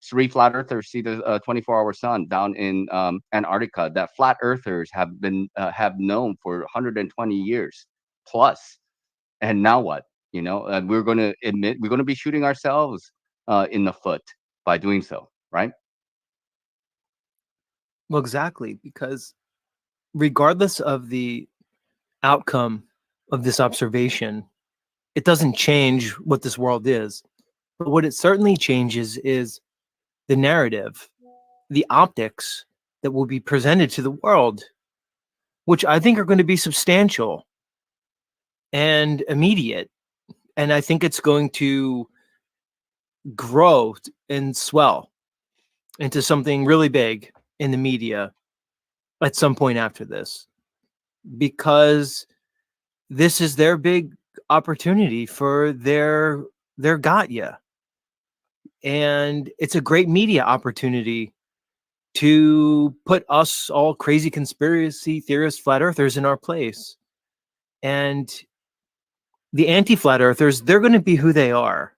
3 flat earthers see the 24-hour sun down in Antarctica that flat earthers have known for 120 years plus. And now what? We're going to admit we're going to be shooting ourselves in the foot by doing so, right? Well, exactly, because regardless of the outcome of this observation, it doesn't change what this world is. But what it certainly changes is the narrative, the optics that will be presented to the world, which I think are going to be substantial and immediate. And I think it's going to grow and swell into something really big in the media at some point after this, because this is their big opportunity for their got ya. And it's a great media opportunity to put us all crazy conspiracy theorists, flat earthers in our place. And the anti-flat earthers, they're going to be who they are.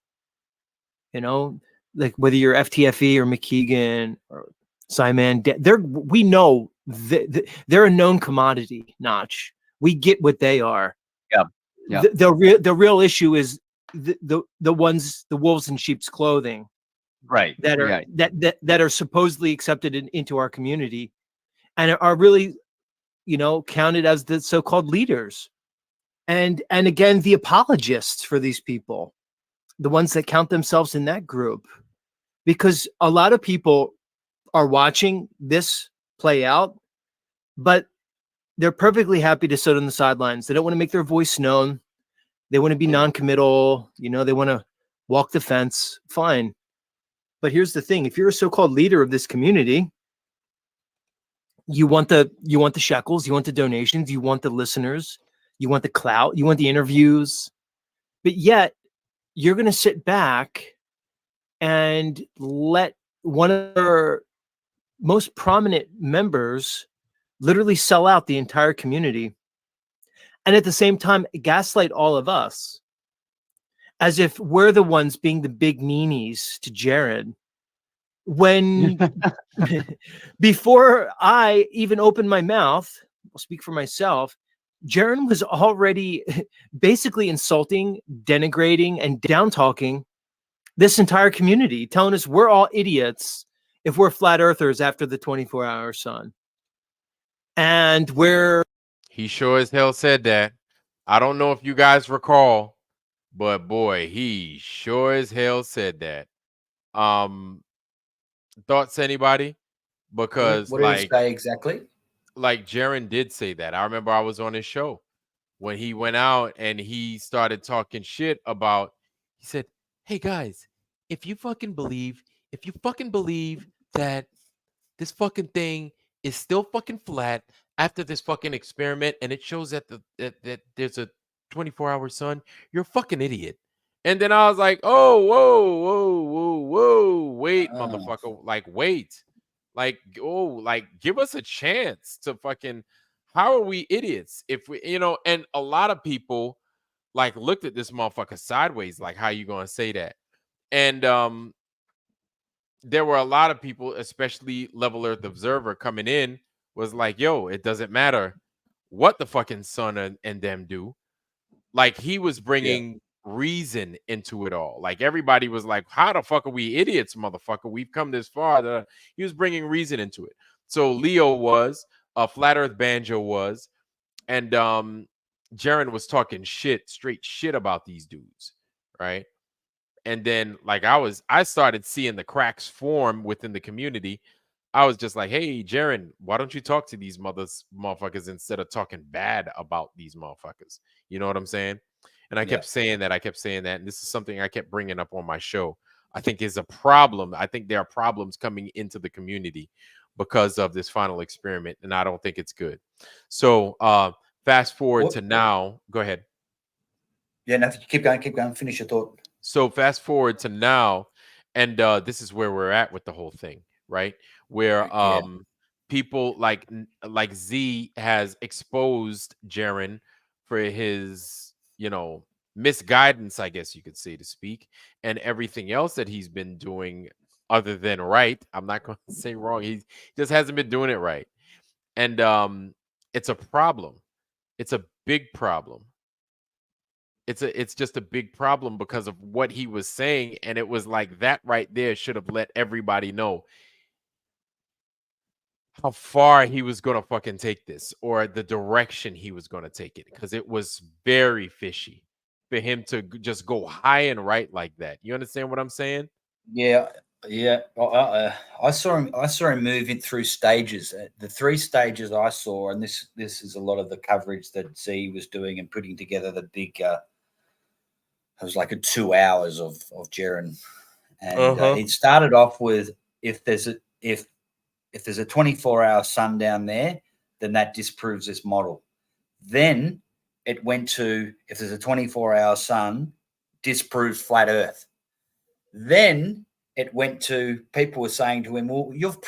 Like whether you're FTFE or McKeegan or Simon, we know they're a known commodity. Notch. We get what they are. Yeah. Yeah. The real issue is the wolves in sheep's clothing, Right. that are Right. that are supposedly accepted into our community and are really, counted as the so-called leaders. And again, the apologists for these people, the ones that count themselves in that group, because a lot of people are watching this play out, but they're perfectly happy to sit on the sidelines. They don't want to make their voice known. They want to be non-committal. They want to walk the fence. Fine. But here's the thing. If you're a so-called leader of this community, you want the shekels, you want the donations, you want the listeners, you want the clout, you want the interviews, but yet you're going to sit back and let one of our most prominent members literally sell out the entire community. And at the same time, gaslight all of us as if we're the ones being the big meanies to Jared. When before I even opened my mouth, I'll speak for myself, Jaron was already basically insulting, denigrating, and down-talking this entire community, telling us we're all idiots if we're flat earthers after the 24-hour sun. And He sure as hell said that. I don't know if you guys recall, but boy, he sure as hell said that. Thoughts, anybody? Because What did he say exactly? like Jaron did say that. I remember I was on his show when he went out and he started talking shit about, he said, "Hey guys, if you fucking believe that this fucking thing is still fucking flat after this fucking experiment and it shows that that there's a 24-hour sun, you're a fucking idiot." And then I was like, "Oh, whoa, wait, motherfucker, like wait. Like, oh, like give us a chance to fucking, how are we idiots if we, and a lot of people like looked at this motherfucker sideways, like, how you gonna say that? And there were a lot of people, especially Level Earth Observer coming in, was like, yo, it doesn't matter what the fucking sun and them do. Like, he was bringing reason into it all. Like, everybody was like, how the fuck are we idiots, motherfucker? We've come this far. He was bringing reason into it. So Leo was, Flat Earth Banjo was, and Jaren was talking shit, straight shit about these dudes, right? And then like I started seeing the cracks form within the community. I was just like, hey, Jaren, why don't you talk to these motherfuckers instead of talking bad about these motherfuckers? You know what I'm saying? And I kept saying that. And this is something I kept bringing up on my show. I think is a problem. I think there are problems coming into the community because of this final experiment, and I don't think it's good. So fast forward to now. Go ahead. Yeah, no, keep going. Finish your thought. So fast forward to now, and this is where we're at with the whole thing, right? Where people like Z has exposed Jaren for his, misguidance, I guess you could say, to speak, and everything else that he's been doing other than right. I'm not going to say wrong. He just hasn't been doing it right. And it's a problem. It's a big problem. It's just a big problem because of what he was saying, and it was like that right there should have let everybody know how far he was going to fucking take this, or the direction he was going to take it, because it was very fishy for him to just go high and right like that. You understand what I'm saying? Yeah, yeah. I saw him. I saw him moving through stages. The 3 stages I saw, and this is a lot of the coverage that Z was doing and putting together the big. It was like 2 hours of Jaren, and it started off with if there's a 24-hour sun down there, then that disproves this model. Then it went to if there's a 24-hour sun, disproves flat Earth. Then it went to people were saying to him, well, you've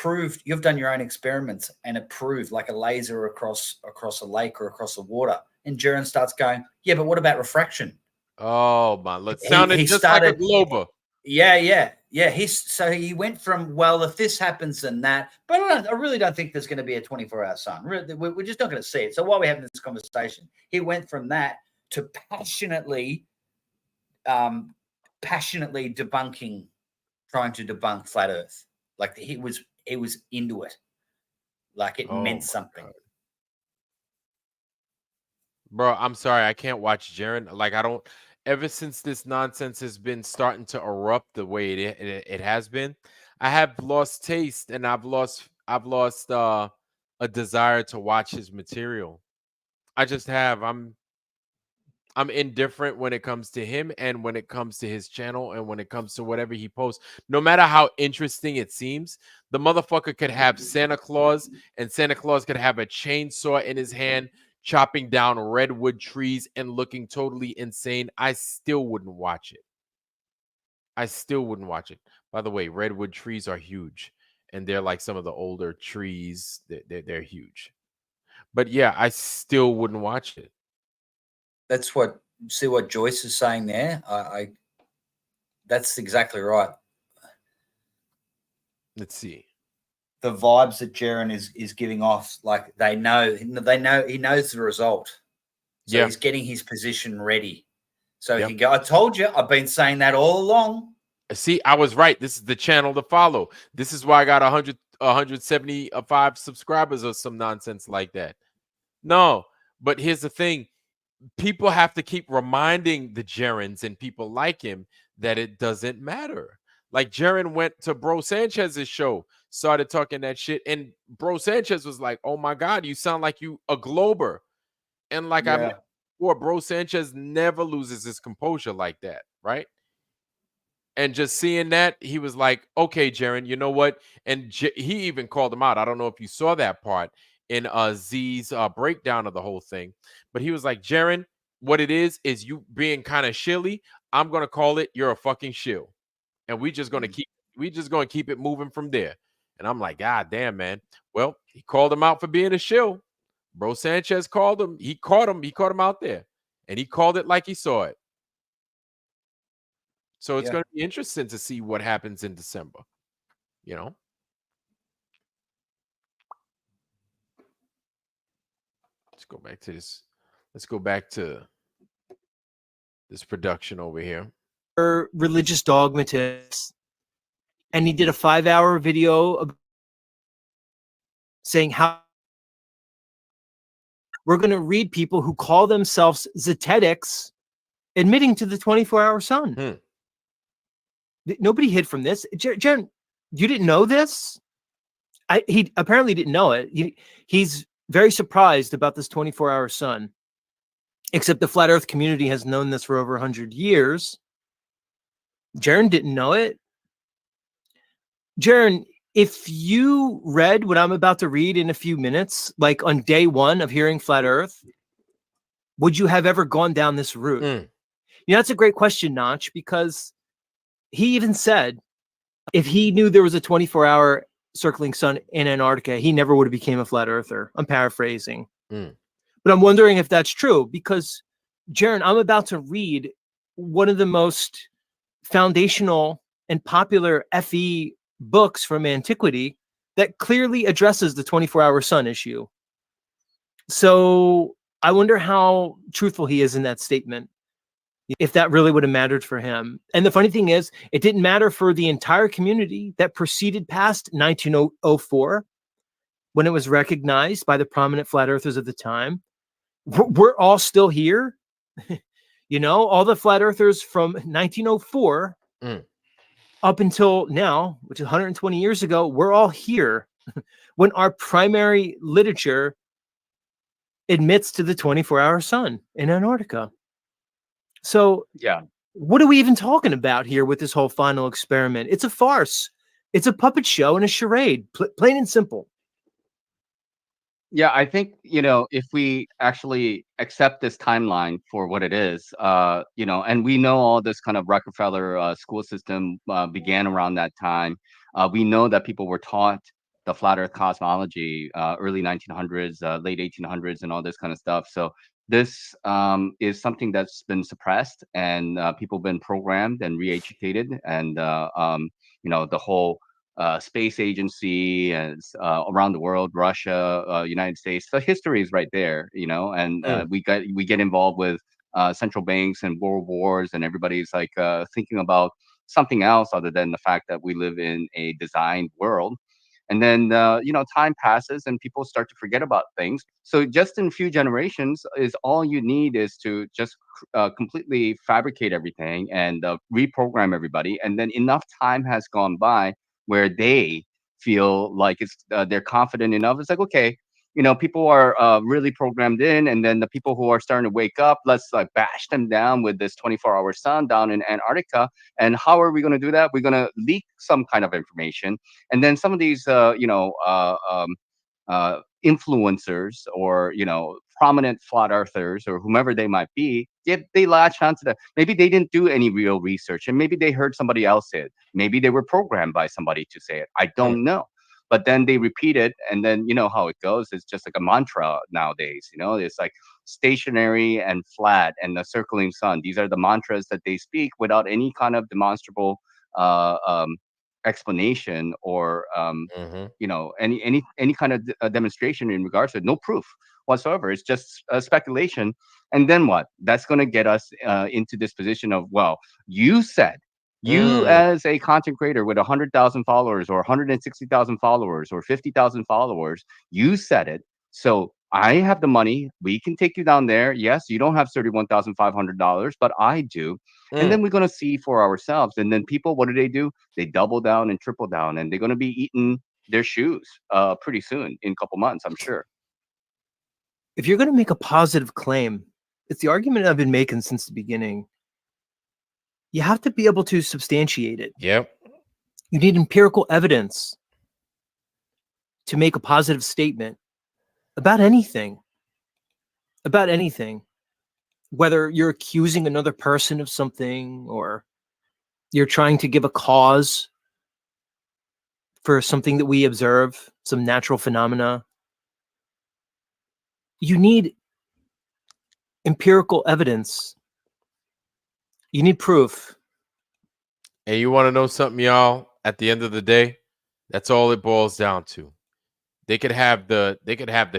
done your own experiments and it proved, like a laser across a lake or across the water. And Jaren starts going, yeah, but what about refraction? Oh my, it sounded he just started, like a glober. Yeah. So he went from, well, if this happens, then that. But I really don't think there's going to be a 24-hour sun. We're just not going to see it. So while we're having this conversation, he went from that to passionately debunking, trying to debunk flat Earth. Like he was into it. Like it meant something. God. Bro, I'm sorry, I can't watch Jaren. Like, I don't. Ever since this nonsense has been starting to erupt the way it has been, I have lost taste, and I've lost a desire to watch his material. I just have. I'm indifferent when it comes to him, and when it comes to his channel, and when it comes to whatever he posts. No matter how interesting it seems, the motherfucker could have Santa Claus, and Santa Claus could have a chainsaw in his hand, chopping down redwood trees and looking totally insane. I still wouldn't watch it. By the way, redwood trees are huge, and they're like some of the older trees. They're huge. But yeah, I still wouldn't watch it. That's what Joyce is saying there. I that's exactly right. Let's see. The vibes that Jaren is giving off, like they know he knows the result. So he's getting his position ready. So he can go, I told you, I've been saying that all along. See, I was right. This is the channel to follow. This is why I got 175 subscribers or some nonsense like that. No, but here's the thing. People have to keep reminding the Jarens and people like him that it doesn't matter. Like Jaren went to Bro Sanchez's show, started talking that shit, and Bro Sanchez was like, "Oh my God, you sound like you a glober." And like I mentioned before, Bro Sanchez never loses his composure like that, right? And just seeing that, he was like, "Okay, Jaren, you know what?" And he even called him out. I don't know if you saw that part in Z's breakdown of the whole thing, but he was like, "Jaren, what it is you being kind of shilly. I'm gonna call it you're a fucking shill, and we just gonna keep it moving from there." And I'm like, God damn, man. Well, he called him out for being a shill. Bro Sanchez called him. He caught him out there, and he called it like he saw it. So it's going to be interesting to see what happens in December, you know? Let's go back to this. Let's go back to this production over here. Religious dogmatists. And he did a 5-hour video saying how we're going to read people who call themselves Zetetics admitting to the 24-hour sun. Nobody hid from this. Jen, you didn't know this? He apparently didn't know it. He's very surprised about this 24-hour sun, except the flat earth community has known this for over 100 years. Jaren didn't know it. Jaren, if you read what I'm about to read in a few minutes, like on day one of hearing flat earth, would you have ever gone down this route? You know, that's a great question, Notch, because he even said if he knew there was a 24-hour circling sun in Antarctica, he never would have became a flat earther. I'm paraphrasing. Mm. But I'm wondering if that's true because, Jaron, I'm about to read one of the most foundational and popular FE books from antiquity that clearly addresses the 24-hour sun issue. So I wonder how truthful he is in that statement, if that really would have mattered for him. And the funny thing is, it didn't matter for the entire community that proceeded past 1904 when it was recognized by the prominent flat earthers of the time. We're all still here. You know, all the flat earthers from 1904 up until now, which is 120 years ago, we're all here when our primary literature admits to the 24-hour sun in Antarctica. So, Yeah. what are we even talking about here with this whole final experiment? It's a farce. It's a puppet show and a charade, plain and simple. Yeah, I think, if we actually accept this timeline for what it is, and we know all this kind of Rockefeller school system began around that time. We know that people were taught the flat Earth cosmology, early 1900s, late 1800s, and all this kind of stuff. So this is something that's been suppressed, and people been programmed and re-educated, and the whole space agency and around the world, Russia, United States. The history is right there, and we get involved with central banks and world wars, and everybody's like thinking about something else other than the fact that we live in a designed world. And then time passes and people start to forget about things. So just in a few generations is all you need is to just completely fabricate everything and reprogram everybody. And then enough time has gone by where they feel like they're confident enough. It's like, okay, people are really programmed in, and then the people who are starting to wake up, let's like bash them down with this 24-hour sun down in Antarctica. And how are we going to do that? We're going to leak some kind of information, and then some of these influencers or prominent flat earthers or whomever they might be, they latch onto that. Maybe they didn't do any real research, and maybe they heard somebody else say it. Maybe they were programmed by somebody to say it. I don't know. But then they repeat it, and then you know how it goes. It's just like a mantra nowadays. It's like stationary and flat and the circling sun. These are the mantras that they speak without any kind of demonstrable uh, um, explanation or any kind of demonstration in regards to it. No proof whatsoever. It's just speculation. And then what? That's going to get us into this position of, well, you said, you as a content creator with 100,000 followers or 160,000 followers or 50,000 followers, you said it. So I have the money. We can take you down there. Yes, you don't have $31,500, but I do. And then we're going to see for ourselves. And then people, what do? They double down and triple down, and they're going to be eating their shoes pretty soon, in a couple months, I'm sure. If you're going to make a positive claim, it's the argument I've been making since the beginning. You have to be able to substantiate it. Yep. You need empirical evidence to make a positive statement about anything. About anything. Whether you're accusing another person of something or you're trying to give a cause for something that we observe, some natural phenomena. You need empirical evidence. You need proof. And you want to know something, y'all? At the end of the day, that's all it boils down to. They could have the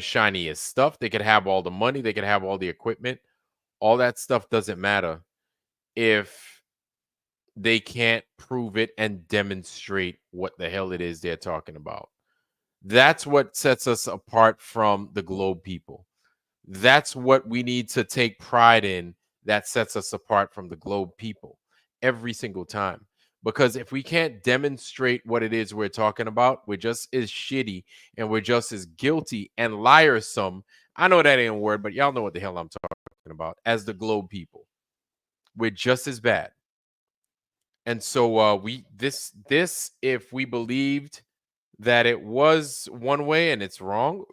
shiniest stuff. They could have all the money. They could have all the equipment. All that stuff doesn't matter if they can't prove it and demonstrate what the hell it is they're talking about. That's what sets us apart from the globe people. That's what we need to take pride in. That sets us apart from the globe people every single time. Because if we can't demonstrate what it is we're talking about, we're just as shitty and we're just as guilty and liarsome. I know that ain't a word, but y'all know what the hell I'm talking about. As the globe people, we're just as bad. And so if we believed that it was one way and it's wrong,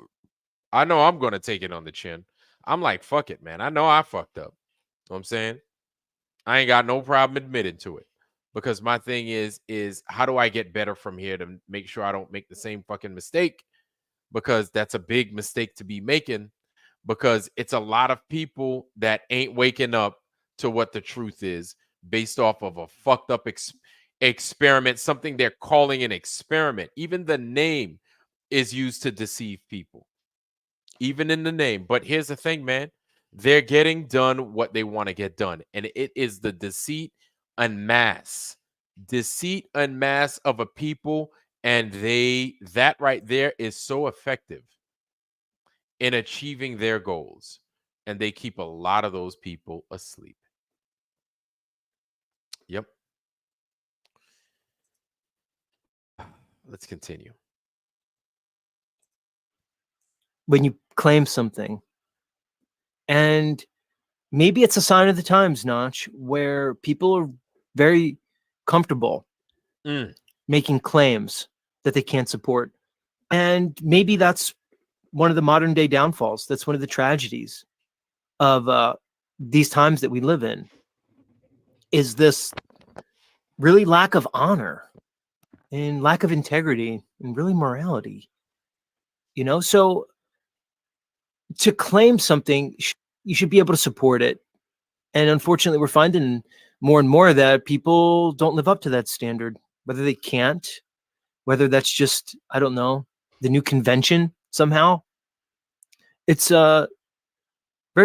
I know I'm going to take it on the chin. I'm like, fuck it, man. I know I fucked up. You know what I'm saying? I ain't got no problem admitting to it. because my thing is how do I get better from here to make sure I don't make the same fucking mistake, because that's a big mistake to be making, because it's a lot of people that ain't waking up to what the truth is based off of a fucked up experiment, something they're calling an experiment. Even the name is used to deceive people, even in the name. But here's the thing, man, they're getting done what they want to get done, and it is the deceit en masse of a people, and that right there is so effective in achieving their goals, and they keep a lot of those people asleep. Yep. Let's continue. When you claim something, and maybe it's a sign of the times, Notch, where people are very comfortable making claims that they can't support. And maybe that's one of the modern day downfalls. That's one of the tragedies of these times that we live in, is this really lack of honor and lack of integrity and really morality. So to claim something, you should be able to support it. And unfortunately, we're finding more and more that people don't live up to that standard, whether they can't, whether that's just, I don't know, the new convention somehow. It's very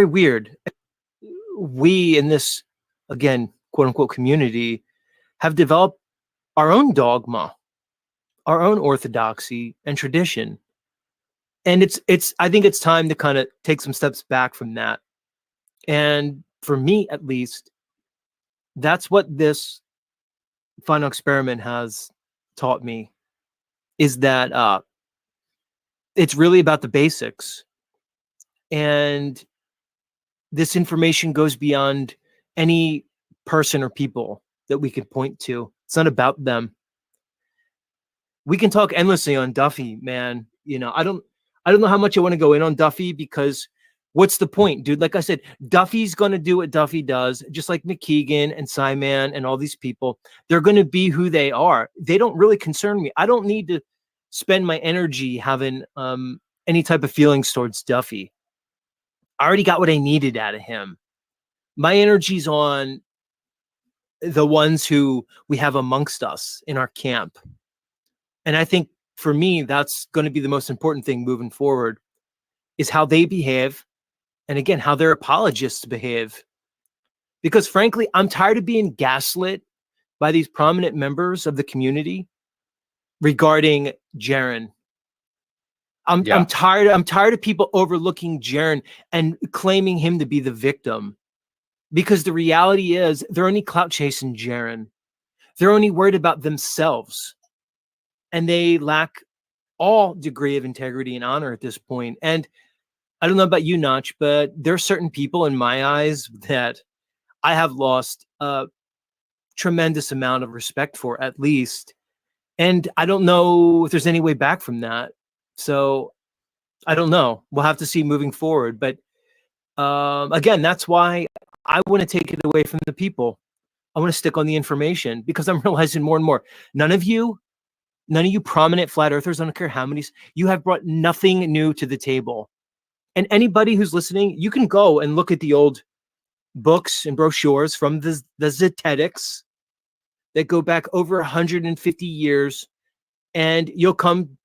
weird. We in this, again, quote unquote, community have developed our own dogma, our own orthodoxy and tradition. And I think it's time to kind of take some steps back from that. And for me, at least, that's what this final experiment has taught me, is that it's really about the basics. And this information goes beyond any person or people that we could point to. It's not about them. We can talk endlessly on Duffy, man. I don't know how much I want to go in on Duffy, because what's the point, dude? Like I said, Duffy's going to do what Duffy does, just like McKeegan and Simon and all these people. They're going to be who they are. They don't really concern me. I don't need to spend my energy having any type of feelings towards Duffy. I already got what I needed out of him. My energy's on the ones who we have amongst us in our camp. And I think for me, that's going to be the most important thing moving forward, is how they behave. And again, how their apologists behave. Because frankly, I'm tired of being gaslit by these prominent members of the community regarding Jaren. I'm tired of people overlooking Jaren and claiming him to be the victim. Because the reality is, they're only clout chasing Jaren. They're only worried about themselves. And they lack all degree of integrity and honor at this point. And I don't know about you, Notch, but there are certain people in my eyes that I have lost a tremendous amount of respect for, at least. And I don't know if there's any way back from that. So I don't know. We'll have to see moving forward. But again, that's why I want to take it away from the people. I want to stick on the information, because I'm realizing more and more, none of you prominent flat earthers, I don't care how many, you have brought nothing new to the table. And anybody who's listening, you can go and look at the old books and brochures from the Zetetics that go back over 150 years, and you'll come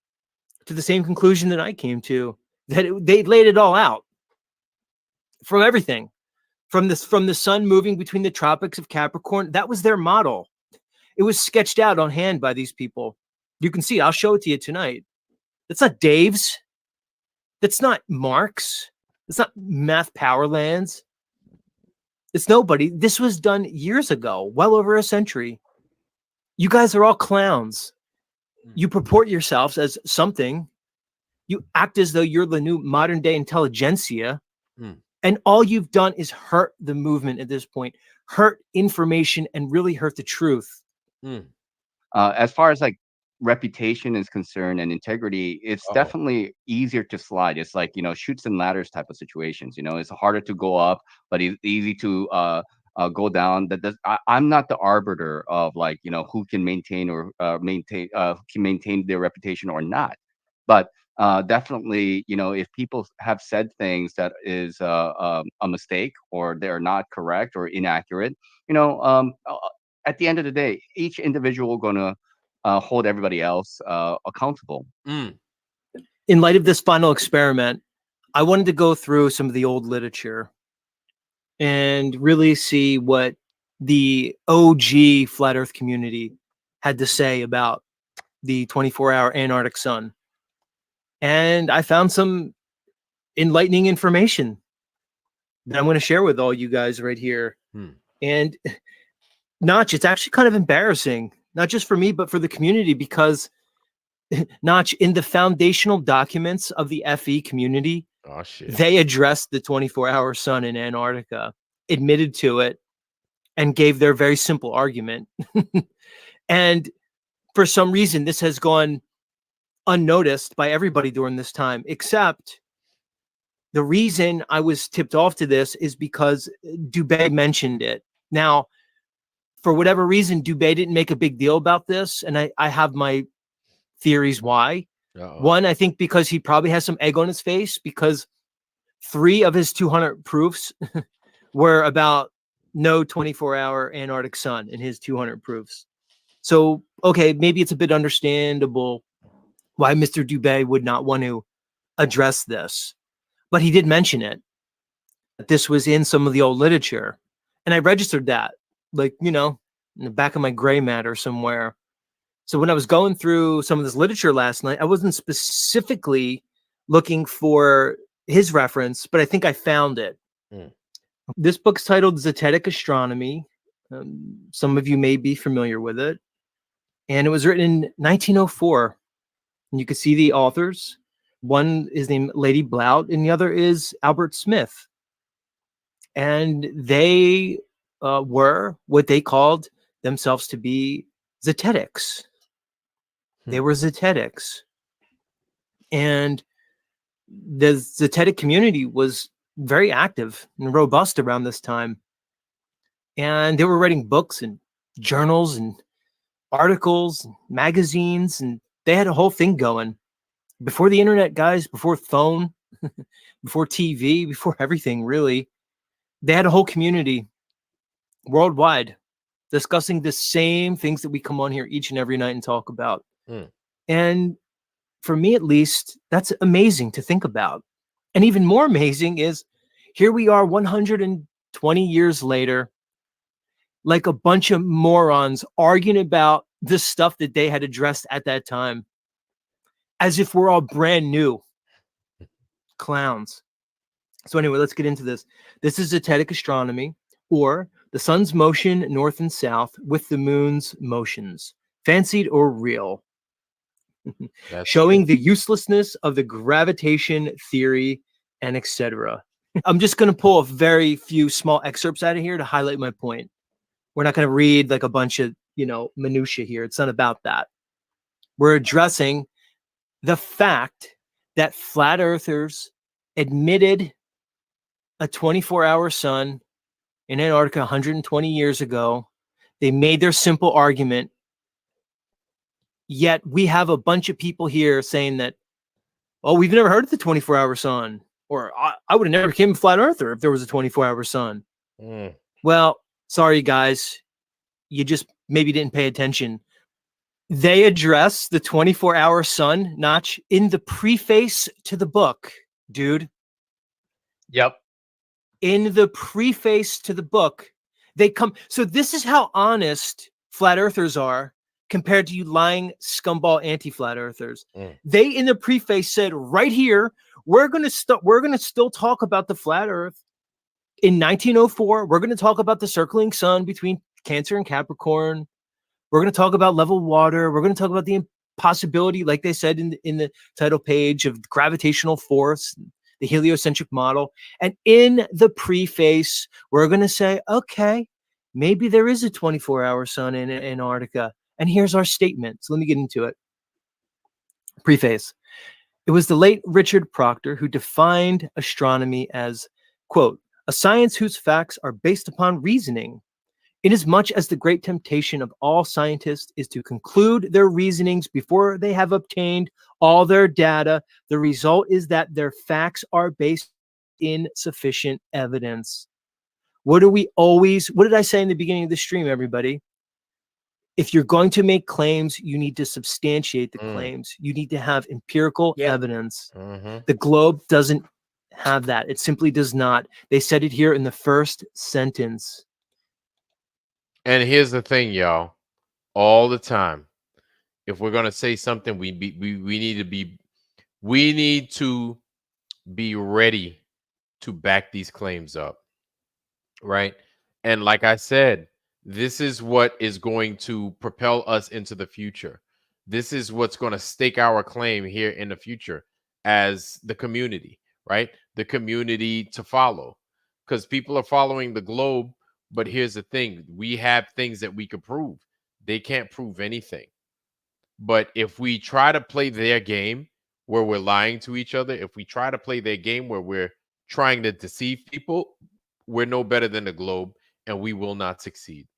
to the same conclusion that I came to, that they laid it all out from everything, from the sun moving between the tropics of Capricorn. That was their model. It was sketched out on hand by these people. You can see it. I'll show it to you tonight. That's not Dave's. That's not Mark's. It's not Math Powerlands. It's nobody. This was done years ago, well over a century. You guys are all clowns. You purport yourselves as something. You act as though you're the new modern day intelligentsia. And all you've done is hurt the movement at this point, hurt information, and really hurt the truth. As far as like reputation is concerned and integrity, it's definitely easier to slide. It's like, shoots and ladders type of situations. It's harder to go up, but it's easy to go down. I'm not the arbiter of, like, who can maintain or can maintain their reputation or not. But definitely, if people have said things that is a mistake, or they're not correct or inaccurate, at the end of the day, each individual gonna hold everybody else accountable. Mm. In light of this final experiment, I wanted to go through some of the old literature and really see what the OG flat Earth community had to say about the 24-hour Antarctic sun. And I found some enlightening information that I'm going to share with all you guys right here. And Notch, it's actually kind of embarrassing, not just for me, but for the community, because Notch, in the foundational documents of the FE community, Oh shit. they addressed the 24-hour sun in Antarctica, admitted to it, and gave their very simple argument. And for some reason, this has gone unnoticed by everybody during this time, except the reason I was tipped off to this is because Dubé mentioned it. Now, for whatever reason, Dubé didn't make a big deal about this, and I have my theories why. One, I think because he probably has some egg on his face, because 3 of his 200 proofs were about no 24-hour Antarctic sun in his 200 proofs. So, okay, maybe it's a bit understandable why Mr. Dubé would not want to address this. But he did mention it. This was in some of the old literature. And I registered that, like, in the back of my gray matter somewhere. So when I was going through some of this literature last night, I wasn't specifically looking for his reference, but I think I found it. This book's titled Zetetic Astronomy. Some of you may be familiar with it. And it was written in 1904. And you can see the authors. One is named Lady Blount, and the other is Albert Smith. And they were what they called themselves to be Zetetics. They were Zetetics. And the Zetetic community was very active and robust around this time. And they were writing books and journals and articles, and magazines, and they had a whole thing going. Before the internet, guys, before phone, before TV, before everything, really, they had a whole community worldwide discussing the same things that we come on here each and every night and talk about. And for me, at least, that's amazing to think about. And even more amazing is here we are 120 years later, like a bunch of morons arguing about the stuff that they had addressed at that time, as if we're all brand new clowns. So anyway, let's get into this. This is Zetetic Astronomy, or the sun's motion north and south with the moon's motions, fancied or real. Showing the uselessness of the gravitation theory and etc. I'm just going to pull a very few small excerpts out of here to highlight my point. We're not going to read like a bunch of, minutia here. It's not about that. We're addressing the fact that flat earthers admitted a 24-hour sun in Antarctica 120 years ago. They made their simple argument. Yet we have a bunch of people here saying that, oh, we've never heard of the 24-hour sun, or I would have never became a flat earther if there was a 24-hour sun. Well, sorry, guys. You just maybe didn't pay attention. They address the 24-hour sun, Notch, in the preface to the book, dude. Yep. In the preface to the book, they come. So this is how honest flat earthers are compared to you lying scumball anti-flat earthers. They in the preface said right here, we're going to still talk about the flat earth. In 1904, we're going to talk about the circling sun between Cancer and Capricorn. We're going to talk about level water. We're going to talk about the impossibility, like they said in the title page, of gravitational force, the heliocentric model. And in the preface, we're going to say, okay, maybe there is a 24-hour sun in Antarctica. And here's our statement. So let me get into it. Preface. It was the late Richard Proctor who defined astronomy as, quote, a science whose facts are based upon reasoning. Inasmuch as the great temptation of all scientists is to conclude their reasonings before they have obtained all their data, the result is that their facts are based in sufficient evidence. What did I say in the beginning of the stream, everybody? If you're going to make claims, you need to substantiate the claims. You need to have empirical evidence. The globe doesn't have that. It simply does not. They said it here in the first sentence. And here's the thing, y'all. All the time, if we're gonna say something, we need to be ready to back these claims up, right? And like I said, this is what is going to propel us into the future. This is what's going to stake our claim here in the future as the community, right? The community to follow, because people are following the globe. But here's the thing, we have things that we could prove. They can't prove anything. But if we try to play their game where we're lying to each other, if we try to play their game where we're trying to deceive people, we're no better than the globe, and we will not succeed.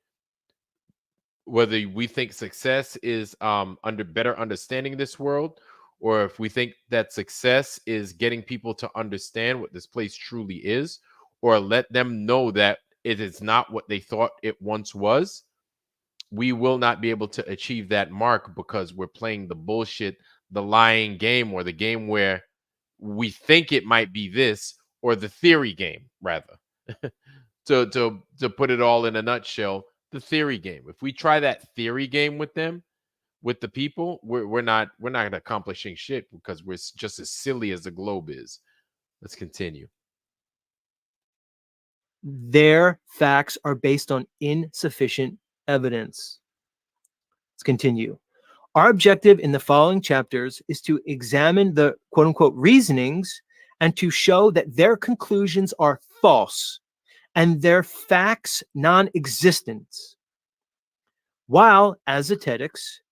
Whether we think success is under better understanding this world, or if we think that success is getting people to understand what this place truly is, or let them know that it is not what they thought it once was, we will not be able to achieve that mark, because we're playing the bullshit, the lying game, or the game where we think it might be this, or the theory game, rather. to put it all in a nutshell, the theory game. If we try that theory game with them, with the people, we're not accomplishing shit, because we're just as silly as the globe is. Let's continue. Their facts are based on insufficient evidence. Let's continue. Our objective in the following chapters is to examine the quote unquote reasonings and to show that their conclusions are false and their facts non-existent. While, as aesthetics,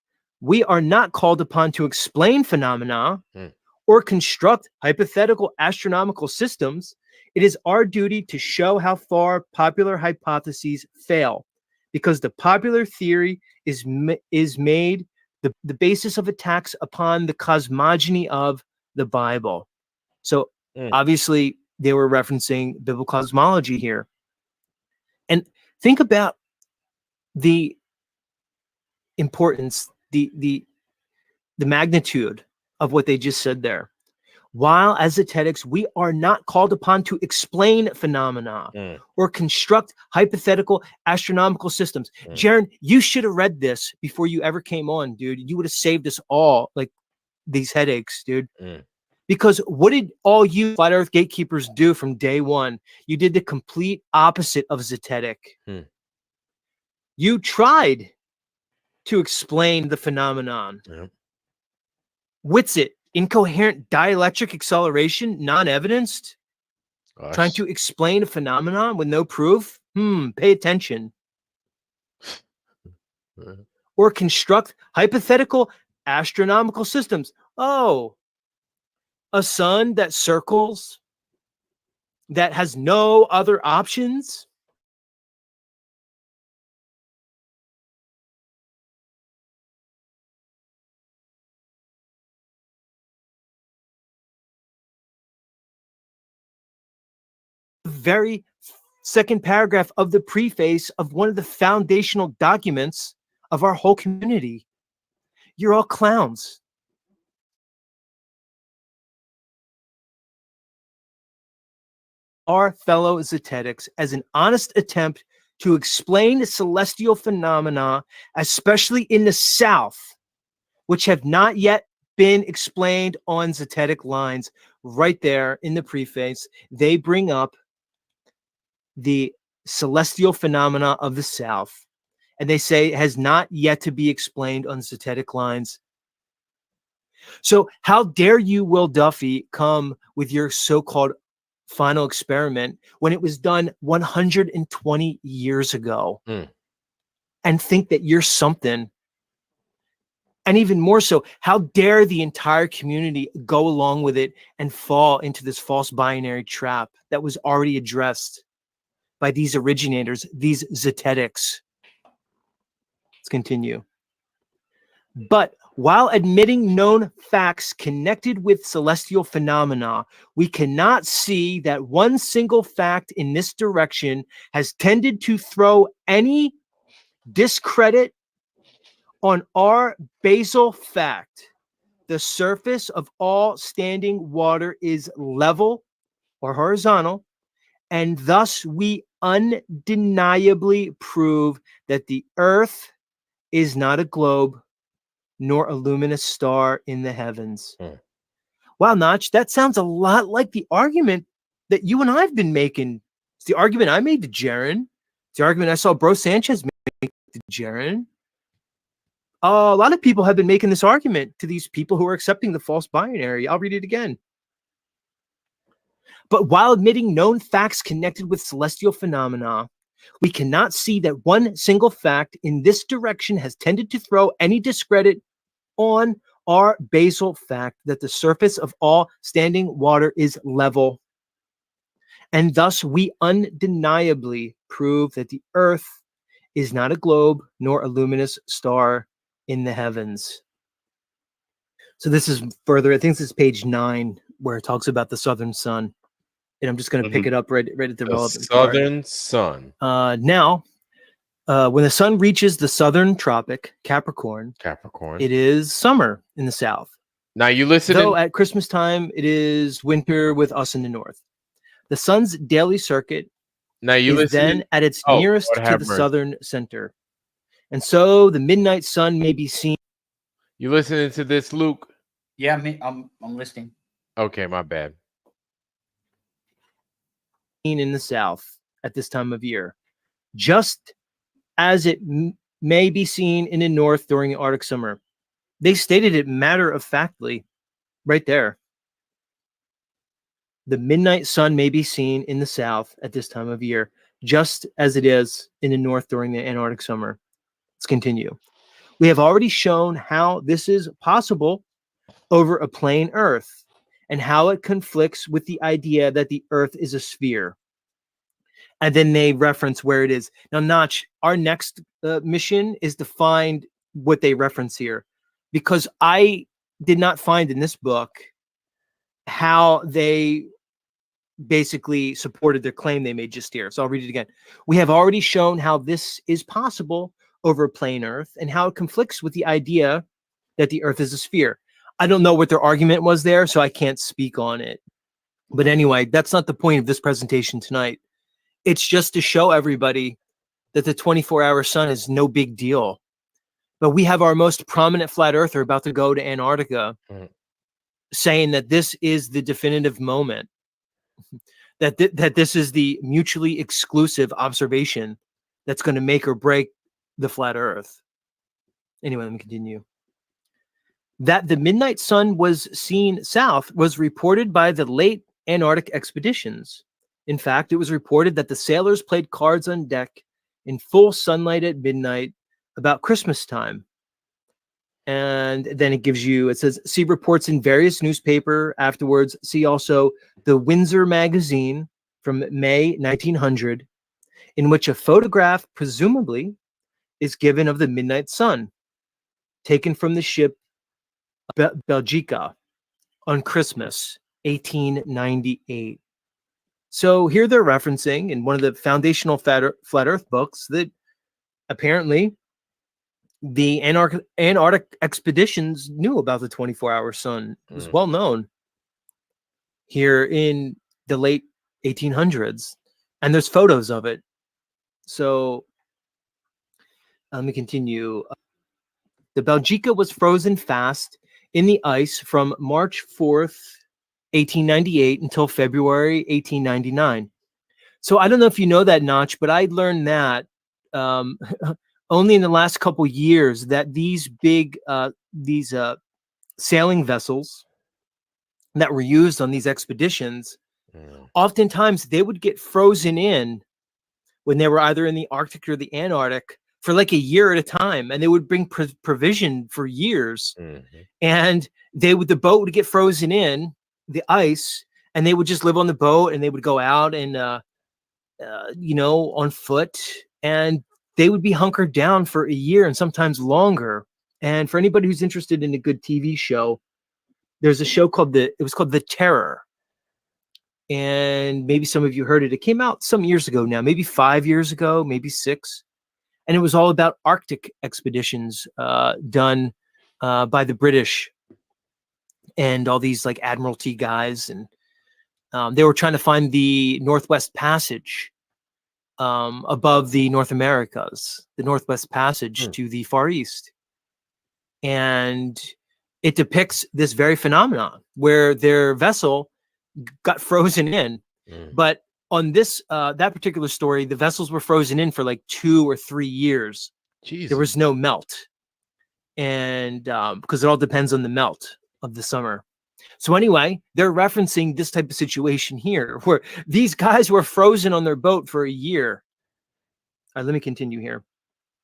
we are not called upon to explain phenomena or construct hypothetical astronomical systems, it is our duty to show how far popular hypotheses fail, because the popular theory is made the basis of attacks upon the cosmogony of the Bible. So obviously they were referencing biblical cosmology here. And think about the importance, the magnitude of what they just said there. While as aesthetics, we are not called upon to explain phenomena or construct hypothetical astronomical systems. Jaron, you should have read this before you ever came on, dude. You would have saved us all like these headaches, dude. Because what did all you flat earth gatekeepers do from day one? You did the complete opposite of zetetic. You tried to explain the phenomenon. What's it? Incoherent dielectric acceleration, non-evidenced? Trying to explain a phenomenon with no proof? Pay attention. Or construct hypothetical astronomical systems. Oh, a sun that circles, that has no other options? Very second paragraph of the preface of one of the foundational documents of our whole community. You're all clowns. Our fellow Zetetics as an honest attempt to explain celestial phenomena, especially in the South, which have not yet been explained on Zetetic lines. Right there in the preface, they bring up the celestial phenomena of the South, and they say it has not yet to be explained on Zetetic lines. So how dare you, Will Duffy, come with your so-called final experiment when it was done 120 years ago and think that you're something? And even more so, how dare the entire community go along with it and fall into this false binary trap that was already addressed by these originators, these Zetetics. Let's continue. But while admitting known facts connected with celestial phenomena, we cannot see that one single fact in this direction has tended to throw any discredit on our basal fact. The surface of all standing water is level or horizontal, and thus we undeniably prove that the earth is not a globe nor a luminous star in the heavens. Wow, Notch, that sounds a lot like the argument that you and I have been making. It's the argument I made to Jaron. It's the argument I saw Bro Sanchez make to Jaron. A lot of people have been making this argument to these people who are accepting the false binary. I'll read it again. But while admitting known facts connected with celestial phenomena, we cannot see that one single fact in this direction has tended to throw any discredit on our basal fact that the surface of all standing water is level. And thus we undeniably prove that the earth is not a globe nor a luminous star in the heavens. So this is further, I think this is page 9, where it talks about the southern sun. And I'm just going to pick it up right at the relevant part. Southern sun. Now, when the sun reaches the southern tropic, Capricorn, it is summer in the south. Now you listen. Though at Christmas time, it is winter with us in the north. The sun's daily circuit is then at its nearest to the southern center. And so the midnight sun may be seen. You listening to this, Luke? Yeah, I'm listening. Okay, my bad. In the south at this time of year, just as it may be seen in the north during the Arctic summer. They stated it matter-of-factly right there. The midnight sun may be seen in the south at this time of year, just as it is in the north during the Antarctic summer. Let's continue. We have already shown how this is possible over a plane Earth and how it conflicts with the idea that the Earth is a sphere. And then they reference where it is. Now, Notch, our next mission is to find what they reference here, because I did not find in this book how they basically supported their claim they made just here. So I'll read it again. We have already shown how this is possible over plain Earth and how it conflicts with the idea that the Earth is a sphere. I don't know what their argument was there, so I can't speak on it. But anyway, that's not the point of this presentation tonight. It's just to show everybody that the 24-hour sun is no big deal. But we have our most prominent flat earther about to go to Antarctica saying that this is the definitive moment, that this is the mutually exclusive observation that's going to make or break the flat earth. Anyway, let me continue. That the midnight sun was seen south was reported by the late Antarctic expeditions. In fact, it was reported that the sailors played cards on deck in full sunlight at midnight about Christmas time. And then it gives you, it says, see reports in various newspaper afterwards. See also the Windsor magazine from May 1900, in which a photograph, presumably, is given of the midnight sun, taken from the ship Belgica on Christmas, 1898. So here they're referencing in one of the foundational flat Earth books that apparently the Antarctic expeditions knew about the 24-hour sun. It was well known here in the late 1800s, and there's photos of it. So let me continue. The Belgica was frozen fast in the ice from March 4th, 1898 until February 1899. So I don't know if you know that, Notch, but I learned that only in the last couple years that these big sailing vessels that were used on these expeditions, oftentimes they would get frozen in when they were either in the Arctic or the Antarctic for like a year at a time, and they would bring provision for years. And the boat would get frozen in the ice, and they would just live on the boat, and they would go out and on foot, and they would be hunkered down for a year and sometimes longer. And for anybody who's interested in a good TV show, there's a show called it was called The Terror. And maybe some of you heard it. It came out some years ago now, maybe 5 years ago, maybe 6. And it was all about Arctic expeditions done by the British and all these like Admiralty guys. And they were trying to find the Northwest Passage above the North Americas, the Northwest Passage to the Far East. And it depicts this very phenomenon where their vessel got frozen in. But on this that particular story, the vessels were frozen in for like 2 or 3 years. Jeez. There was no melt. And because it all depends on the melt of the summer. So anyway, they're referencing this type of situation here where these guys were frozen on their boat for a year. All right, let me continue here.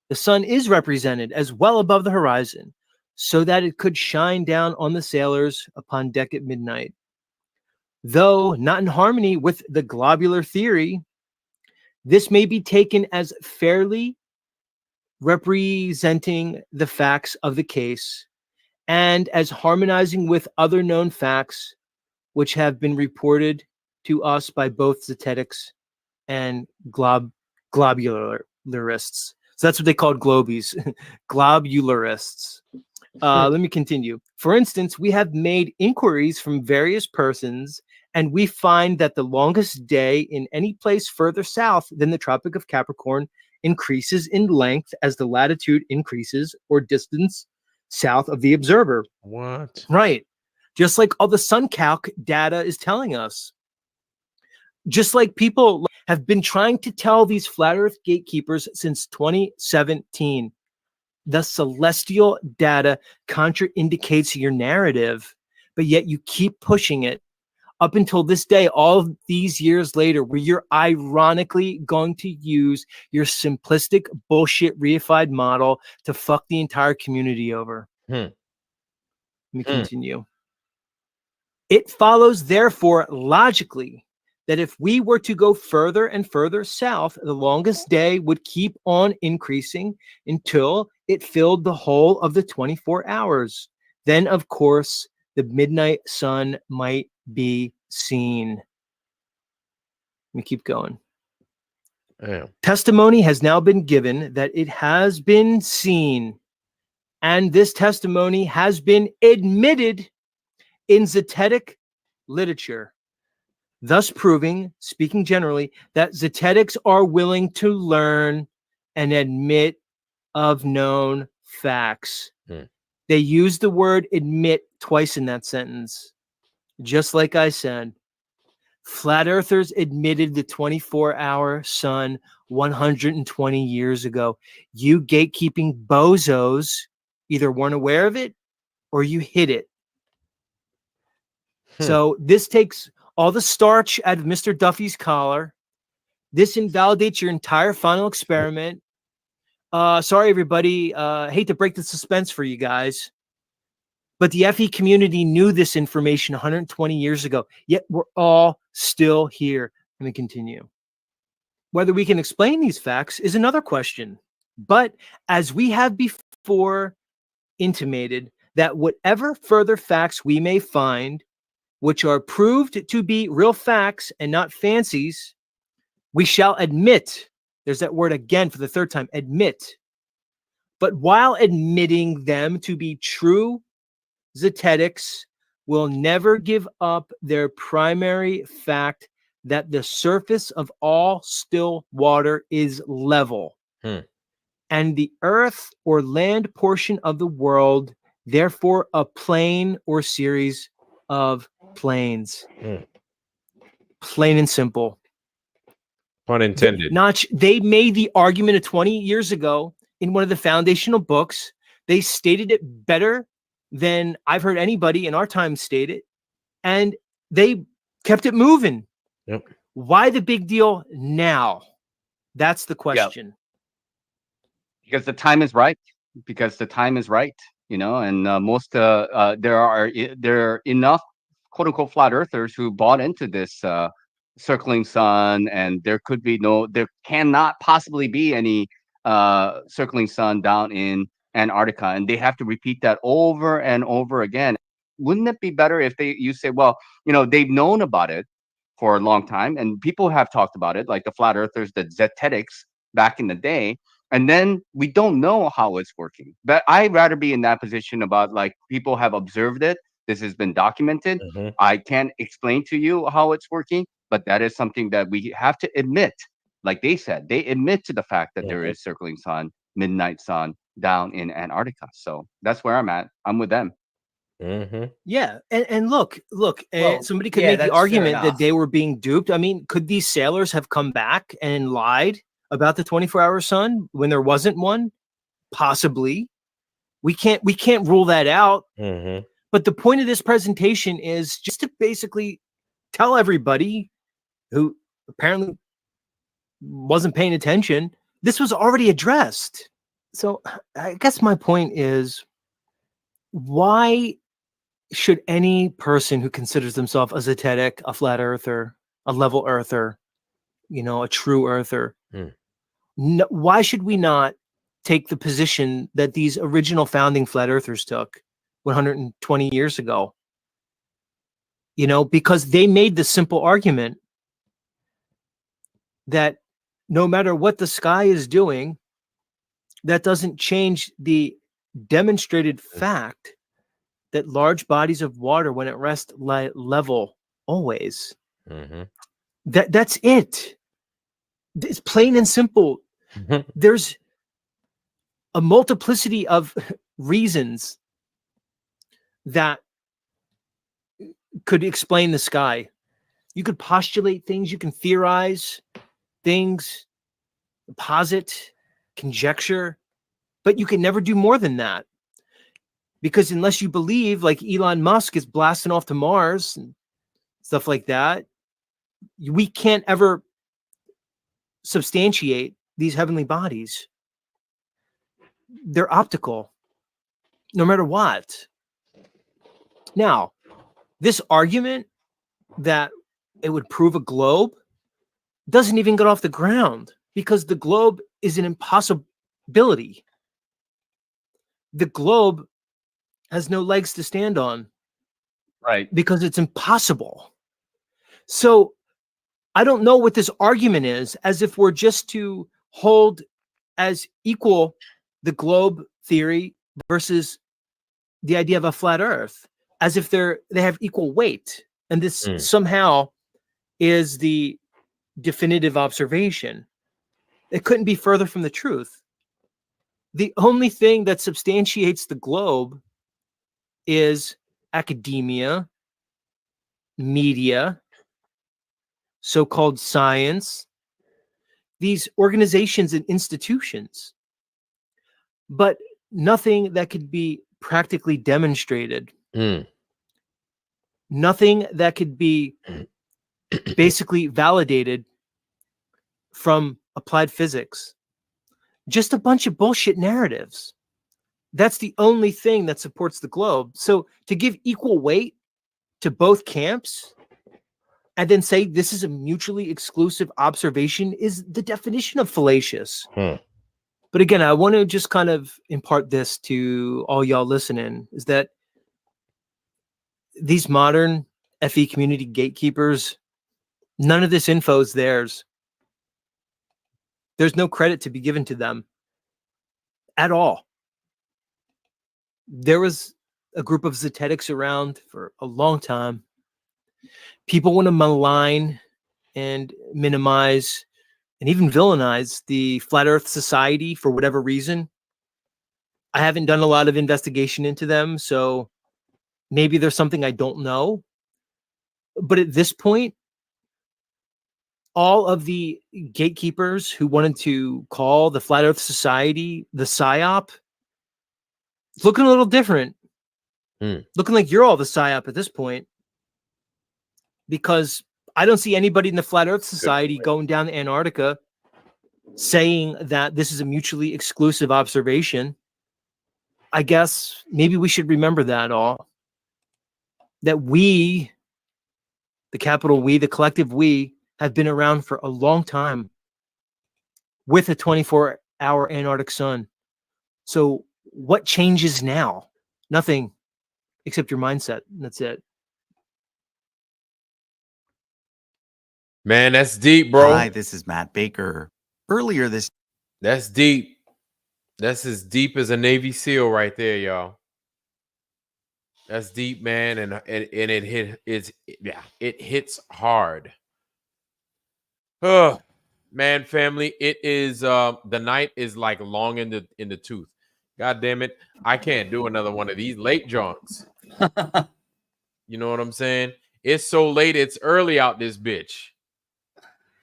The sun is represented as well above the horizon so that it could shine down on the sailors upon deck at midnight. Though not in harmony with the globular theory, this may be taken as fairly representing the facts of the case and as harmonizing with other known facts which have been reported to us by both zetetic and globularists. So that's what they called globies, globularists. Let me continue. For instance, we have made inquiries from various persons, and we find that the longest day in any place further south than the Tropic of Capricorn increases in length as the latitude increases or distance south of the observer. What? Right. Just like all the sun calc data is telling us. Just like people have been trying to tell these flat earth gatekeepers since 2017. The celestial data contraindicates your narrative, but yet you keep pushing it up until this day, all of these years later, where you're ironically going to use your simplistic bullshit reified model to fuck the entire community over. Let me continue. It follows, therefore, logically, that if we were to go further and further south, the longest day would keep on increasing until it filled the whole of the 24 hours. Then, of course, the midnight sun might be seen. Let me keep going. Damn. Testimony has now been given that it has been seen, and this testimony has been admitted in zetetic literature, thus proving, speaking generally, that zetetics are willing to learn and admit of known facts. They use the word admit twice in that sentence. Just like I said, flat earthers admitted the 24-hour sun 120 years ago. You gatekeeping bozos either weren't aware of it or you hid it. So this takes all the starch out of Mr. Duffy's collar. This invalidates your entire final experiment. Sorry, everybody. Hate to break the suspense for you guys. But the FE community knew this information 120 years ago, yet we're all still here. Let me continue. Whether we can explain these facts is another question. But as we have before intimated, that whatever further facts we may find, which are proved to be real facts and not fancies, we shall admit. There's that word again for the third time, admit. But while admitting them to be true, zetetics will never give up their primary fact that the surface of all still water is level. And the earth or land portion of the world, therefore a plane or series of planes. Plain and simple. Pun intended. Notch, they made the argument 20 years ago in one of the foundational books. They stated it better than I've heard anybody in our time state it. And they kept it moving. Yep. Why the big deal now? That's the question. because the time is right. Because the time is right, and most there are enough quote unquote flat earthers who bought into this circling sun, and there cannot possibly be any circling sun down in Antarctica, and they have to repeat that over and over again. Wouldn't it be better if you say, well, they've known about it for a long time, and people have talked about it, like the flat earthers, the Zetics back in the day, and then we don't know how it's working. But I'd rather be in that position about, like, people have observed it. This has been documented. Mhm. I can't explain to you how it's working, but that is something that we have to admit. Like they said, they admit to the fact that there Mhm. is circling sun, midnight sun down in Antarctica. So that's where I'm at. I'm with them. Mhm. Yeah, and look, Well, somebody could yeah, make the that's fair argument that enough. they were being duped. I mean, could these sailors have come back and lied about the 24-hour sun when there wasn't one? Possibly. We can't rule that out. Mhm. But the point of this presentation is just to basically tell everybody who apparently wasn't paying attention, this was already addressed. So I guess my point is, why should any person who considers themselves a zetetic, a flat earther, a level earther, a true earther, Mm. why should we not take the position that these original founding flat earthers took 120 years ago? Because they made the simple argument that no matter what the sky is doing, that doesn't change the demonstrated fact that large bodies of water, when at rest, lie level always. Mhm. That's it. It's plain and simple. There's a multiplicity of reasons that could explain the sky. You could postulate things, you can theorize things, posit, conjecture, but you can never do more than that. Because unless you believe, like Elon Musk is blasting off to Mars and stuff like that, we can't ever substantiate these heavenly bodies. They're optical, no matter what. Now, this argument that it would prove a globe doesn't even get off the ground because the globe is an impossibility. The globe has no legs to stand on Right. because it's impossible. So I don't know what this argument is, as if we're just to hold as equal the globe theory versus the idea of a flat earth, as if they have equal weight. And this Mm. somehow is the definitive observation. It couldn't be further from the truth. The only thing that substantiates the globe is academia, media, so-called science, these organizations and institutions, but nothing that could be practically demonstrated, Mm. nothing that could be basically validated from applied physics, just a bunch of bullshit narratives. That's the only thing that supports the globe. So to give equal weight to both camps and then say this is a mutually exclusive observation is the definition of fallacious. But again, I want to just kind of impart this to all y'all listening, is that these modern FE community gatekeepers, none of this info is theirs. There's no credit to be given to them at all. There was a group of Zetetics around for a long time. People want to malign and minimize and even villainize the Flat Earth Society for whatever reason. I haven't done a lot of investigation into them, so maybe there's something I don't know. But at this point, all of the gatekeepers who wanted to call the Flat Earth Society the PSYOP, it's looking a little different. Looking like you're all the PSYOP at this point, because I don't see anybody in the Flat Earth Society going down to Antarctica saying that this is a mutually exclusive observation, I guess maybe we should remember that all. That we, the capital we, the collective we, have been around for a long time with a 24-hour Antarctic sun. So what changes now? Nothing except your mindset. That's it. Man, that's deep, bro. Hi, this is Matt Baker. Earlier this That's deep. That's as deep as a Navy SEAL right there, y'all. That's deep, man, and it hits hard. Oh, man, family, it is the night is like long in the tooth. God damn it, I can't do another one of these late jonks. You know what I'm saying? It's so late, it's early out this bitch.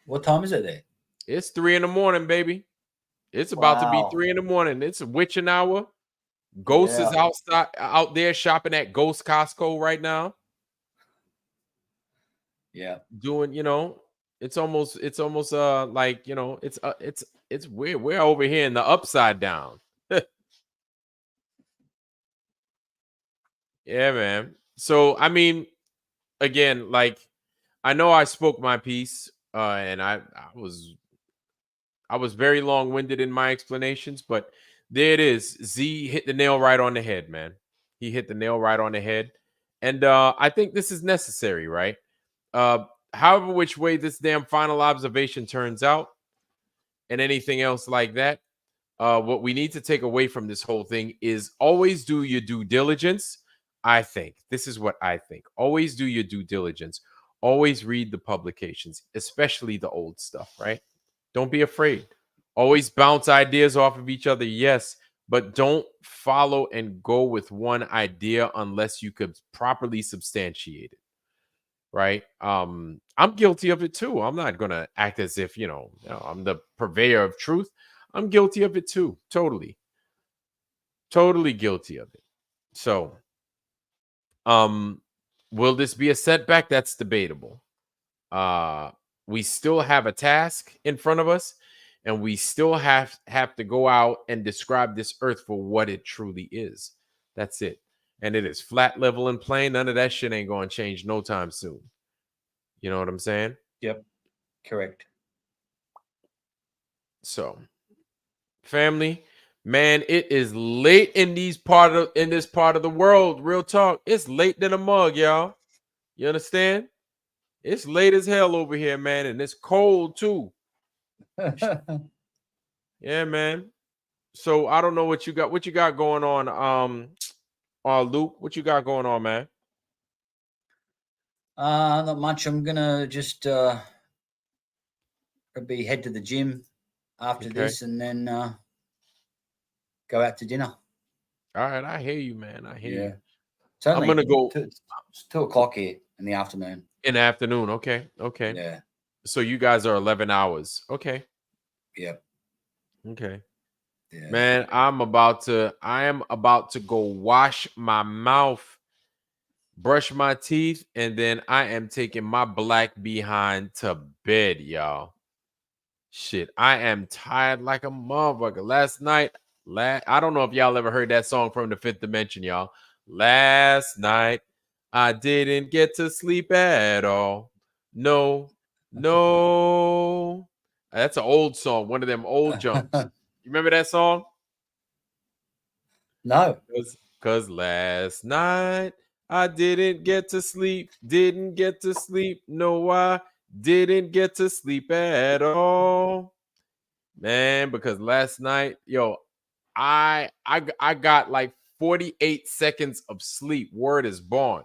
What time is it there? It's 3 a.m, baby. It's about to be Wow. 3 a.m. It's a witching hour. Ghost is out there shopping at Ghost Costco right now. Yeah. Doing, it's almost like, it's weird. We're over here in the upside down. Yeah, man. So I mean, again, like, I know I spoke my piece, and I was very long-winded in my explanations, but there it is. Z hit the nail right on the head, man. He hit the nail right on the head. And I think this is necessary, right? However which way this damn final observation turns out and anything else like that, what we need to take away from this whole thing is always do your due diligence. I think this is what I think. Always do your due diligence. Always read the publications, especially the old stuff, right? Don't be afraid. Always bounce ideas off of each other, yes, but don't follow and go with one idea unless you could properly substantiate it, right? I'm guilty of it too. I'm not gonna act as if I'm the purveyor of truth. I'm guilty of it too. Totally guilty of it. So will this be a setback? That's debatable. We still have a task in front of us, and we still have to go out and describe this earth for what it truly is. That's it. And it is flat, level, and plain. None of that shit ain't going to change no time soon. You know what I'm saying? Yep. Correct. So, family, man, it is late in this part of the world. Real talk. It's late than a mug, y'all. You understand? It's late as hell over here, man, and it's cold too. Yeah, man. So I don't know what you got. What you got going on, Luke? What you got going on, man? Not much. I'm gonna just probably head to the gym after this, and then go out to dinner. All right, I hear you, man. I hear you. It's only, I'm gonna go. It's 2:00 here in the afternoon. In the afternoon, okay. Yeah. So you guys are 11 hours, okay. Yep. Okay. Yeah. Man, I am about to go wash my mouth, brush my teeth, and then I am taking my black behind to bed, y'all. Shit, I am tired like a motherfucker. Last night, I don't know if y'all ever heard that song from the Fifth Dimension, y'all. Last night, I didn't get to sleep at all. No. That's an old song, one of them old jumps. You remember that song? No. Because last night I didn't get to sleep. No, I didn't get to sleep at all. Man, because last night, yo, I got like 48 seconds of sleep. Word is born.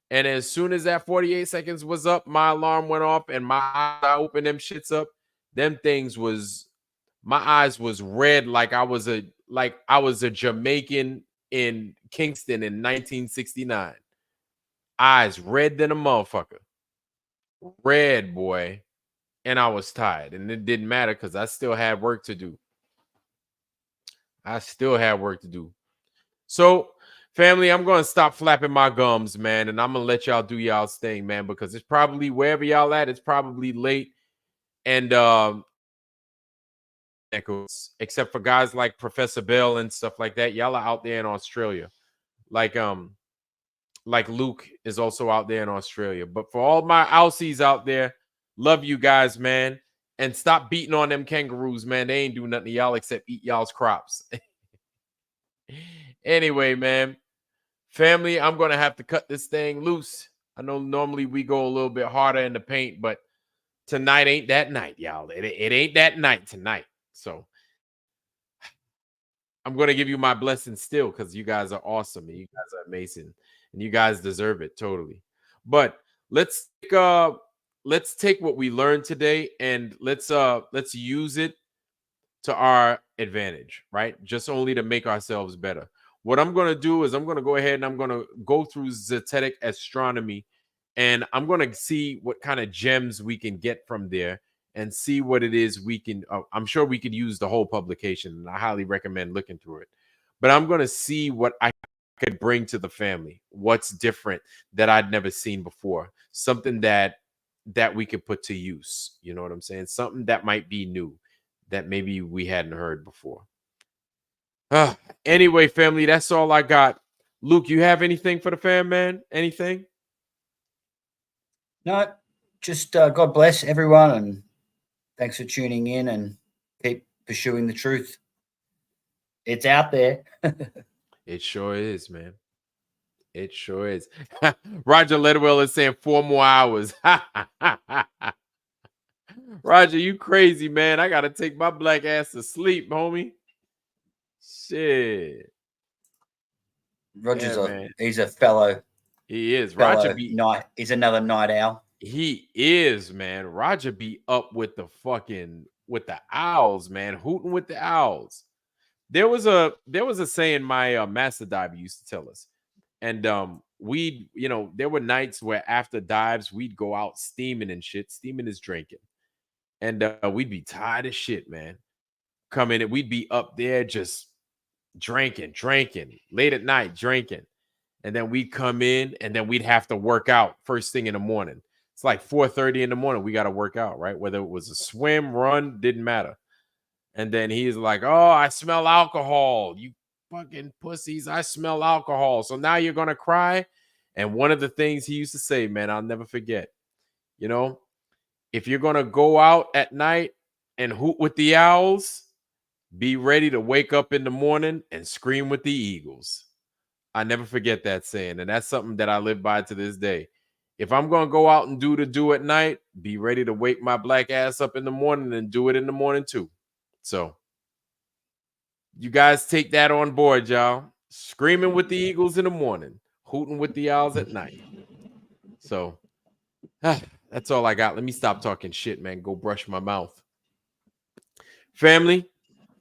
And as soon as that 48 seconds was up, my alarm went off and I opened them shits up. My eyes was red like I was a Jamaican in Kingston in 1969. Eyes red than a motherfucker. Red, boy. And I was tired. And it didn't matter because I still had work to do. So, family, I'm going to stop flapping my gums, man. And I'm going to let y'all do y'all's thing, man, because it's probably wherever y'all at, it's probably late. And except for guys like Professor Bell and stuff like that. Y'all are out there in Australia. Like Luke is also out there in Australia. But for all my Aussies out there, love you guys, man. And stop beating on them kangaroos, man. They ain't do nothing to y'all except eat y'all's crops. Anyway, man. Family, I'm going to have to cut this thing loose. I know normally we go a little bit harder in the paint, but tonight ain't that night, y'all. It ain't that night tonight. So I'm going to give you my blessing still because you guys are awesome and you guys are amazing and you guys deserve it totally. But let's take what we learned today and let's use it to our advantage, right? Just only to make ourselves better. What I'm going to do is I'm going to go ahead and I'm going to go through Zetetic astronomy and I'm going to see what kind of gems we can get from there and see what it is we can. I'm sure we could use the whole publication and I highly recommend looking through it. But I'm going to see what I could bring to the family, what's different that I'd never seen before, something that we could put to use. You know what I'm saying? Something that might be new that maybe we hadn't heard before. Anyway, family, that's all I got. Luke, you have anything for the fam, man? Anything? No, just God bless everyone and thanks for tuning in and keep pursuing the truth. It's out there. It sure is, man. It sure is. Roger Ledwell is saying 4 more hours. Roger, you crazy, man. I got to take my black ass to sleep, homie. Shit. Roger's Yeah, he's a fellow. He is. Fellow Roger be night. He's another night owl. He is, man. Roger be up with the owls, man, hooting with the owls. There was a saying my master diver used to tell us. And there were nights where after dives we'd go out steaming and shit. Steaming is drinking. And we'd be tired as shit, man. Come in and we'd be up there just drinking late at night, drinking. And then we'd come in and then we'd have to work out first thing in the morning. It's like 4:30 in the morning. We got to work out, right? Whether it was a swim, run, didn't matter. And then he's like, "Oh, I smell alcohol. You fucking pussies. I smell alcohol. So now you're going to cry." And one of the things he used to say, man, I'll never forget, if you're going to go out at night and hoot with the owls, be ready to wake up in the morning and scream with the eagles. I never forget that saying. And that's something that I live by to this day. If I'm going to go out and do at night, be ready to wake my black ass up in the morning and do it in the morning too. So you guys take that on board, y'all. Screaming with the eagles in the morning, hooting with the owls at night. So that's all I got. Let me stop talking shit, man. Go brush my mouth. Family,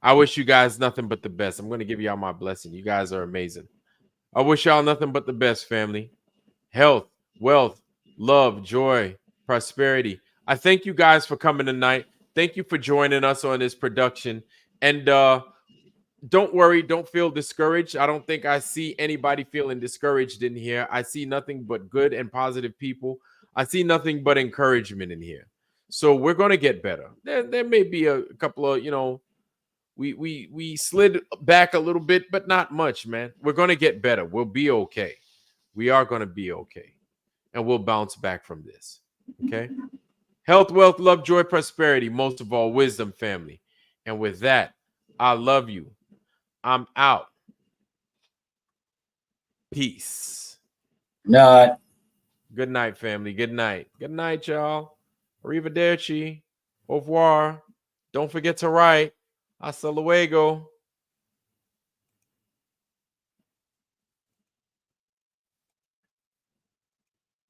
I wish you guys nothing but the best. I'm going to give y'all my blessing. You guys are amazing. I wish y'all nothing but the best, family. Health, wealth, love, joy, prosperity. I thank you guys for coming tonight. Thank you for joining us on this production. And don't worry, don't feel discouraged. I don't think I see anybody feeling discouraged in here. I see nothing but good and positive people. I see nothing but encouragement in here. So we're going to get better. There may be a couple of, we slid back a little bit, but not much, man. We're going to get better. We'll be okay. We are going to be okay. And we'll bounce back from this. Okay? Health, wealth, love, joy, prosperity. Most of all, wisdom, family. And with that, I love you. I'm out. Peace. Night. Good night, family. Good night. Good night, y'all. Arrivederci. Au revoir. Don't forget to write. Hasta luego.